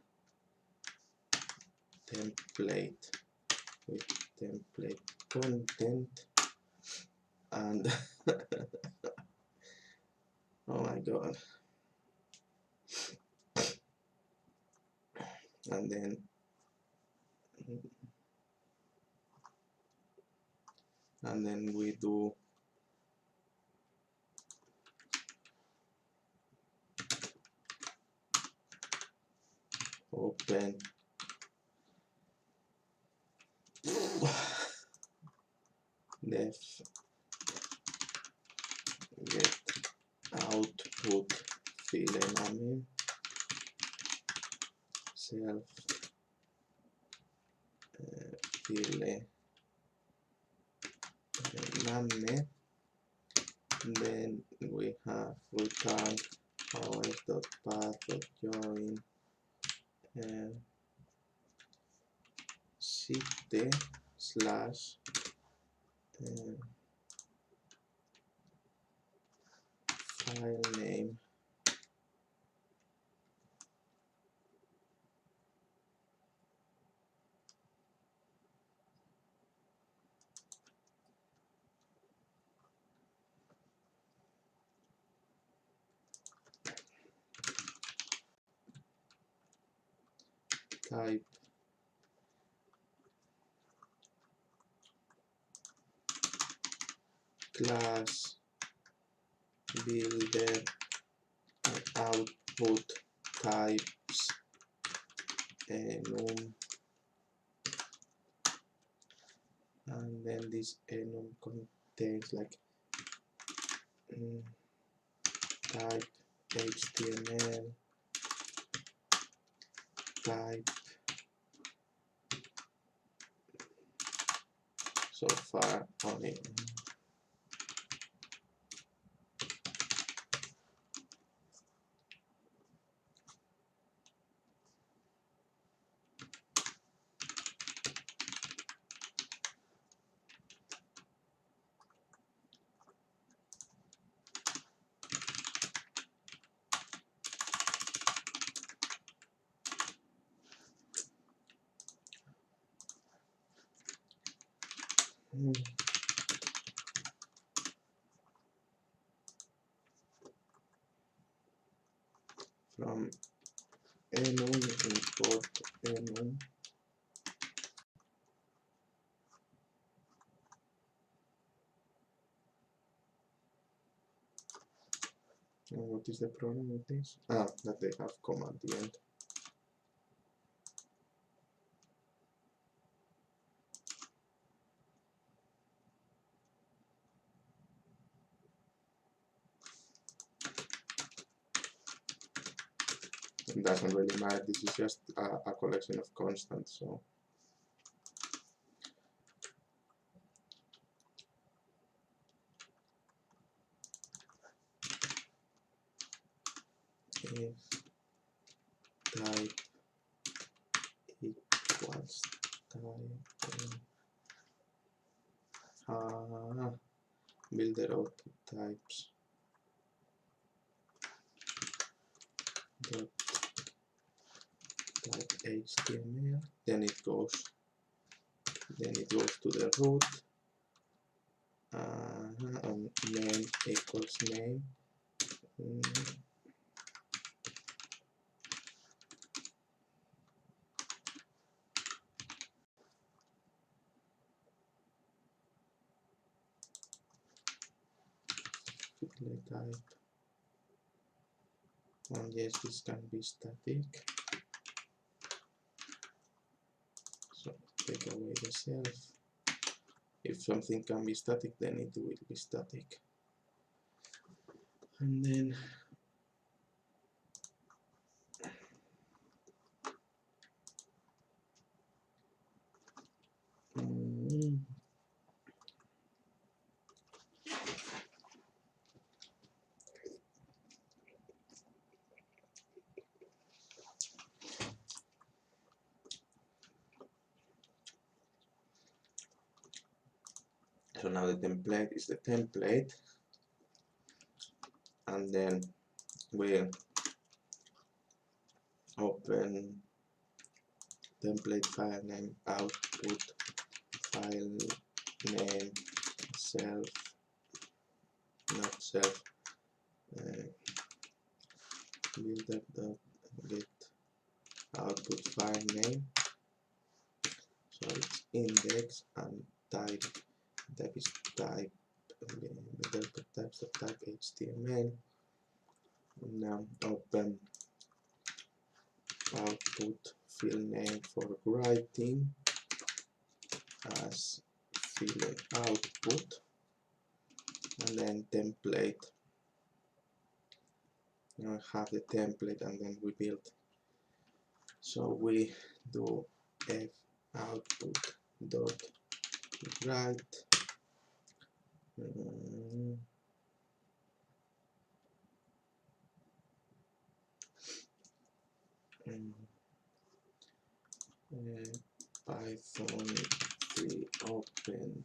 template with template content, and oh my god, and then we do open def get output file name self file name. Then we have return os.path.join cite slash file name type class builder output types enum, and then this enum contains like type HTML, type. So far only from enum import enum and what is the problem with this? That they have comma at the end. It doesn't really matter, this is just a collection of constants, so if type equals type builder output types dot type HTML, then it goes to the root, and name equals name. Fiddly type, and yes, this can be static, so take away the self. If something can be static, then it will be static. And then so now the template is the template, and then we'll open template file name output file name self, not self, builder.get output file name, so it's index, and type is type type HTML. Now open output fill name for writing as fill output, and then template. Now I have the template, and then we build. So we do f output dot write Python 3 open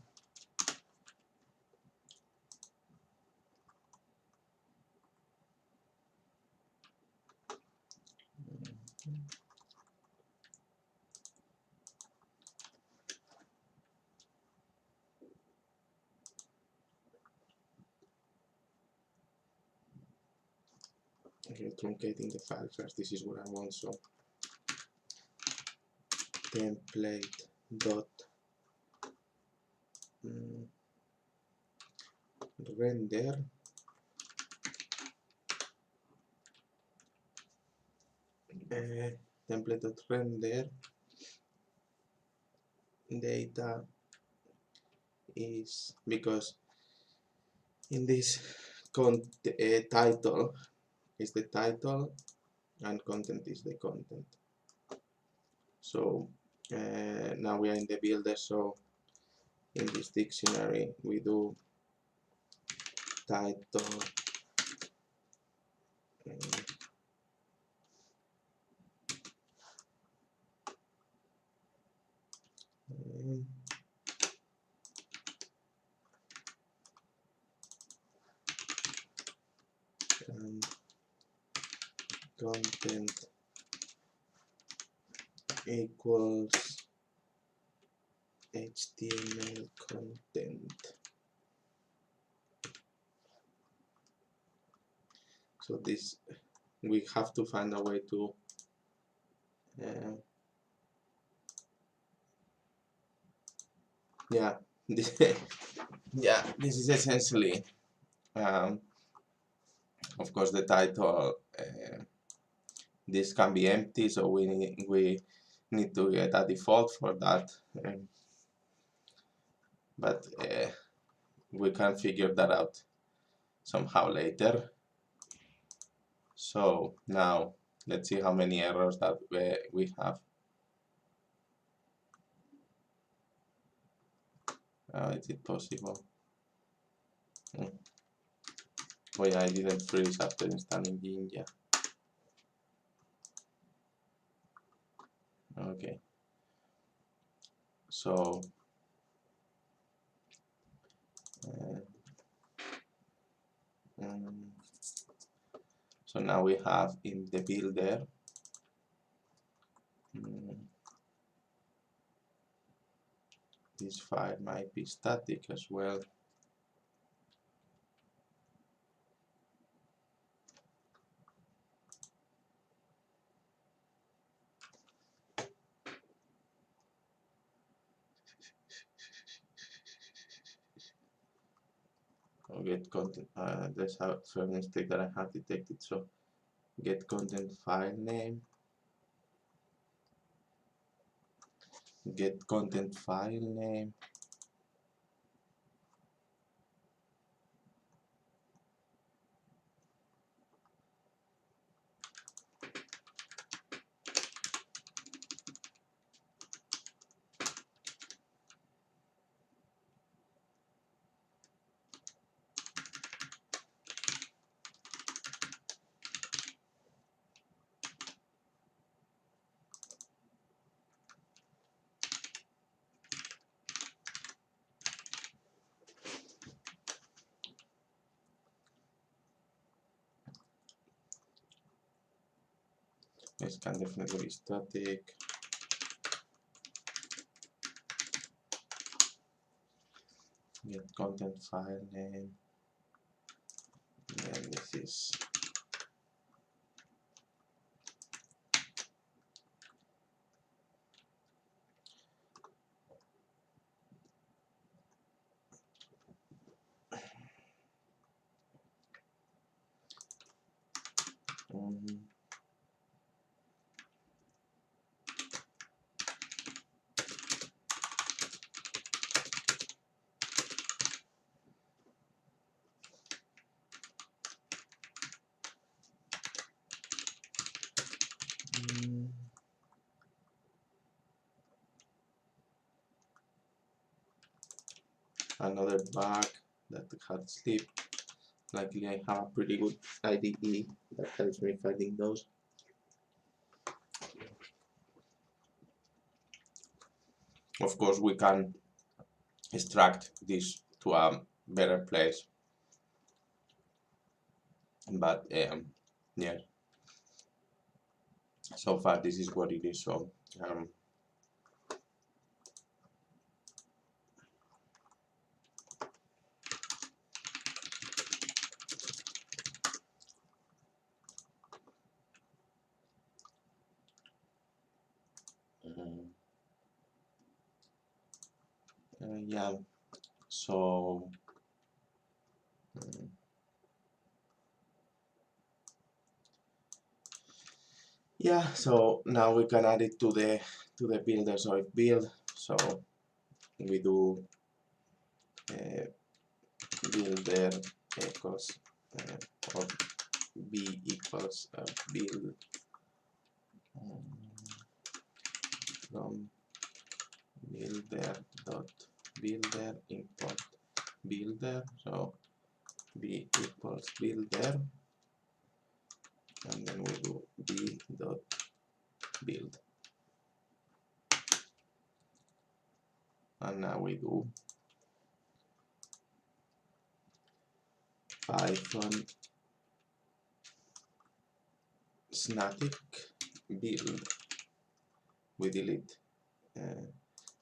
okay, truncating the file first. This is what I want. So template dot render template dot render data is, because in this title is the title and content is the content. So now we are in the builder, so in this dictionary we do title and content equals HTML content. So this, we have to find a way to yeah, this, yeah, this is essentially of course the title. This can be empty, so we need to get a default for that, but we can figure that out somehow later. So now let's see how many errors that we have. Is it possible? Oh yeah, I didn't freeze after installing Jinja. Okay. So so now we have in the builder this file might be static as well. Get content. There's a first mistake that I have detected. So get content file name. Get content file name. This can definitely be static. Get content file name. And this is another bug that had slipped. Luckily, I have a pretty good IDE that helps me finding those. Of course, we can extract this to a better place, but yeah, so far this is what it is. So yeah, so yeah, so now we can add it to the builder. So if build, so we do builder equals or b equals build from builder dot builder import builder. So b equals builder, and then we do b dot build, and now we do Python static build. We delete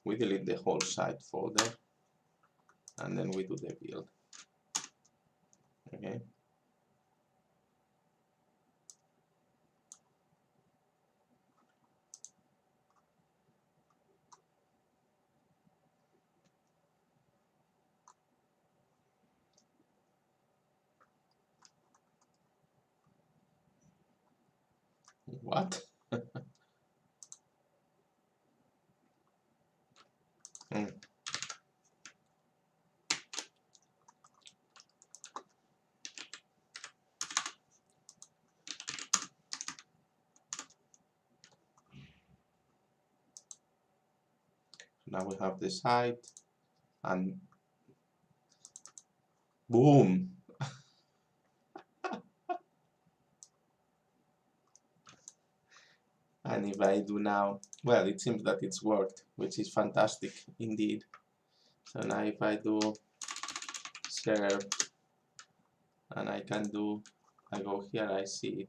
we delete the whole site folder, and then we do the build. Okay. What? Mm. Now we have the site, and boom. And if I do now, well, it seems that it's worked, which is fantastic indeed. So now if I do serve, and I can do, I go here, I see it.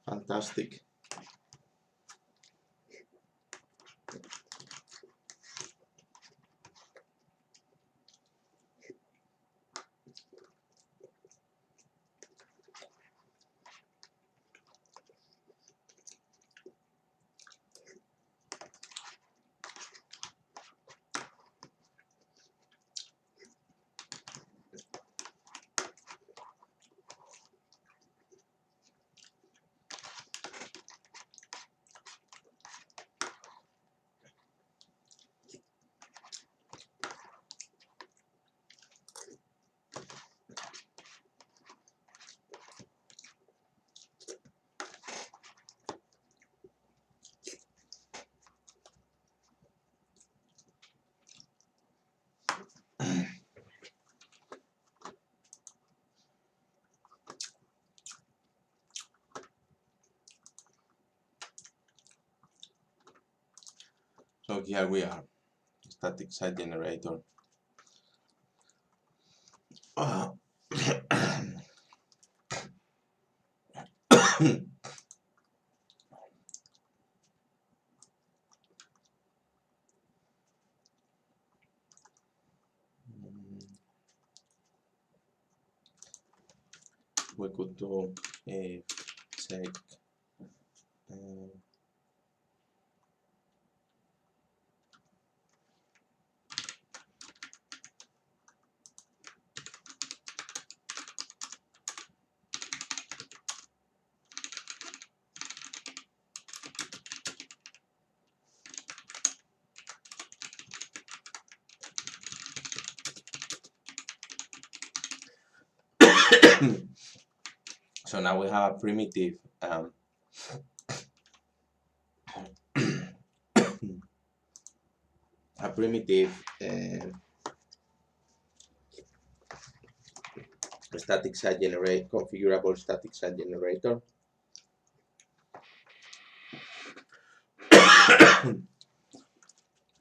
Fantastic. So here we are, static site generator. We could do a check so now we have a primitive static site generator, configurable static site generator.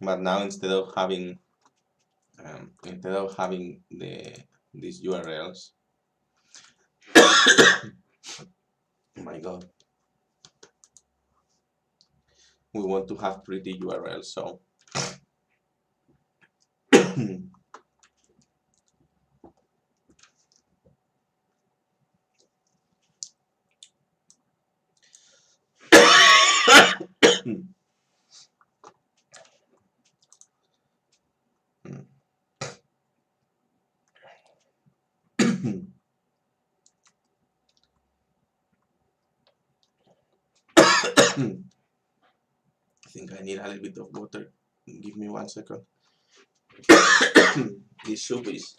But now instead of having these URLs, oh my god, we want to have pretty URLs. So I think I need a little bit of water. Give me 1 second. This soup is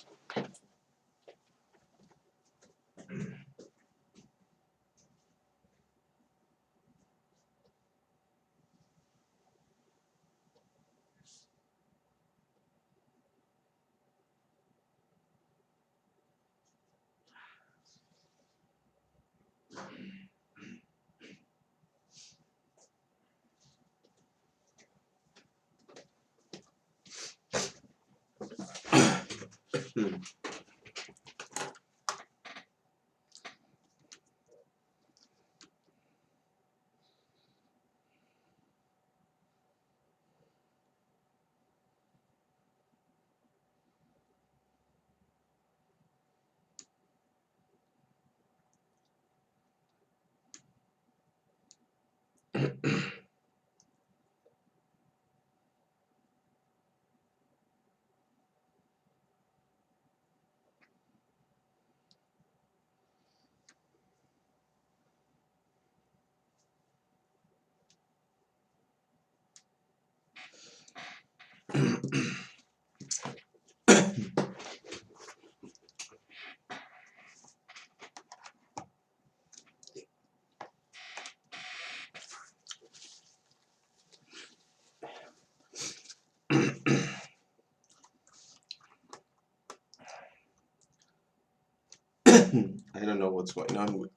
I don't know what's going on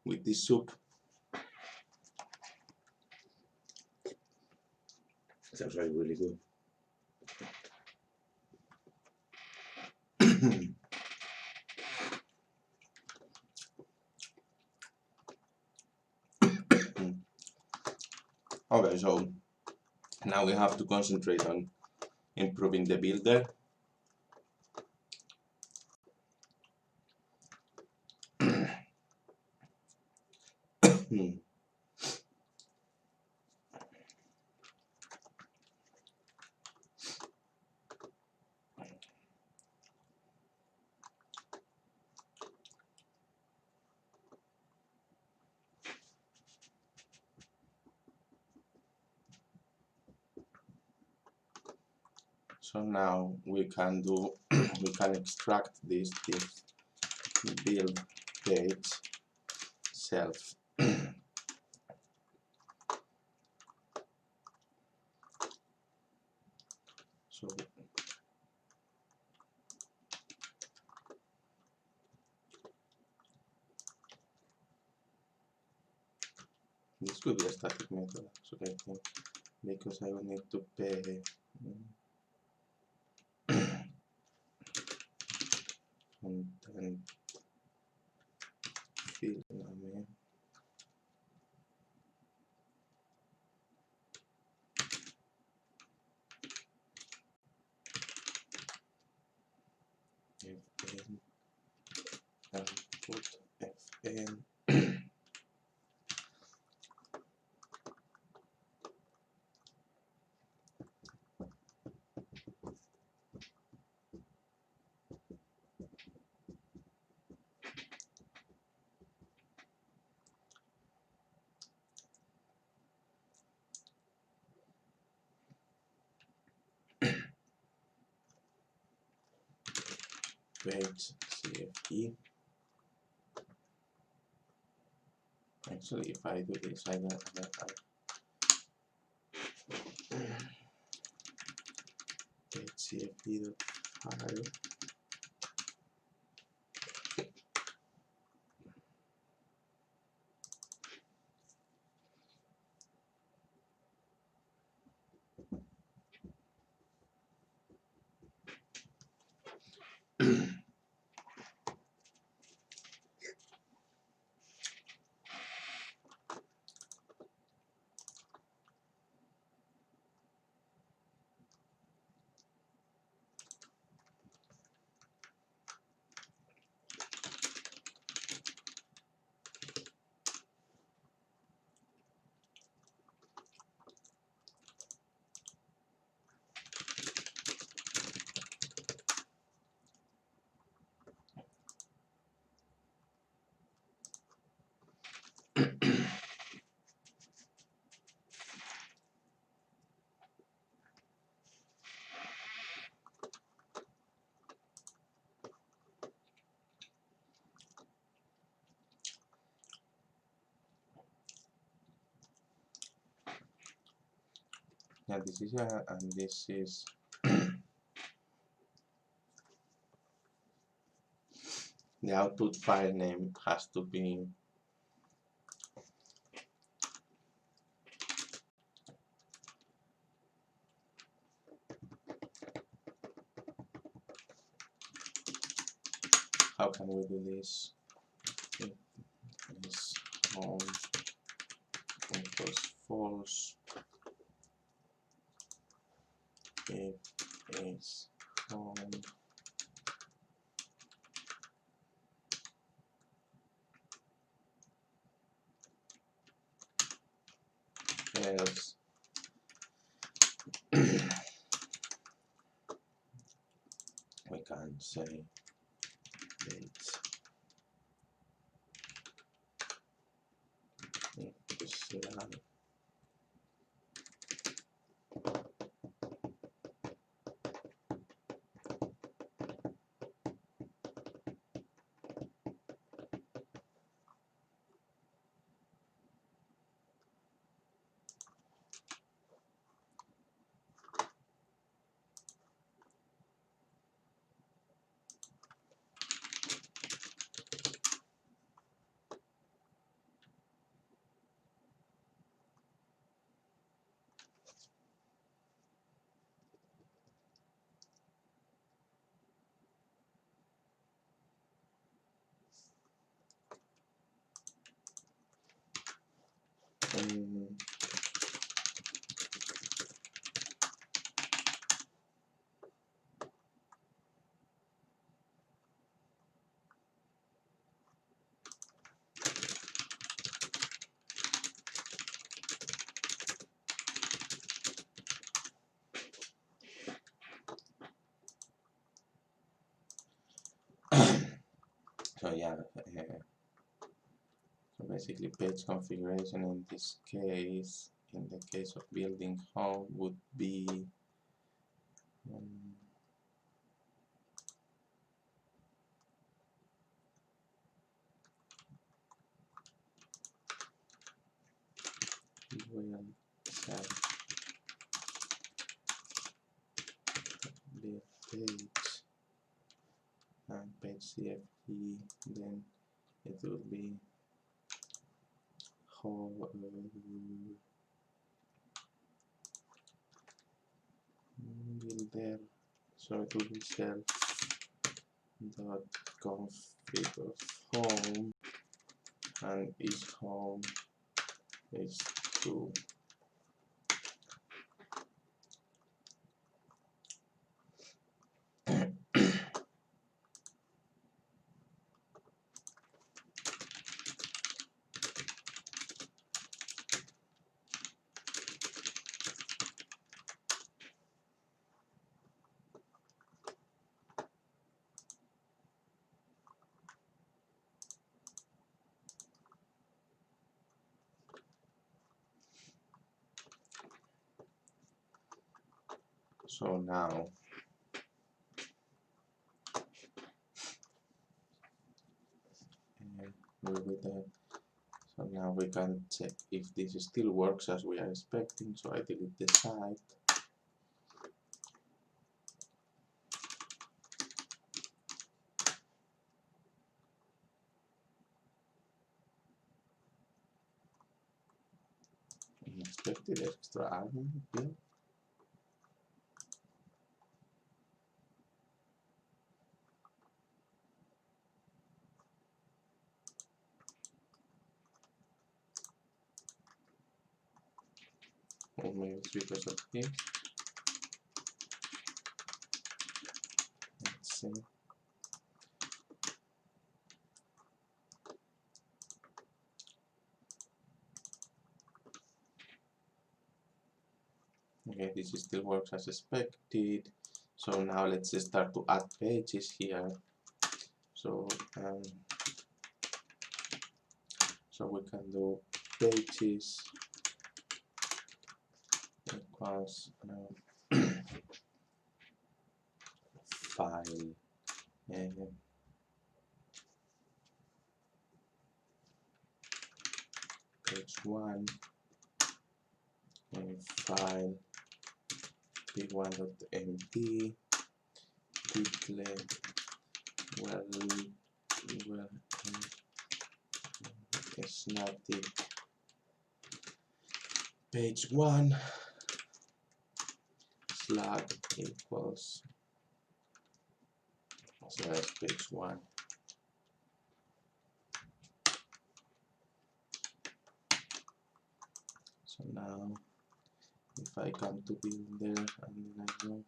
with this soup. It's actually really good. Okay, so now we have to concentrate on improving the builder. So now we can do we can extract this build page self. So this could be a static method, so I think, because I will need to pay and then fill name. Fn and put fn. Page CFE. Actually, if I do this, I page CFE.file. Yeah, this is and this is the output file name has to be how can we do this? If this home equals false, if is home else we can say dates into Slack. So yeah, so basically page configuration in this case, in the case of building home, would be will set the page and page CFG, then it will be whole builder, so it will be self dot config of home and is home is 2. So now so now we can check if this still works as we are expecting. So I delete the site. Unexpected extra admin bill. Or maybe it's because of this. Let's see. Okay, this still works as expected. So now let's start to add pages here. So so we can do pages equals file page 1 file p1.mp title well static page 1 Slack equals page 1. So now if I come to builder and then I go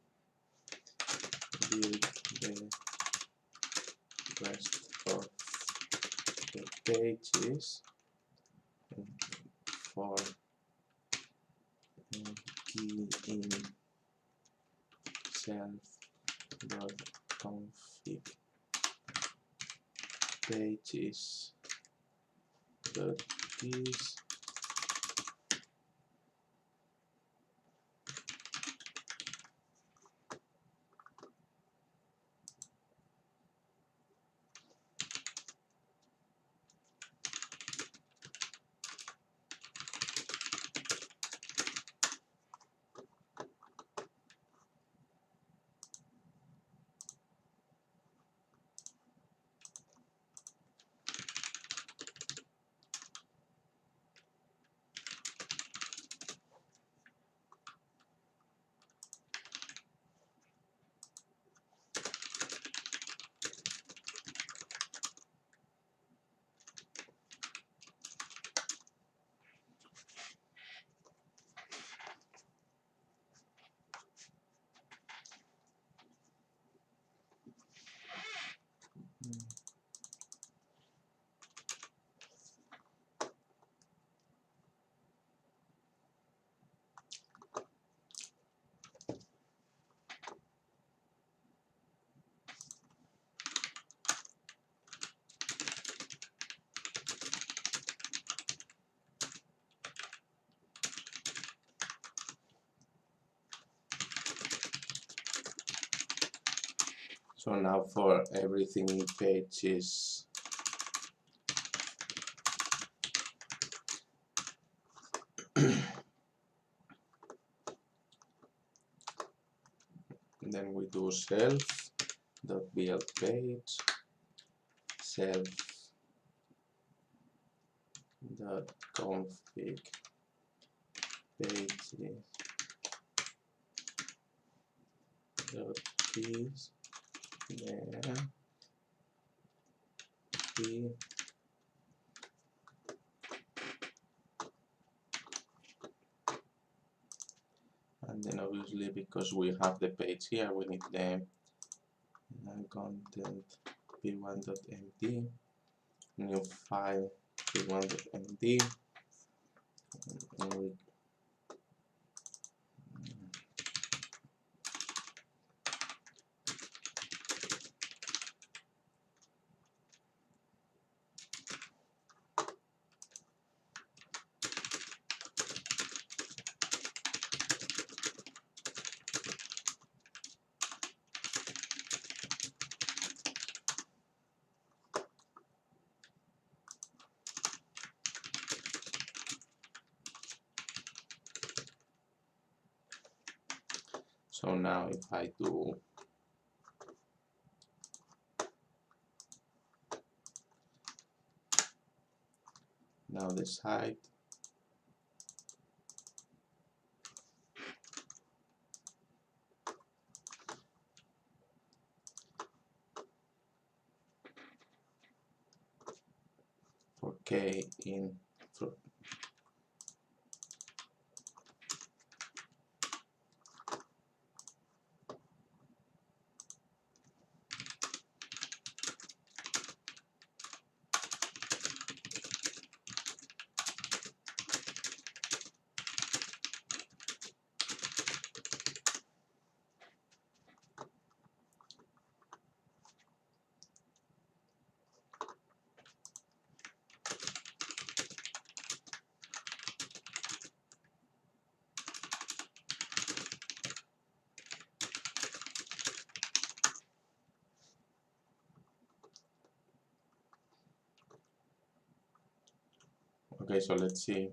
build the rest of the pages for key in self.config pages keys. So now for everything in pages, then we do self.build page, self.config pages keys, then key, and then obviously because we have the page here, we need the content p1.md, new file p1.md, and we so now if I do now the site, for K in okay, so let's see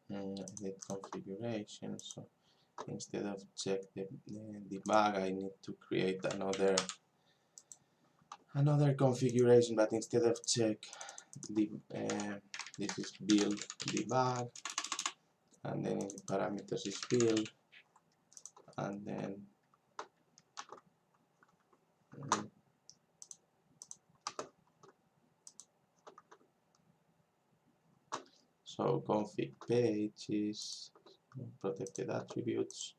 the configuration. So instead of check the debug, I need to create another configuration, but instead of check the this is build debug, and then in parameters is build, and then so config pages, protected attributes.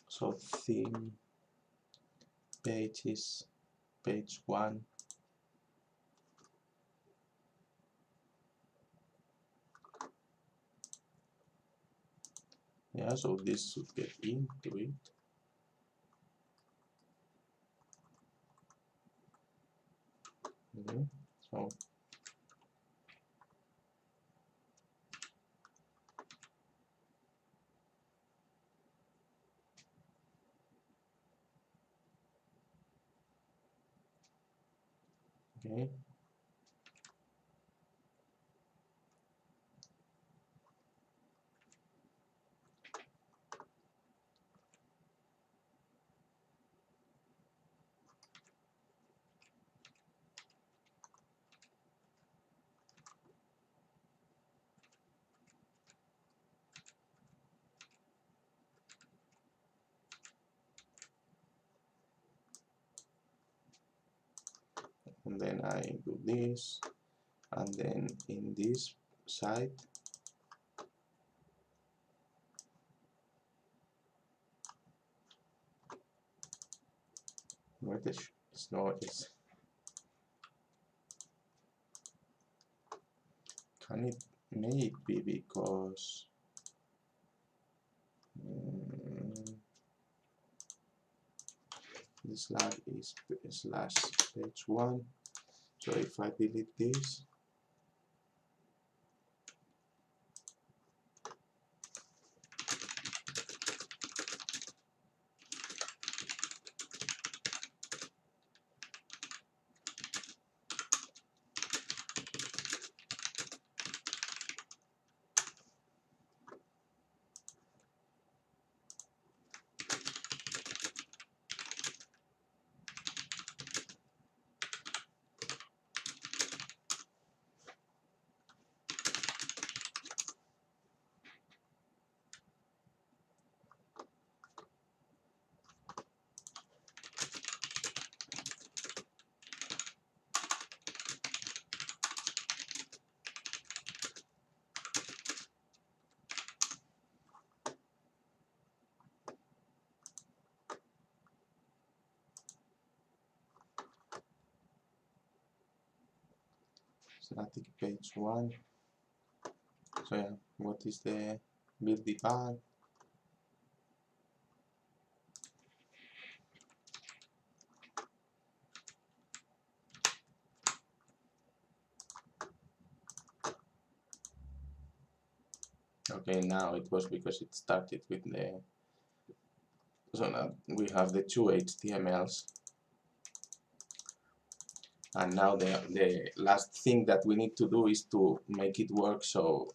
So theme pages, page 1, Yeah, so this should get into it. Okay, so okay. And then I do this, and then in this side where the snow is. Can it may it be because the slash is slash page 1. So if I delete this, static page 1. So yeah, what is the build debug? Okay, now it was because it started with the, so now we have the two HTMLs, and now the last thing that we need to do is to make it work. So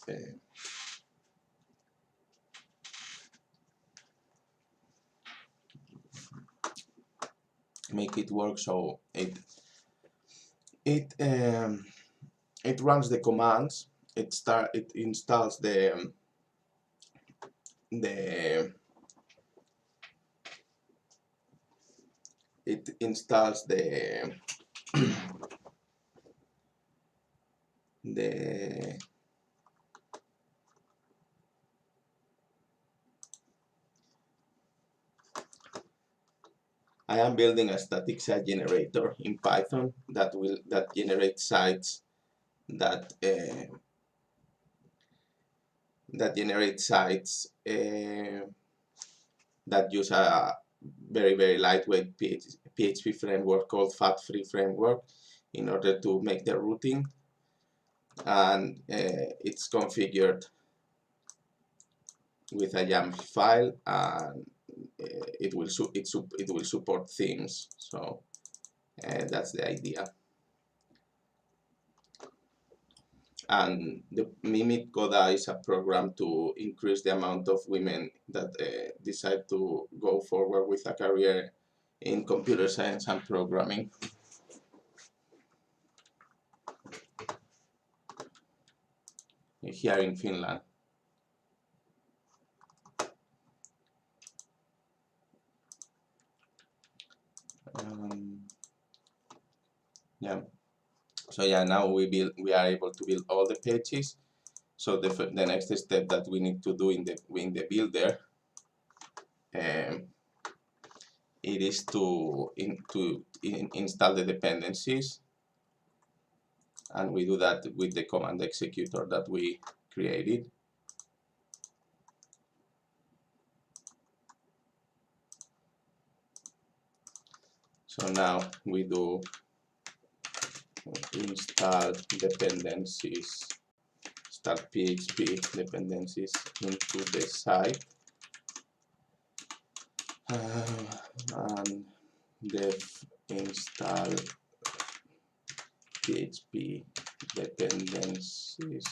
make it work so it runs the commands. It installs the it installs the I am building a static site generator in Python that generates sites that that use a very lightweight PHP framework called FAT-free framework in order to make the routing, and it's configured with a YAML file, and it will support themes. So that's the idea. And the Mimit Coda is a program to increase the amount of women that decide to go forward with a career in computer science and programming. Here in Finland. Yeah. So yeah, now we are able to build all the pages. So the next step that we need to do in the builder, it is to install the dependencies, and we do that with the command executor that we created. So now we do install dependencies, install PHP dependencies into the site, and def install PHP dependencies.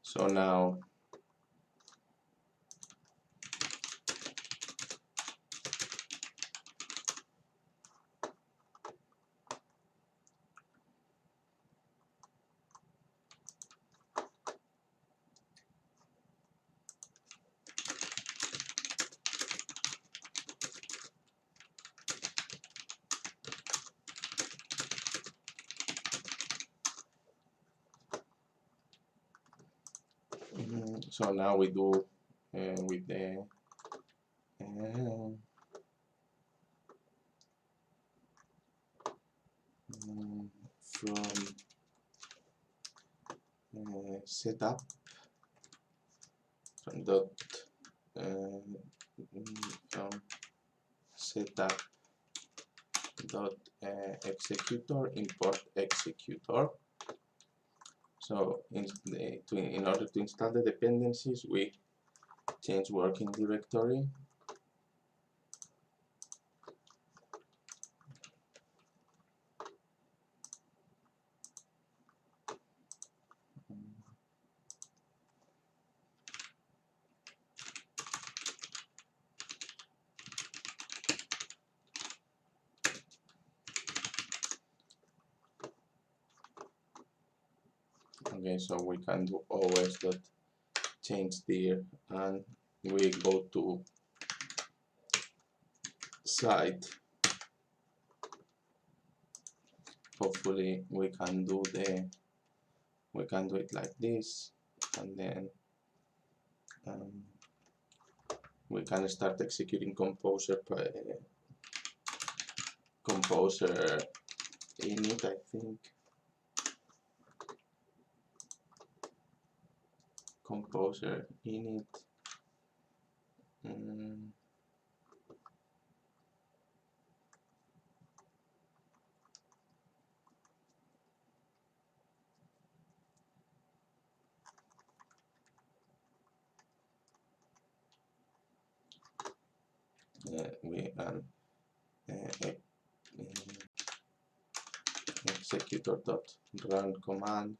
So now so now we do with the from setup from dot from setup dot executor import executor. So in order to install the dependencies, we change working directory okay, so we can do os dot change there, and we go to site. Hopefully we can do it like this, and then we can start executing composer init, I think. Composer init. We executor.run command.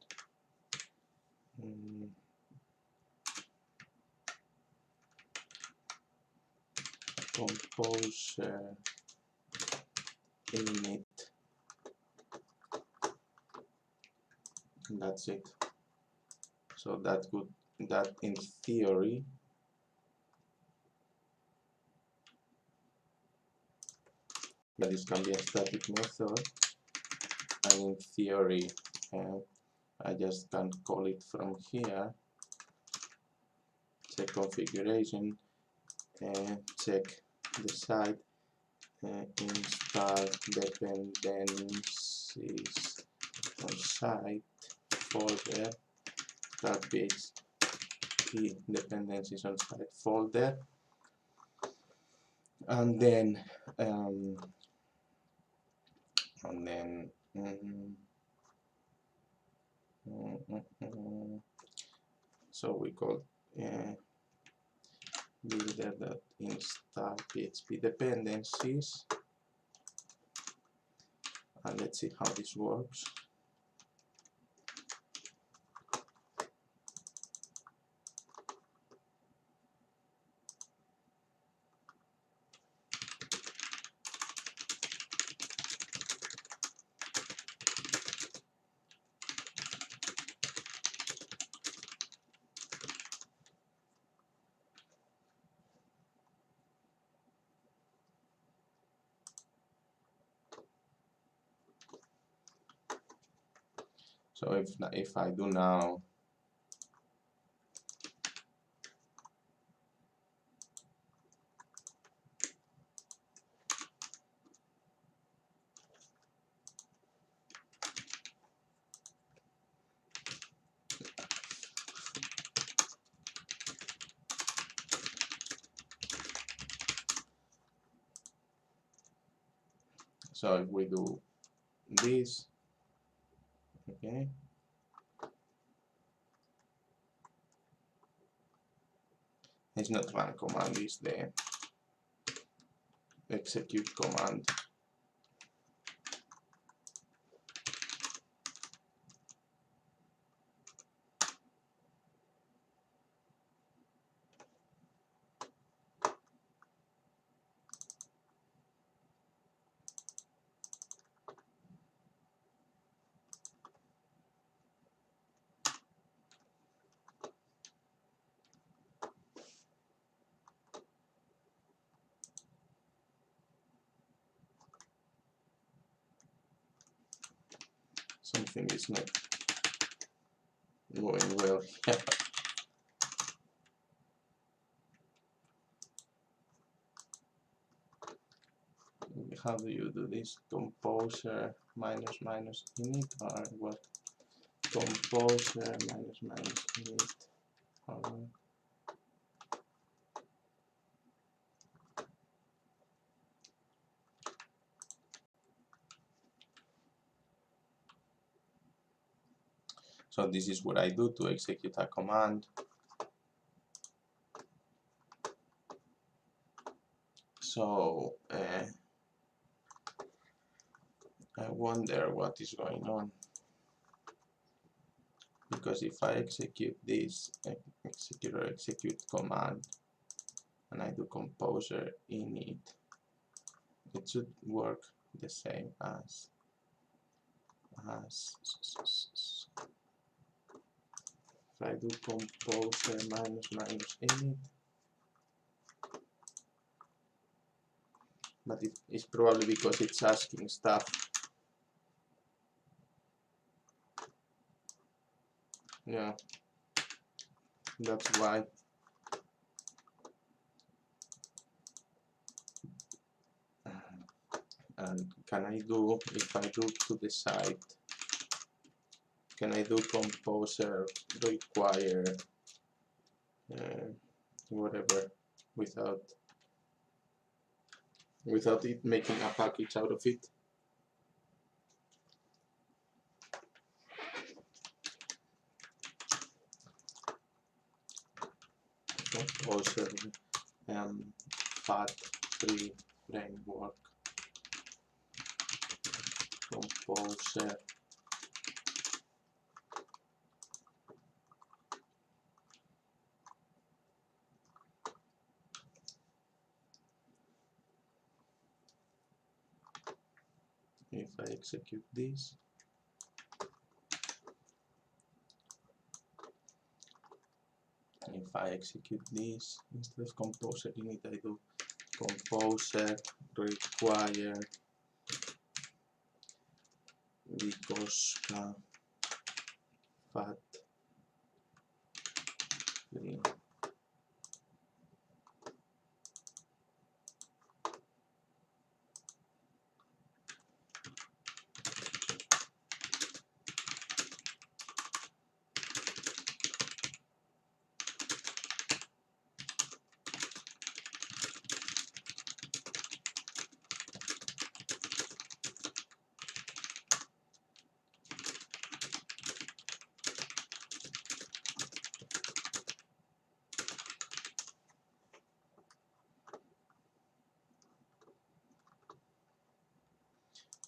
Composer init, and that's it. So that in theory that this can be a static method, and in theory I just can call it from here, check configuration, check the site, install dependencies on site folder, start PHP dependencies on site folder, and then so we call builder.install PHP dependencies, and let's see how this works. So if I do now so if we do this, okay, it's not run command, it's the execute command. Something is not going well here. How do you do this? Composer minus minus init or what? Composer minus minus init. So this is what I do to execute a command. So I wonder what is going on, because if I execute this execute command and I do composer init, it should work the same as if I do composer minus minus init, but it's probably because it's asking stuff. Yeah, that's why. And can I do, if I do to the site, can I do composer require whatever without it making a package out of it? Composer FAT3 framework composer if I execute this, instead of composer init, I do composer require Vygotsky FAT3.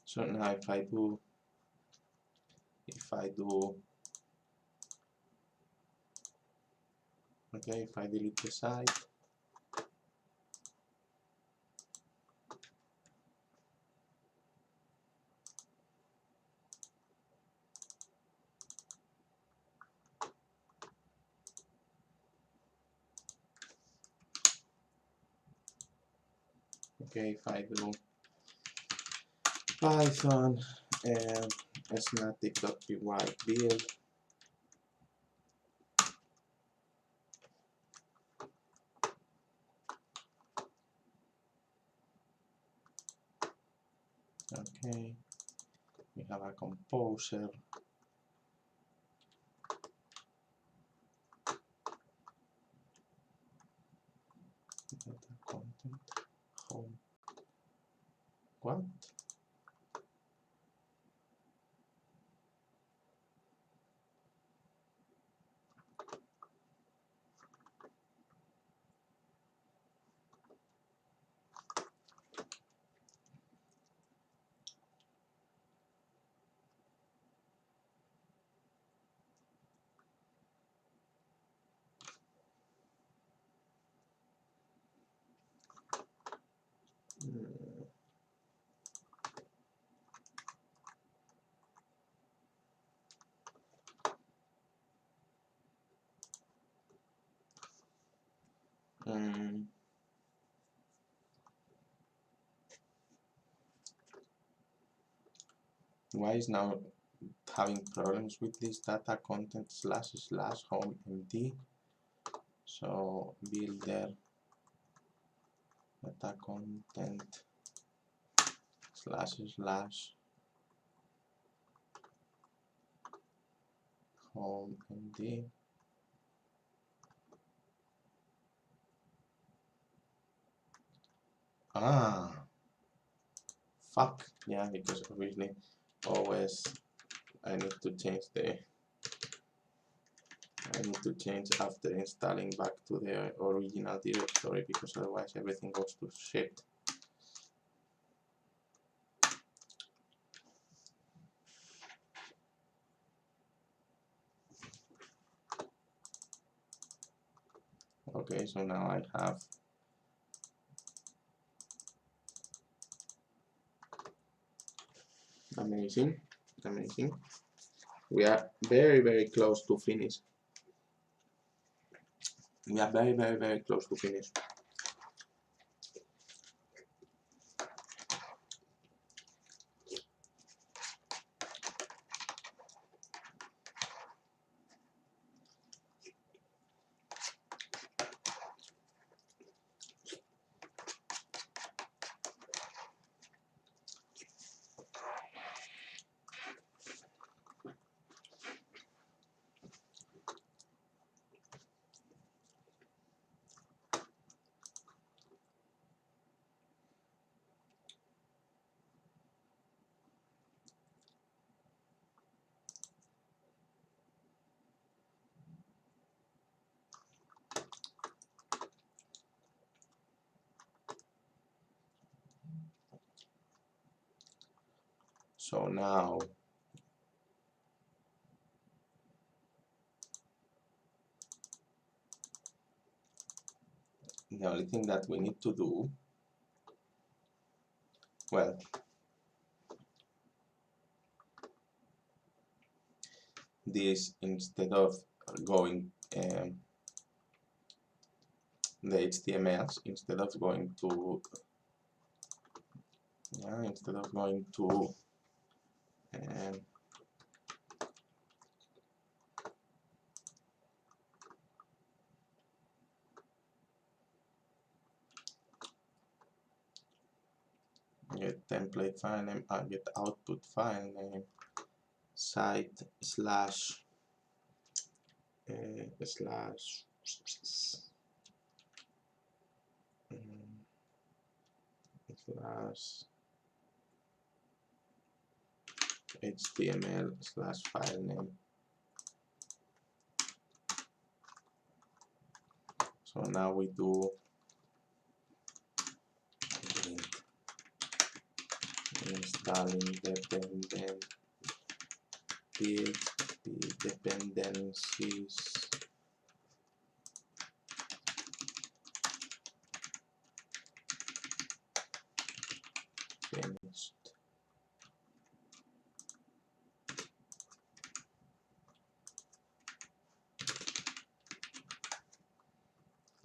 So now if I do okay, if I delete the site, okay, if I do Python static.py build. Okay, we have a composer. Data content home. What? Why is now having problems with this data content / home md? So builder data content / home md. Fuck, yeah, because obviously always I need to change after installing back to the original directory, because otherwise everything goes to shit. Okay, so now I have amazing. We are very close to finish. We are very close to finish. So now the only thing that we need to do, well, this, instead of going the HTMLs, instead of going to get template file name, get output file name, site slash HTML slash file name. So now we do installing dependent PHP dependencies. Finished.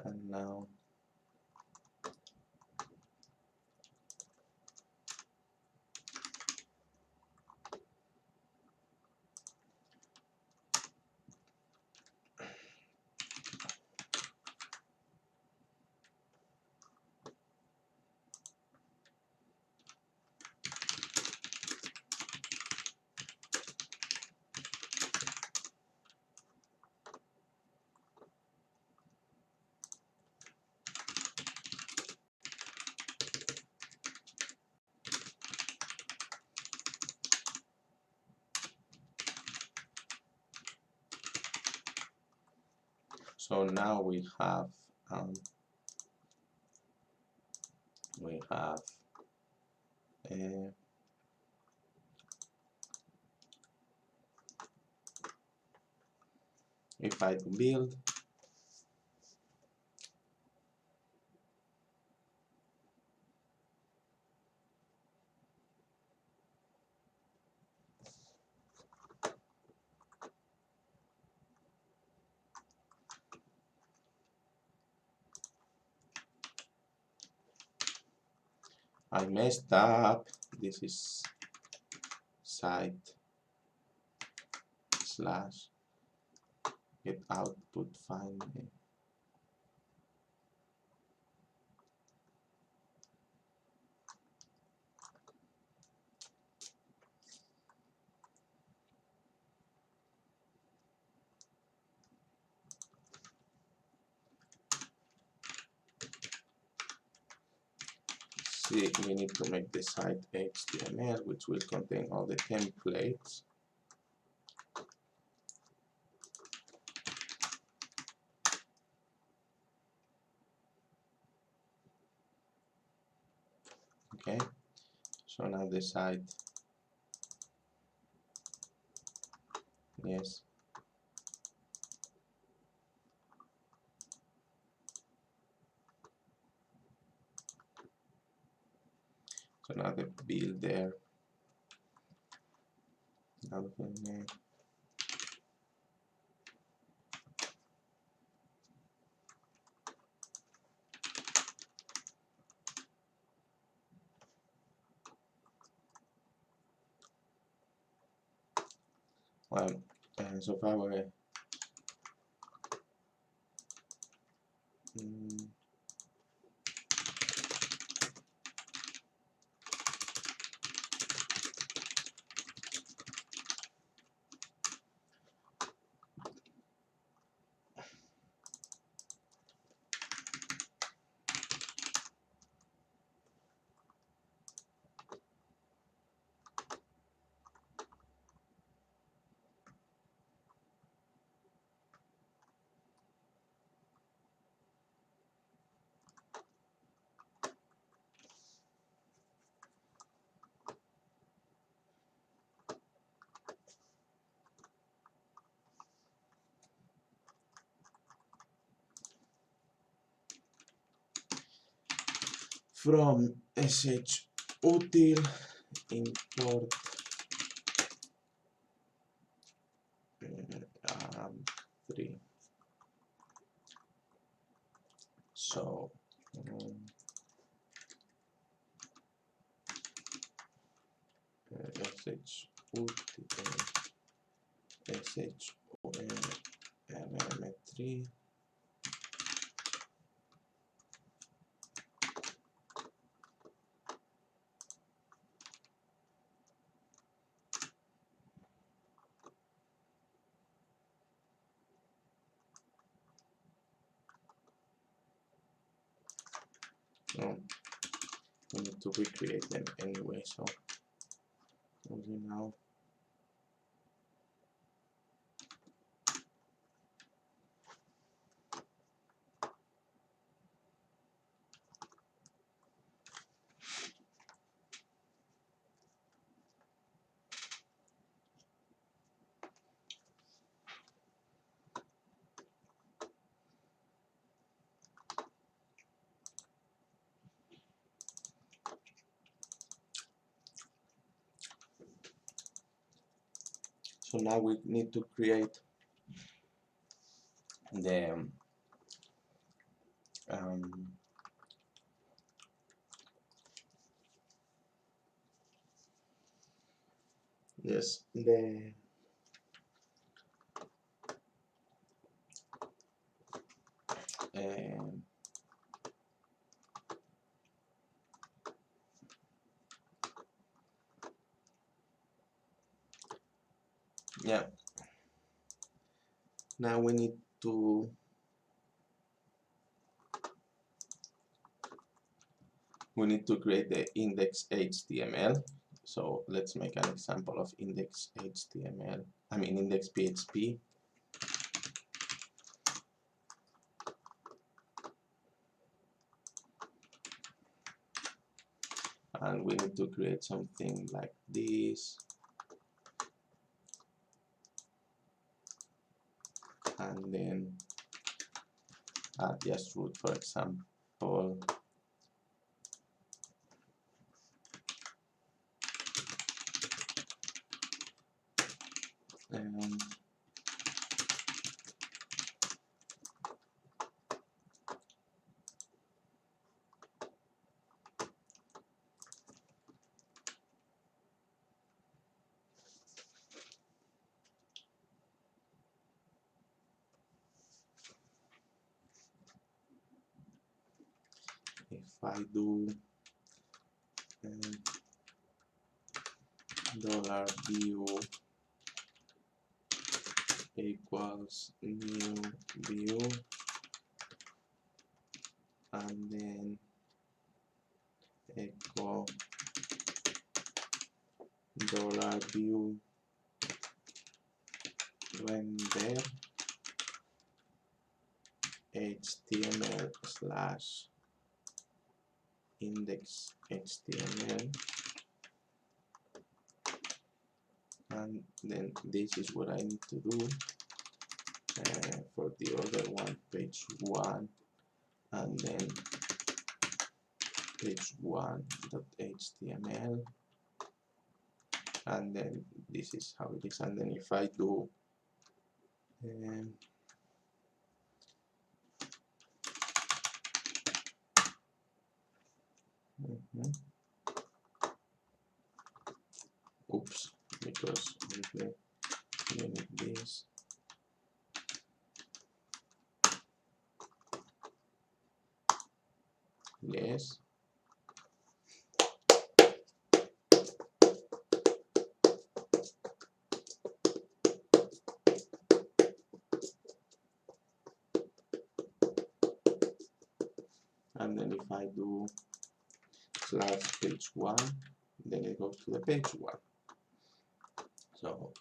And now So now we have if I build, I messed up. This is site slash get output find me. See, we need to make the site HTML, which will contain all the templates. Okay, so now the site, yes. So now the build there. Well, so far we're from shutil import 3. So shum3. We need to recreate them anyway, so now we need to create the yes, the yeah. Now we need to create the index HTML. So let's make an example of index HTML. I mean index PHP. and we need to create something like this, and then add just root, for example. If I do dollar view equals new view, and then echo dollar view render HTML slash index HTML, and then this is what I need to do for the other one, page 1, and then page 1.html, and then this is how it is. And then if I do oops, because we need this. Yes. And then if I do slash page 1, then it goes to the page 1. So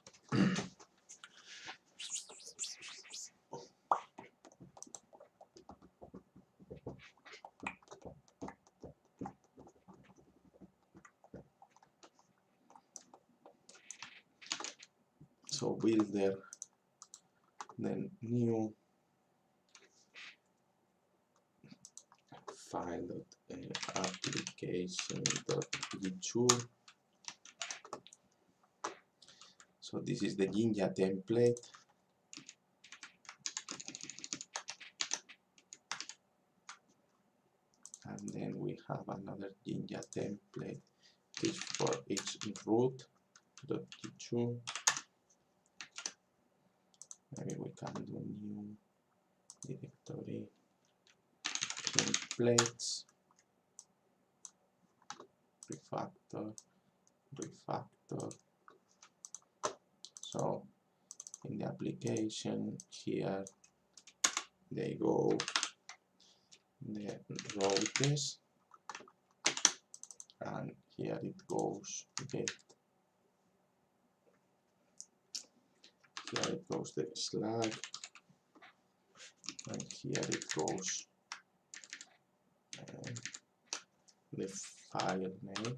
builder, then new file.application.g2. So this is the Jinja template. And then we have another Jinja template, which for each root.g2. Maybe we can do new directory templates, refactor. So in the application here they go the routes, and here it goes okay. Here it goes the slug, and here it goes the file name.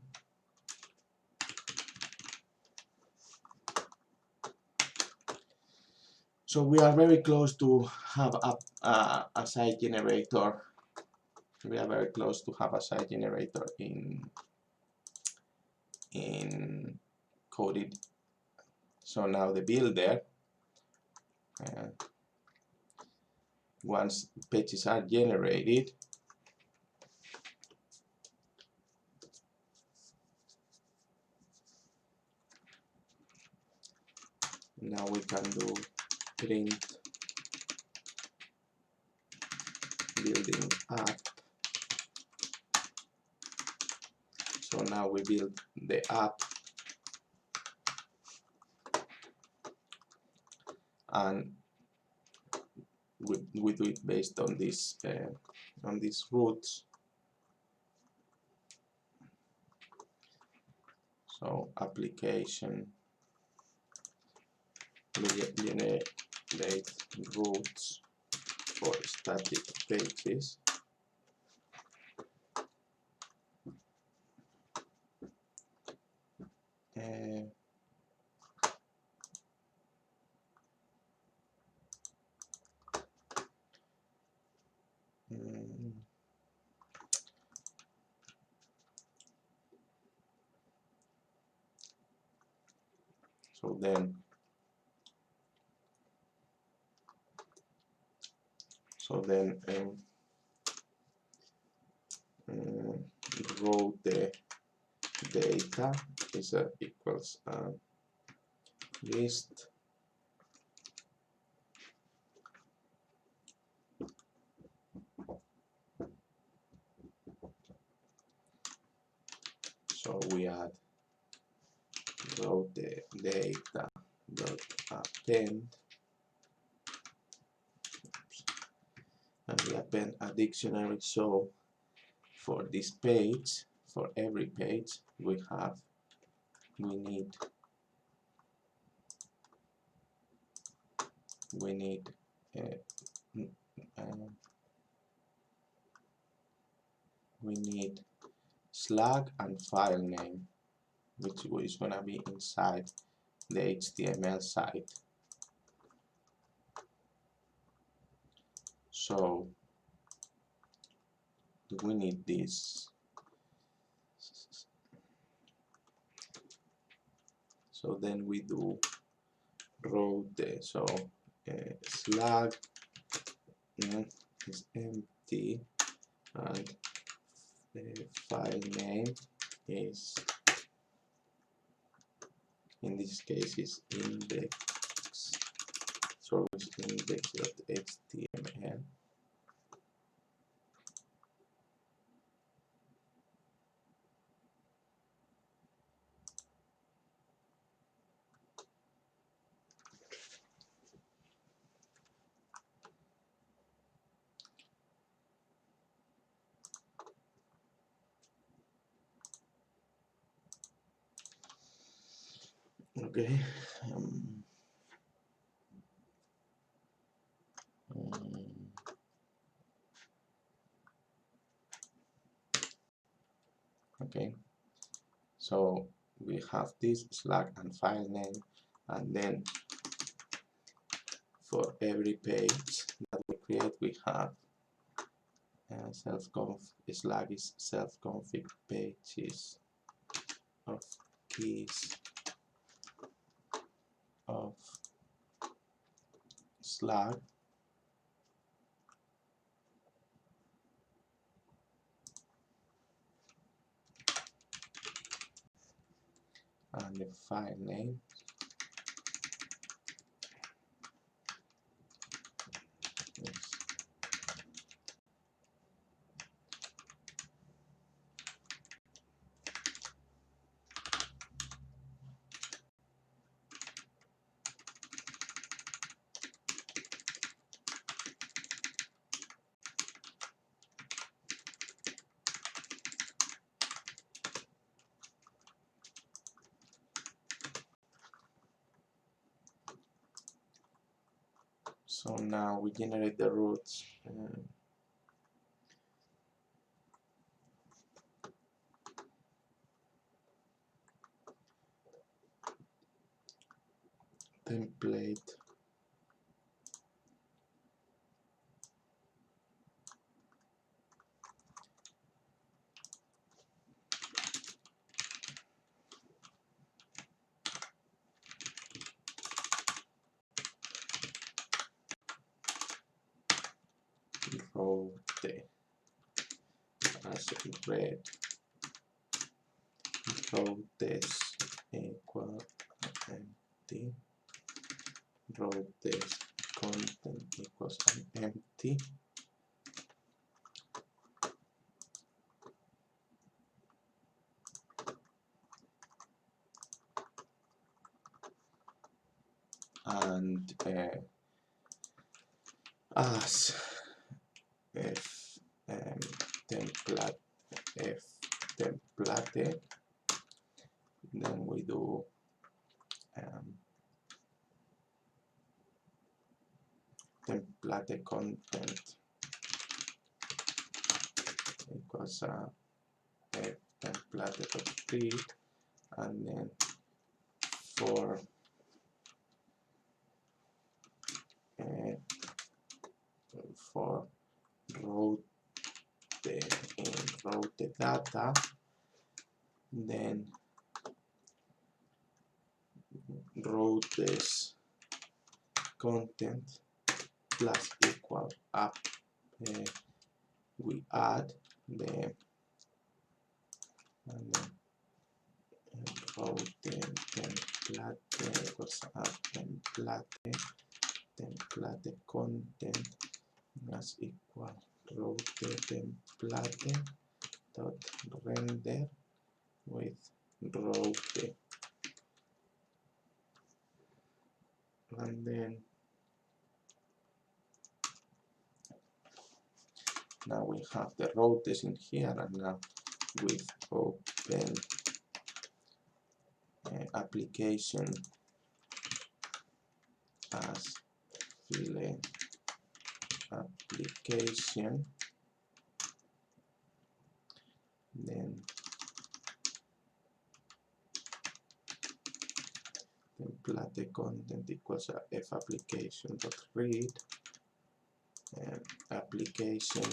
So we are very close to have a site generator. We are very close to have a site generator in coded. So now the builder, once pages are generated, now we can do print building app. So now we build the app, and we do it based on these roots. So application generate roots for static pages. so then row the data is equals list so we add row the data dot append and we append a dictionary. So for this page, for every page we need slug and file name, which is gonna be inside the HTML site. So we need this. So then we do row the slug is empty and the file name is, in this case, is index. So it's index.html. Okay. Okay. So we have this slug and file name, and then for every page that we create, we have slug is self-config pages of keys of slug, and the file name is so now we generate the roots. Template row the as read row this equal empty row this content equals empty and as if template then we do template content equals template.read, and then for route the data, then route this content plus equal up, we add the and then route template equals up template content plus equal route template dot render with route, and then now we have the routes in here, and now with open application as file application, then template content equals f application dot read application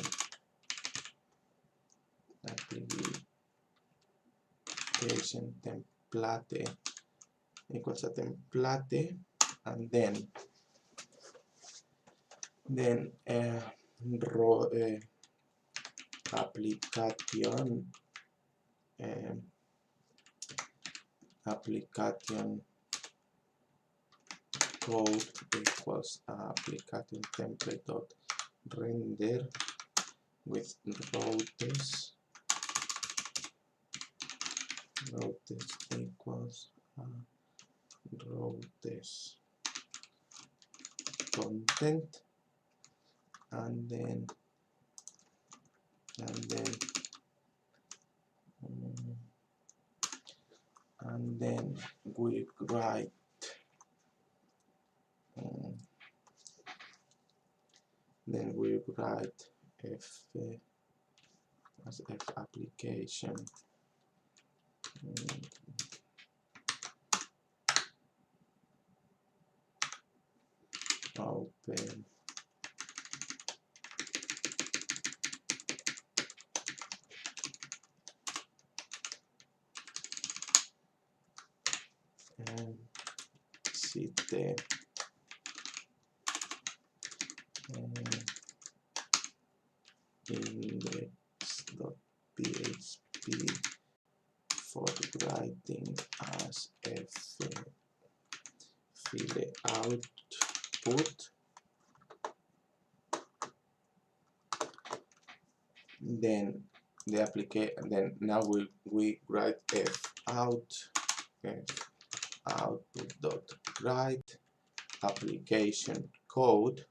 template equals a template, and then application code equals application template dot render with routes equals routes content, and then we write f as f application open and cite index.php for writing as f file output, then the application, then now we write f output dot write application code,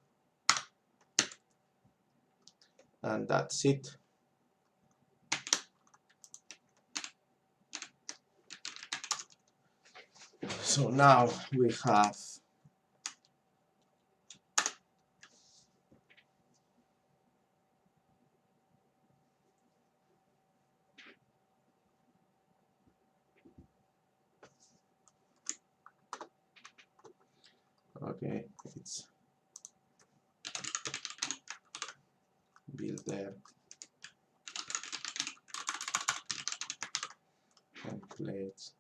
and that's it. So now we have okay, it's build there templates,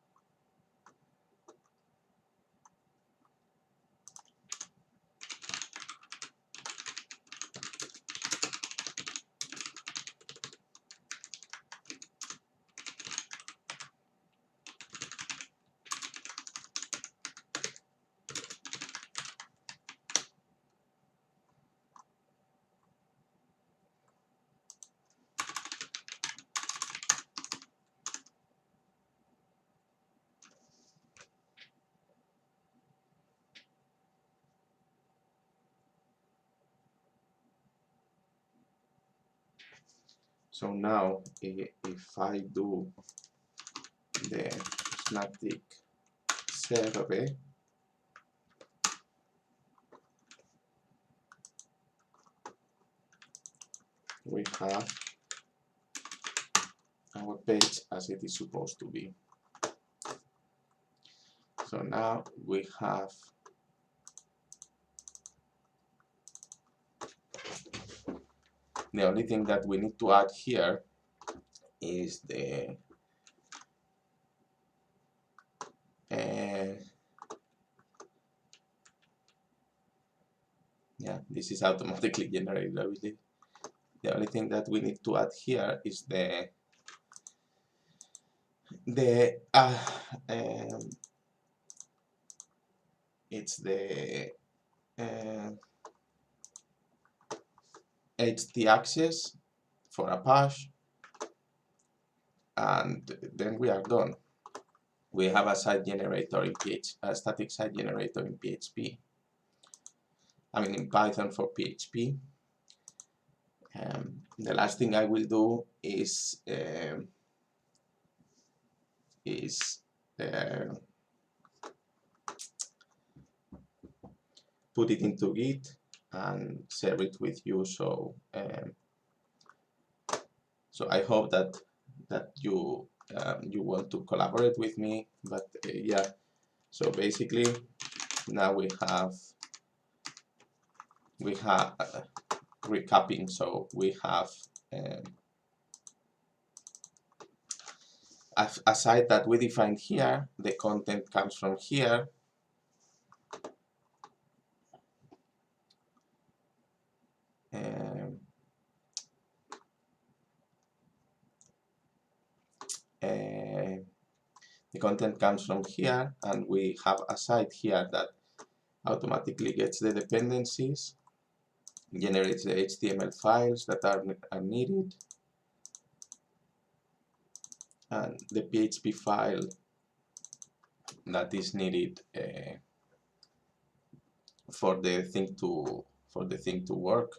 so now if I do the Synaptic survey, we have our page as it is supposed to be. So now we have the only thing that we need to add here is the yeah, this is automatically generated, obviously. The only thing that we need to add here is the it's the HT access for Apache, and then we are done. We have a site generator in a static site generator in PHP. I mean in Python for PHP. The last thing I will do is put it into Git and share it with you. So I hope that you you want to collaborate with me. But yeah, so basically now we have recapping. So we have a site that we defined here. The content comes from here. The content comes from here, and we have a site here that automatically gets the dependencies, generates the HTML files that are needed, and the PHP file that is needed for the thing to work,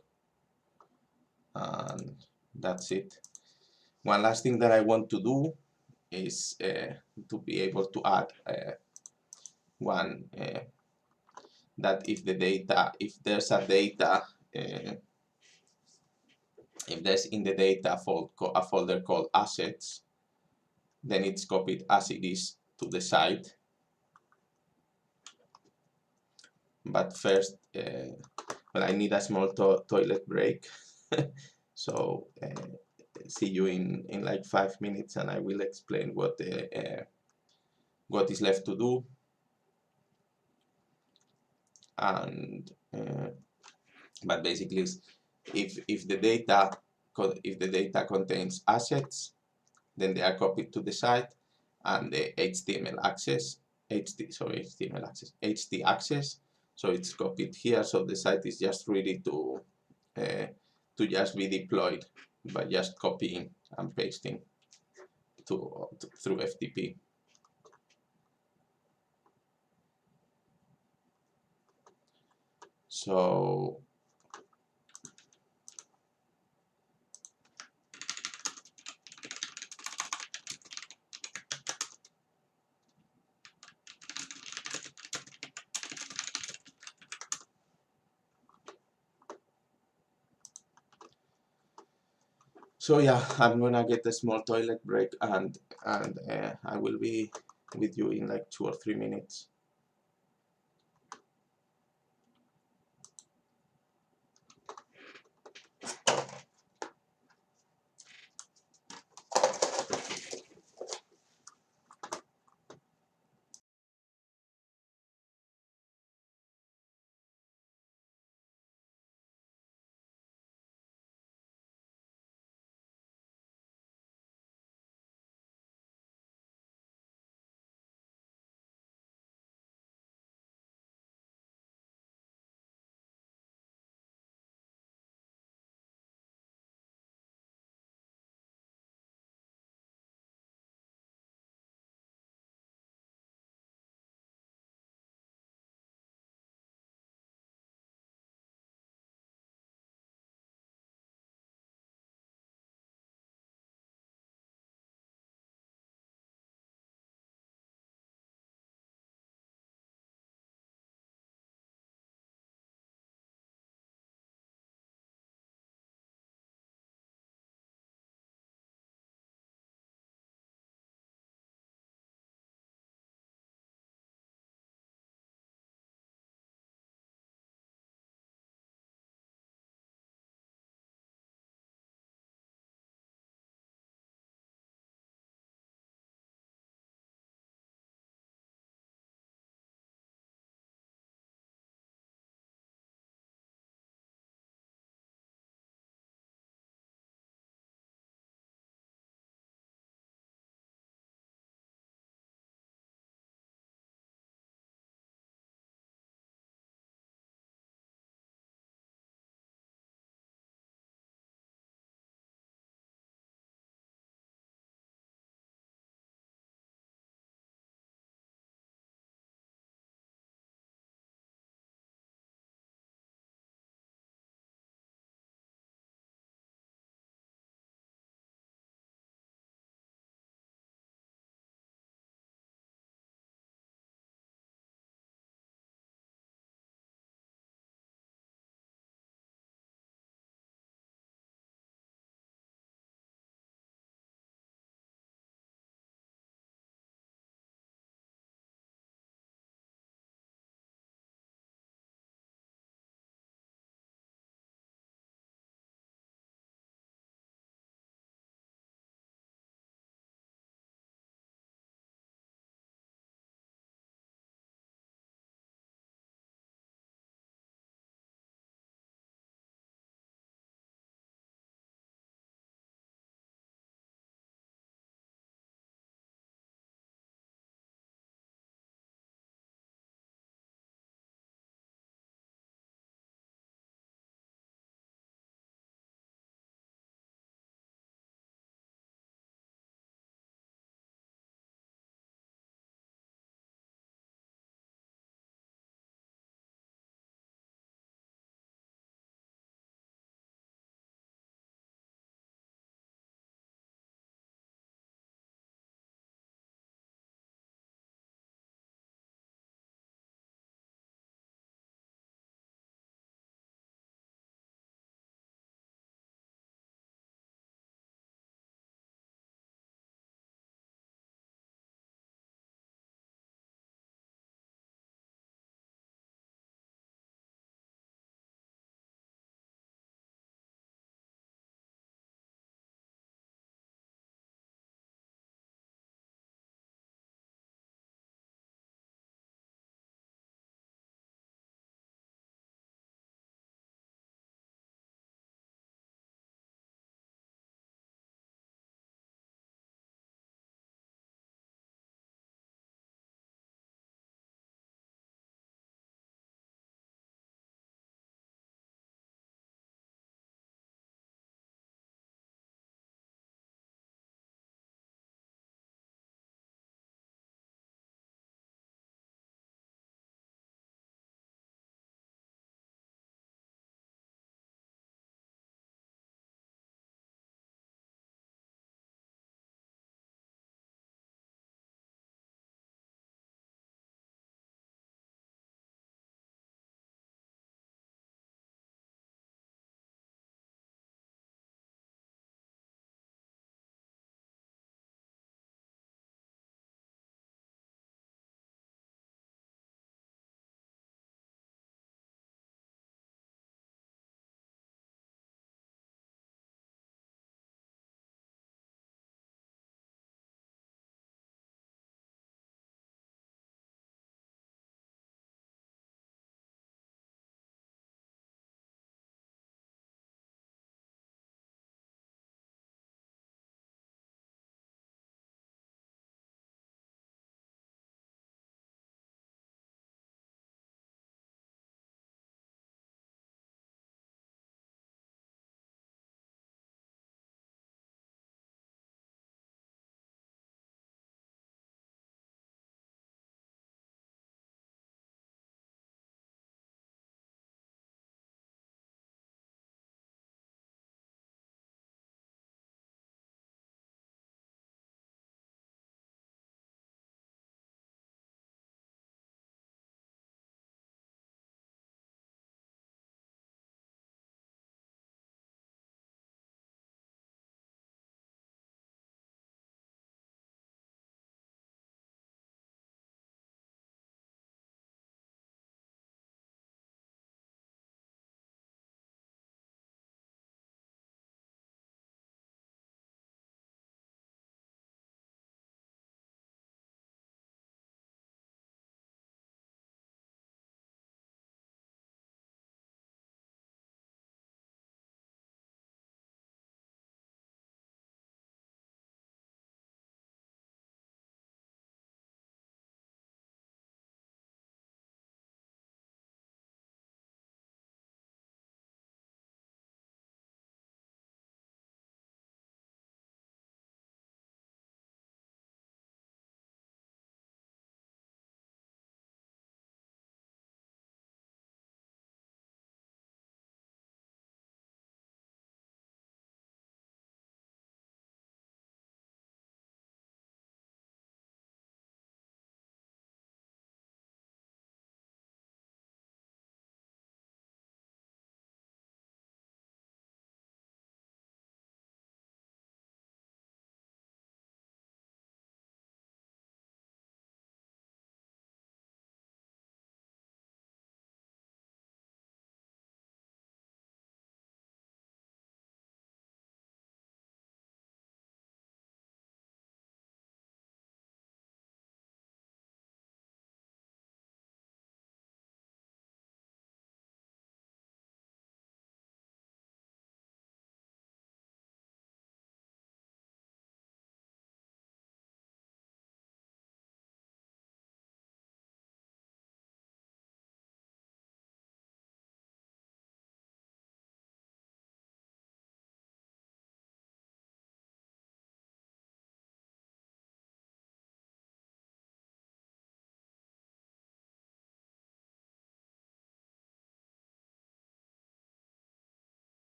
and that's it. One last thing that I want to do is to be able to add one that if there's a data if there's in the data a folder called assets, then it's copied as it is to the site. But first, well, I need a small toilet break. So see you in like 5 minutes, and I will explain what is left to do. And but basically, if the data contains assets, then they are copied to the site, and the HTML access, HT access. So it's copied here, so the site is just ready to just be deployed by just copying and pasting through FTP. So yeah, I'm gonna get a small toilet break, and I will be with you in like 2 or 3 minutes.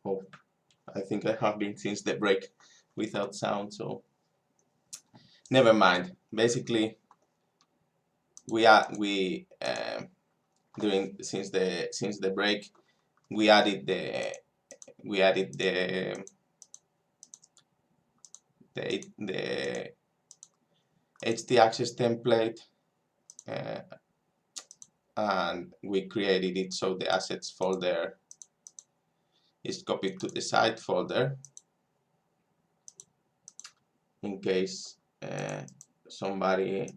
Oh, I think I have been since the break without sound, so never mind. Basically, we during since the break we added the the htaccess template, and we created it so the assets folder is copied to the site folder in case somebody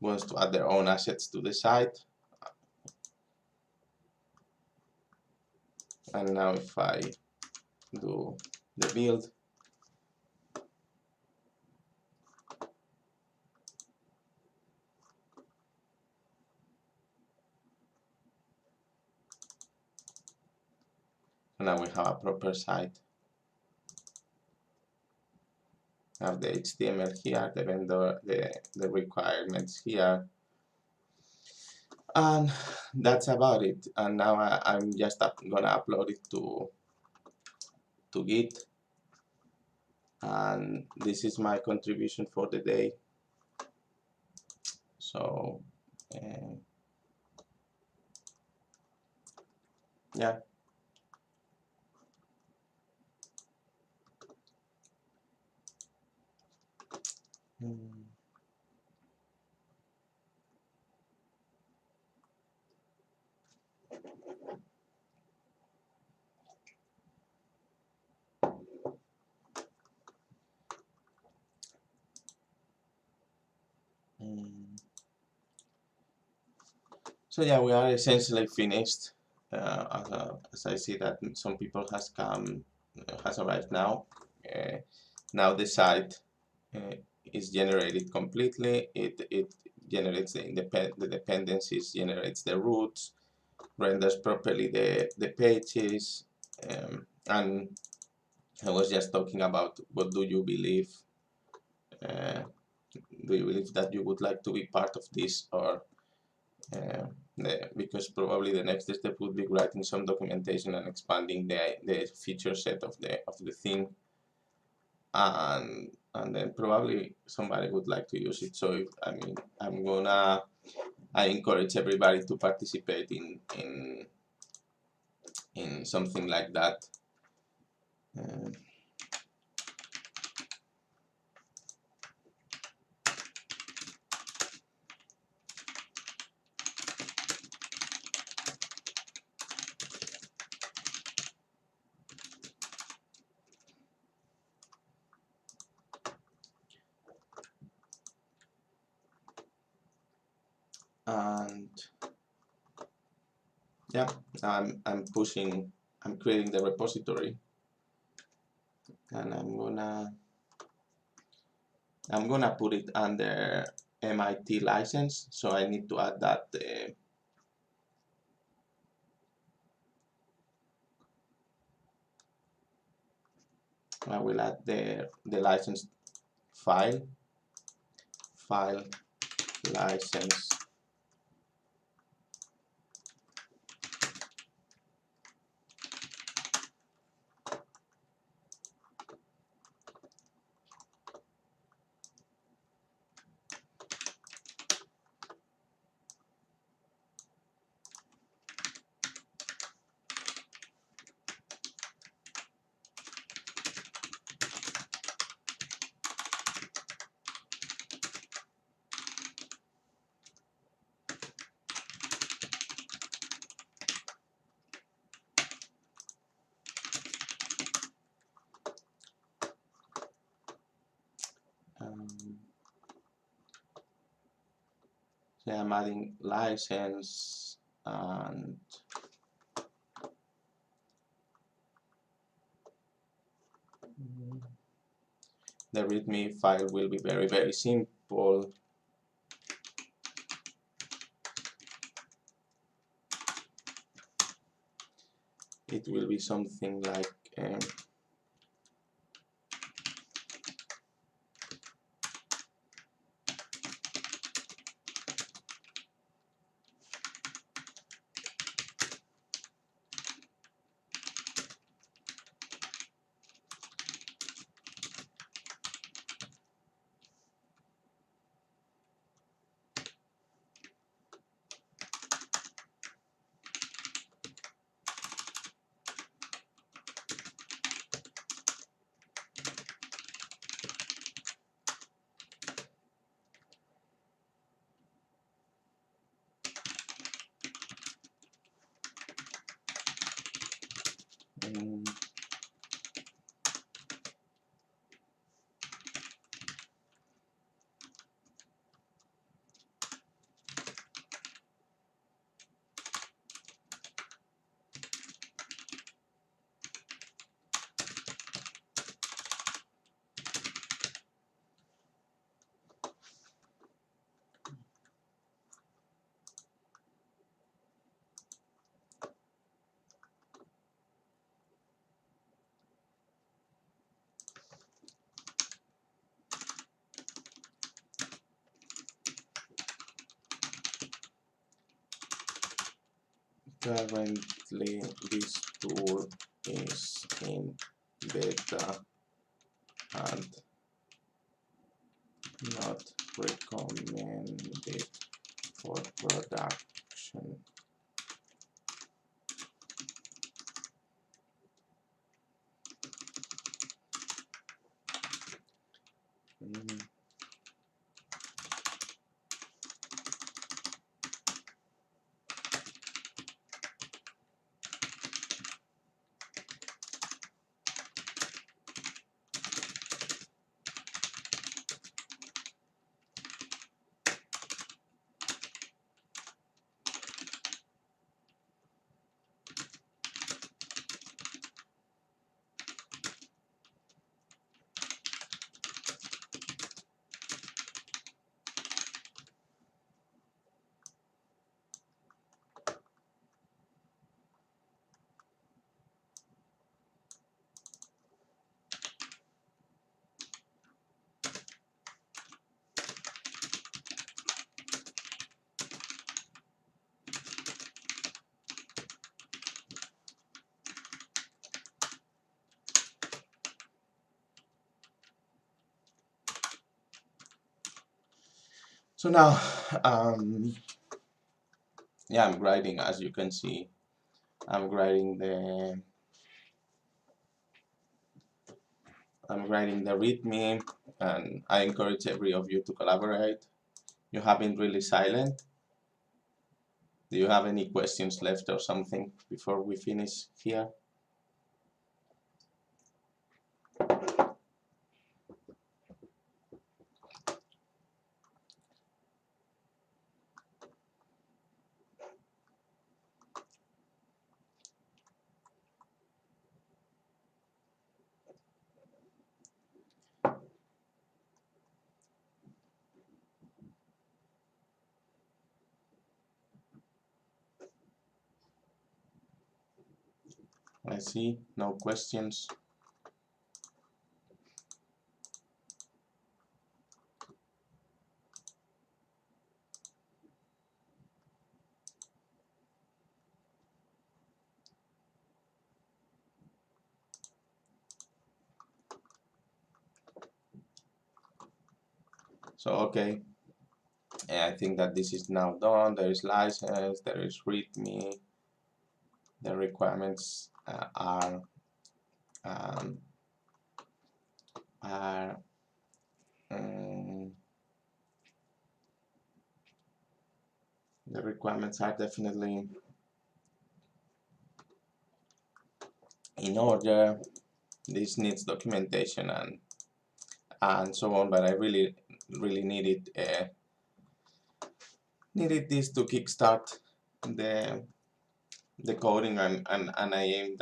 wants to add their own assets to the site. And now if I do the build, now we have a proper site. Have the HTML here, the vendor, the requirements here, and that's about it. And now I'm just gonna upload it to Git, and this is my contribution for the day. So yeah. So yeah, we are essentially finished. As I see that some people has arrived now. Now the site is generated completely. It generates the dependencies, generates the routes, renders properly the pages, and I was just talking about what do you believe. Do you believe that you would like to be part of this, or because probably the next step would be writing some documentation and expanding the feature set of the thing, and then probably somebody would like to use it. So I mean, I encourage everybody to participate in something like that. And yeah, I'm creating the repository, and I'm gonna put it under MIT license, so I need to add that I will add the license file license so I'm adding license, and the README file will be very simple. It will be something like Currently, this tool is in beta and not recommended for production. So now, yeah, I'm writing, as you can see, I'm writing the README, and I encourage every of you to collaborate. You have been really silent. Do you have any questions left or something before we finish here? I see no questions. So okay, I think that this is now done. There is license, there is README. The requirements are um, the requirements are definitely in order. This needs documentation and so on, but I really needed this to kickstart the coding, and I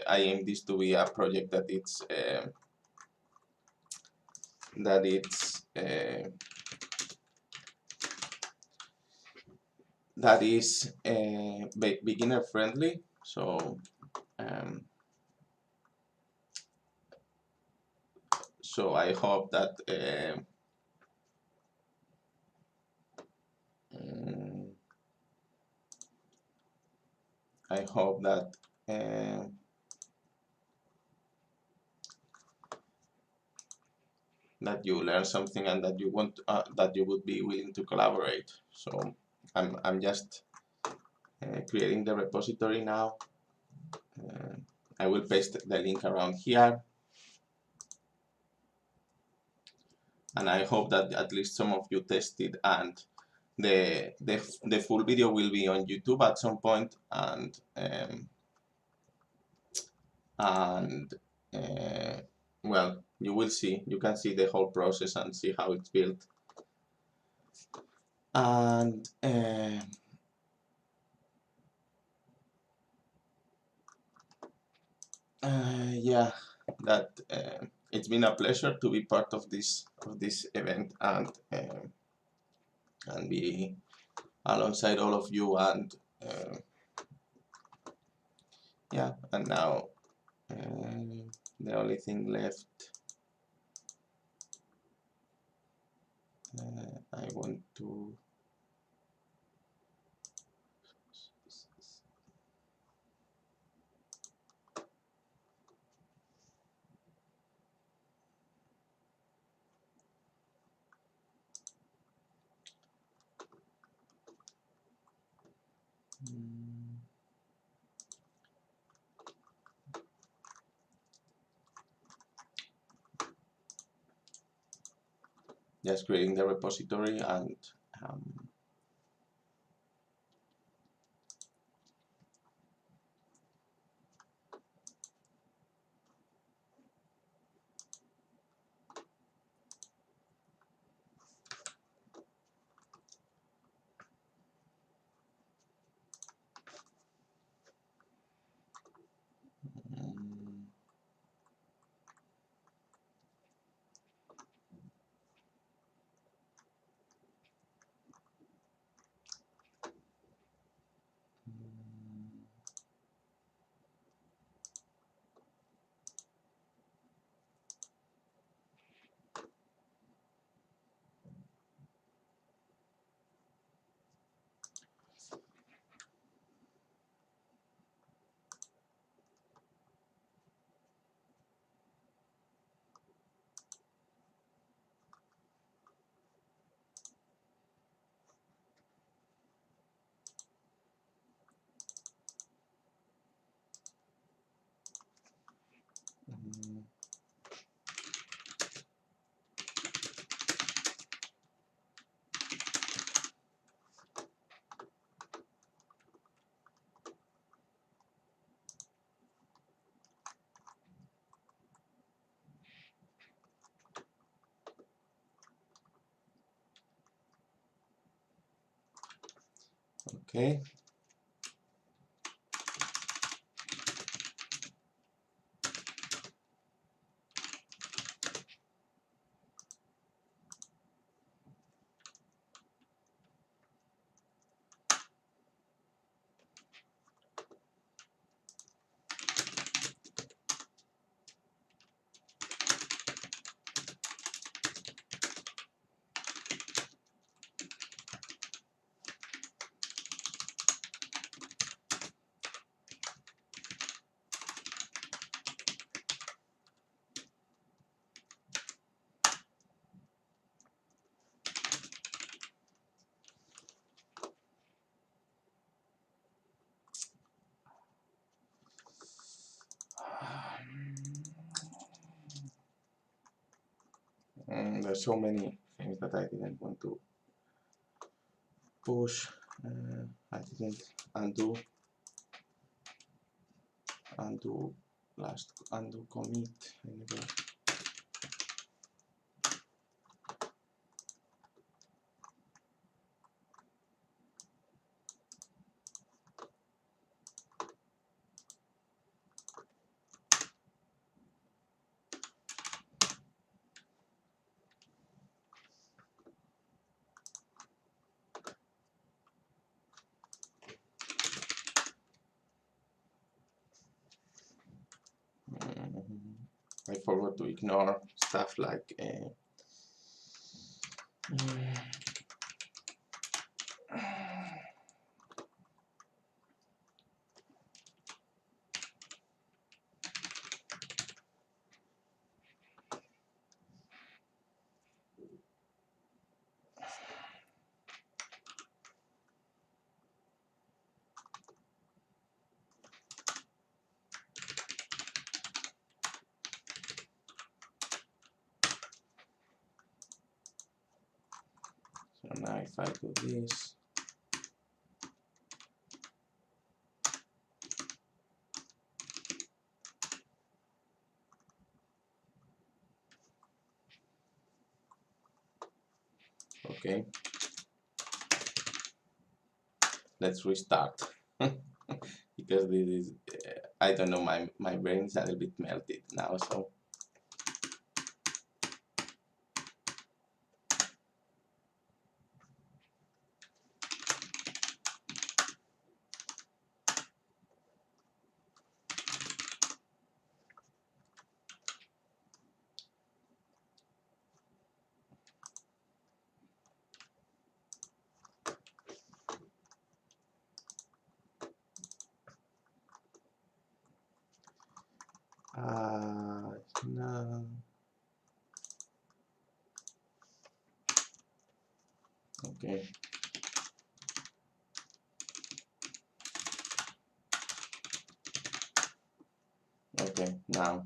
aim this to be a project that is beginner friendly. So so I hope that that you learn something and that you want that you would be willing to collaborate. So I'm just creating the repository now. I will paste the link around here, and I hope that at least some of you tested, and the full video will be on YouTube at some point, and well, you will see, you can see the whole process and see how it's built. And yeah, that it's been a pleasure to be part of this event and be alongside all of you, and yeah, and now the only thing left, I want to just creating the repository and okay. There's so many things that I didn't want to push. I didn't undo commit. I never. I forgot to ignore stuff like so now if I do this, okay, let's restart. Because this is I don't know, my brain's a little bit melted now, so no. Okay. Okay, now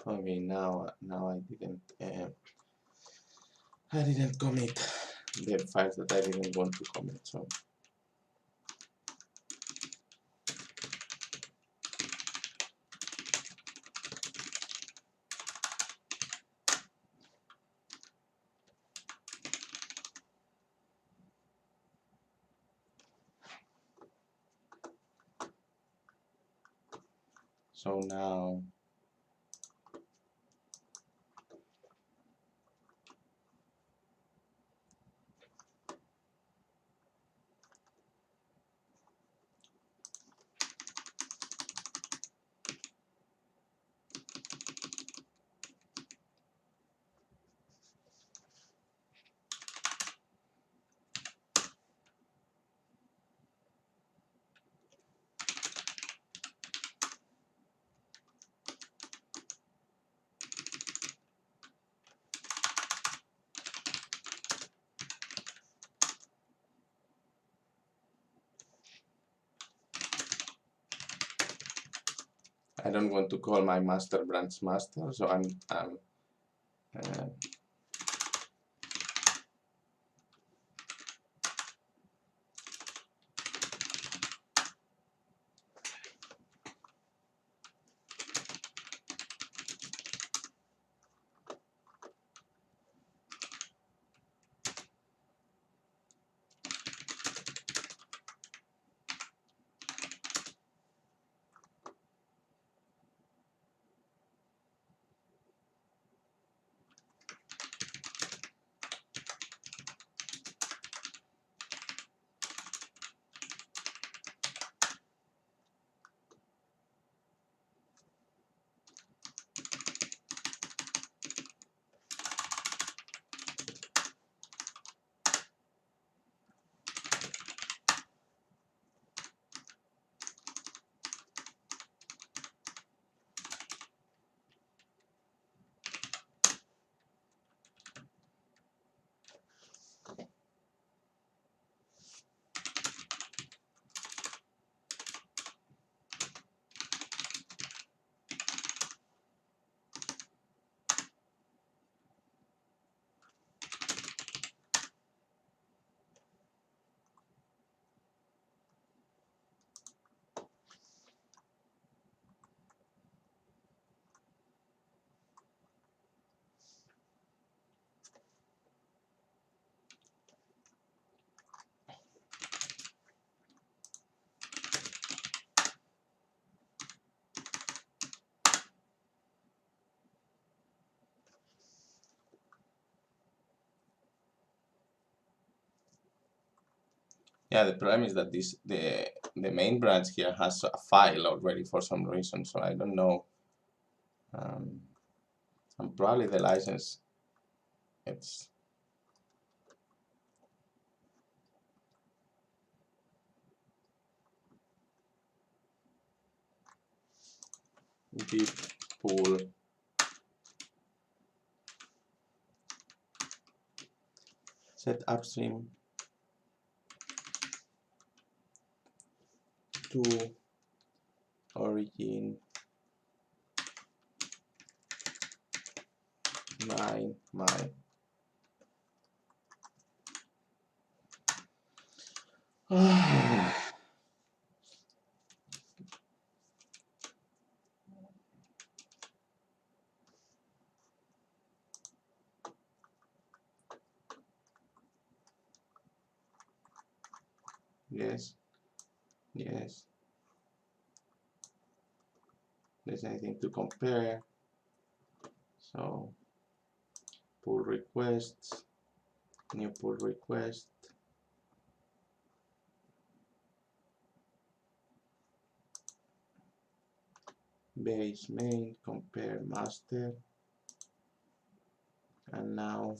Okay, now I didn't commit the files that I didn't want to commit. So now I don't want to call my master branch master, so I'm uh, yeah. The problem is that the main branch here has a file already for some reason, so I don't know. And probably the license it's deep pool set upstream to origin my yes, yes. There's anything to compare. So pull requests, new pull request. Base main, compare master, and now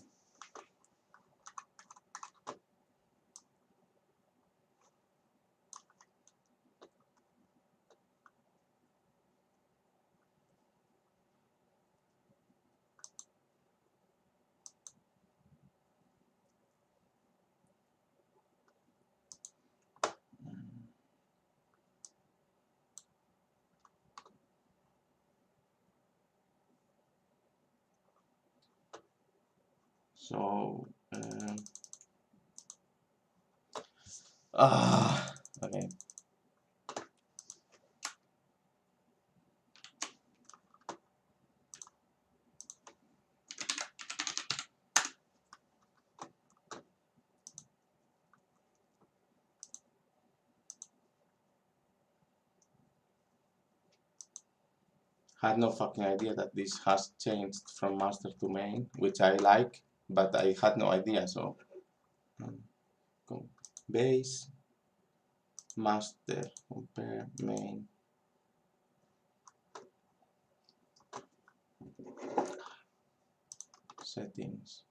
So okay. Had no fucking idea that this has changed from master to main, which I like, but I had no idea. So base, master, compare main. Settings.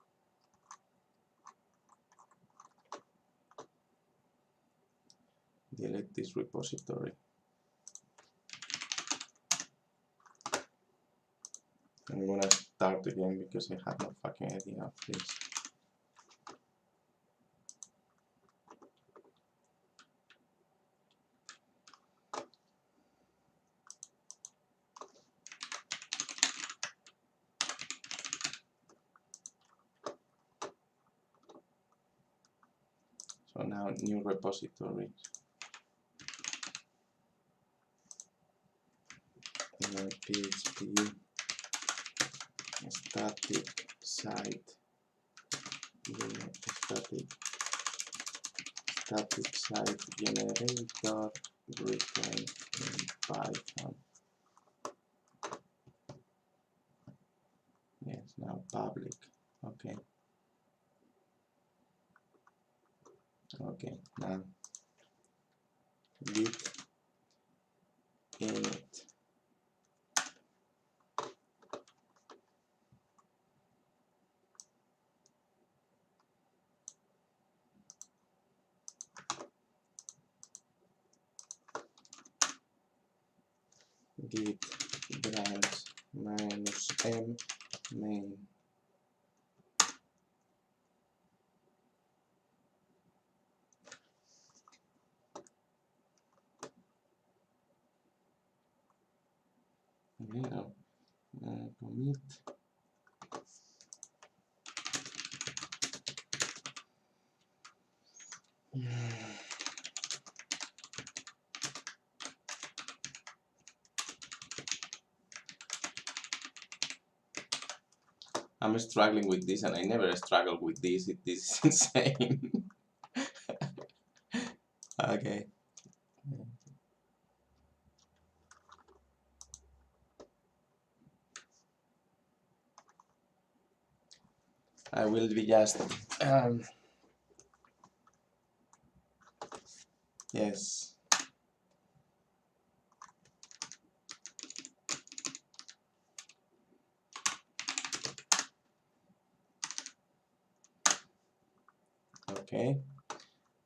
Delete this repository. I'm gonna start again because I have no fucking idea of this. So now new repository. PHP static site static site generator written in Python. Yes, now public. Okay. Okay, now git init. Git branch -m main. Now commit. I'm struggling with this, and I never struggled with this. This is insane. Okay. I will be just yes. Okay.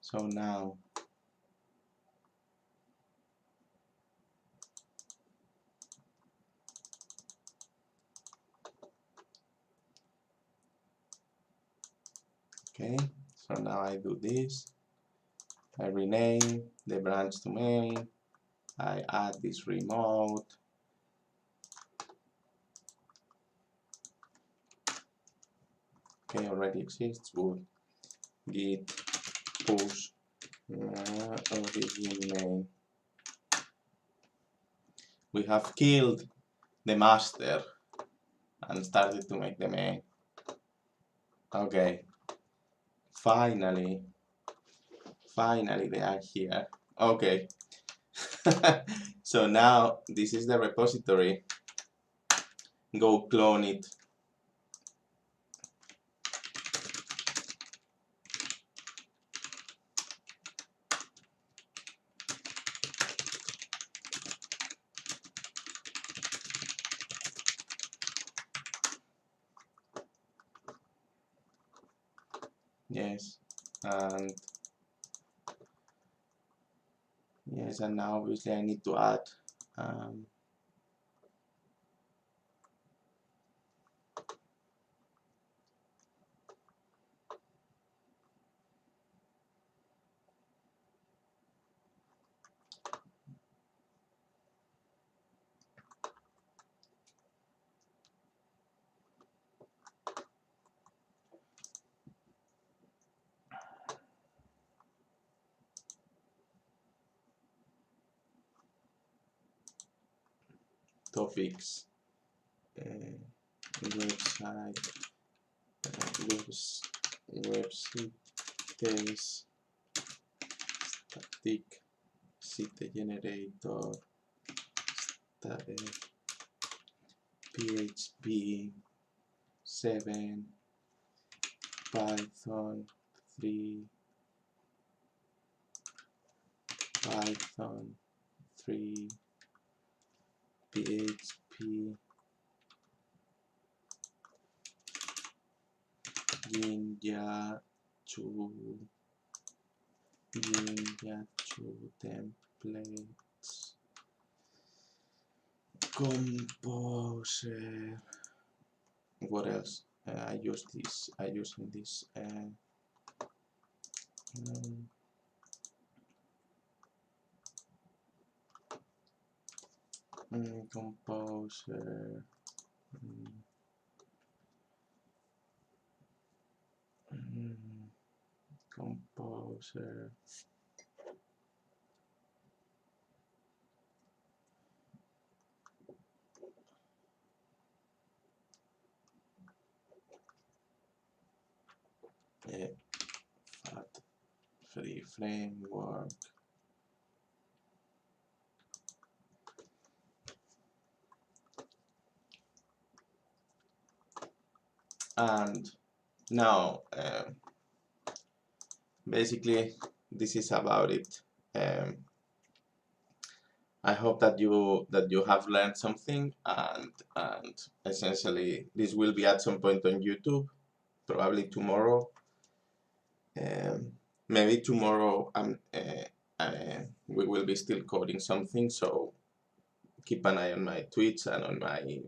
So now okay. So now I do this. I rename the branch to main. I add this remote. Okay, already exists. Good. Git push origin main. We have killed the master and started to make the main. Okay. Finally they are here. Okay. So now this is the repository. Go clone it. Yes, and yes, and now obviously I need to add topics, website, website test, static site generator, PHP 7, Python 3, Python 3, PHP, Jinja 2, templates, Composer. What else? I use in this. Composer. Composer. Fat free framework. And now basically this is about it. I hope that you have learned something, and essentially this will be at some point on YouTube, probably tomorrow. Maybe tomorrow we will be still coding something, so keep an eye on my tweets and on my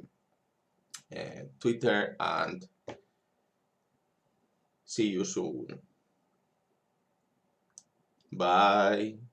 Twitter, and see you soon. Bye.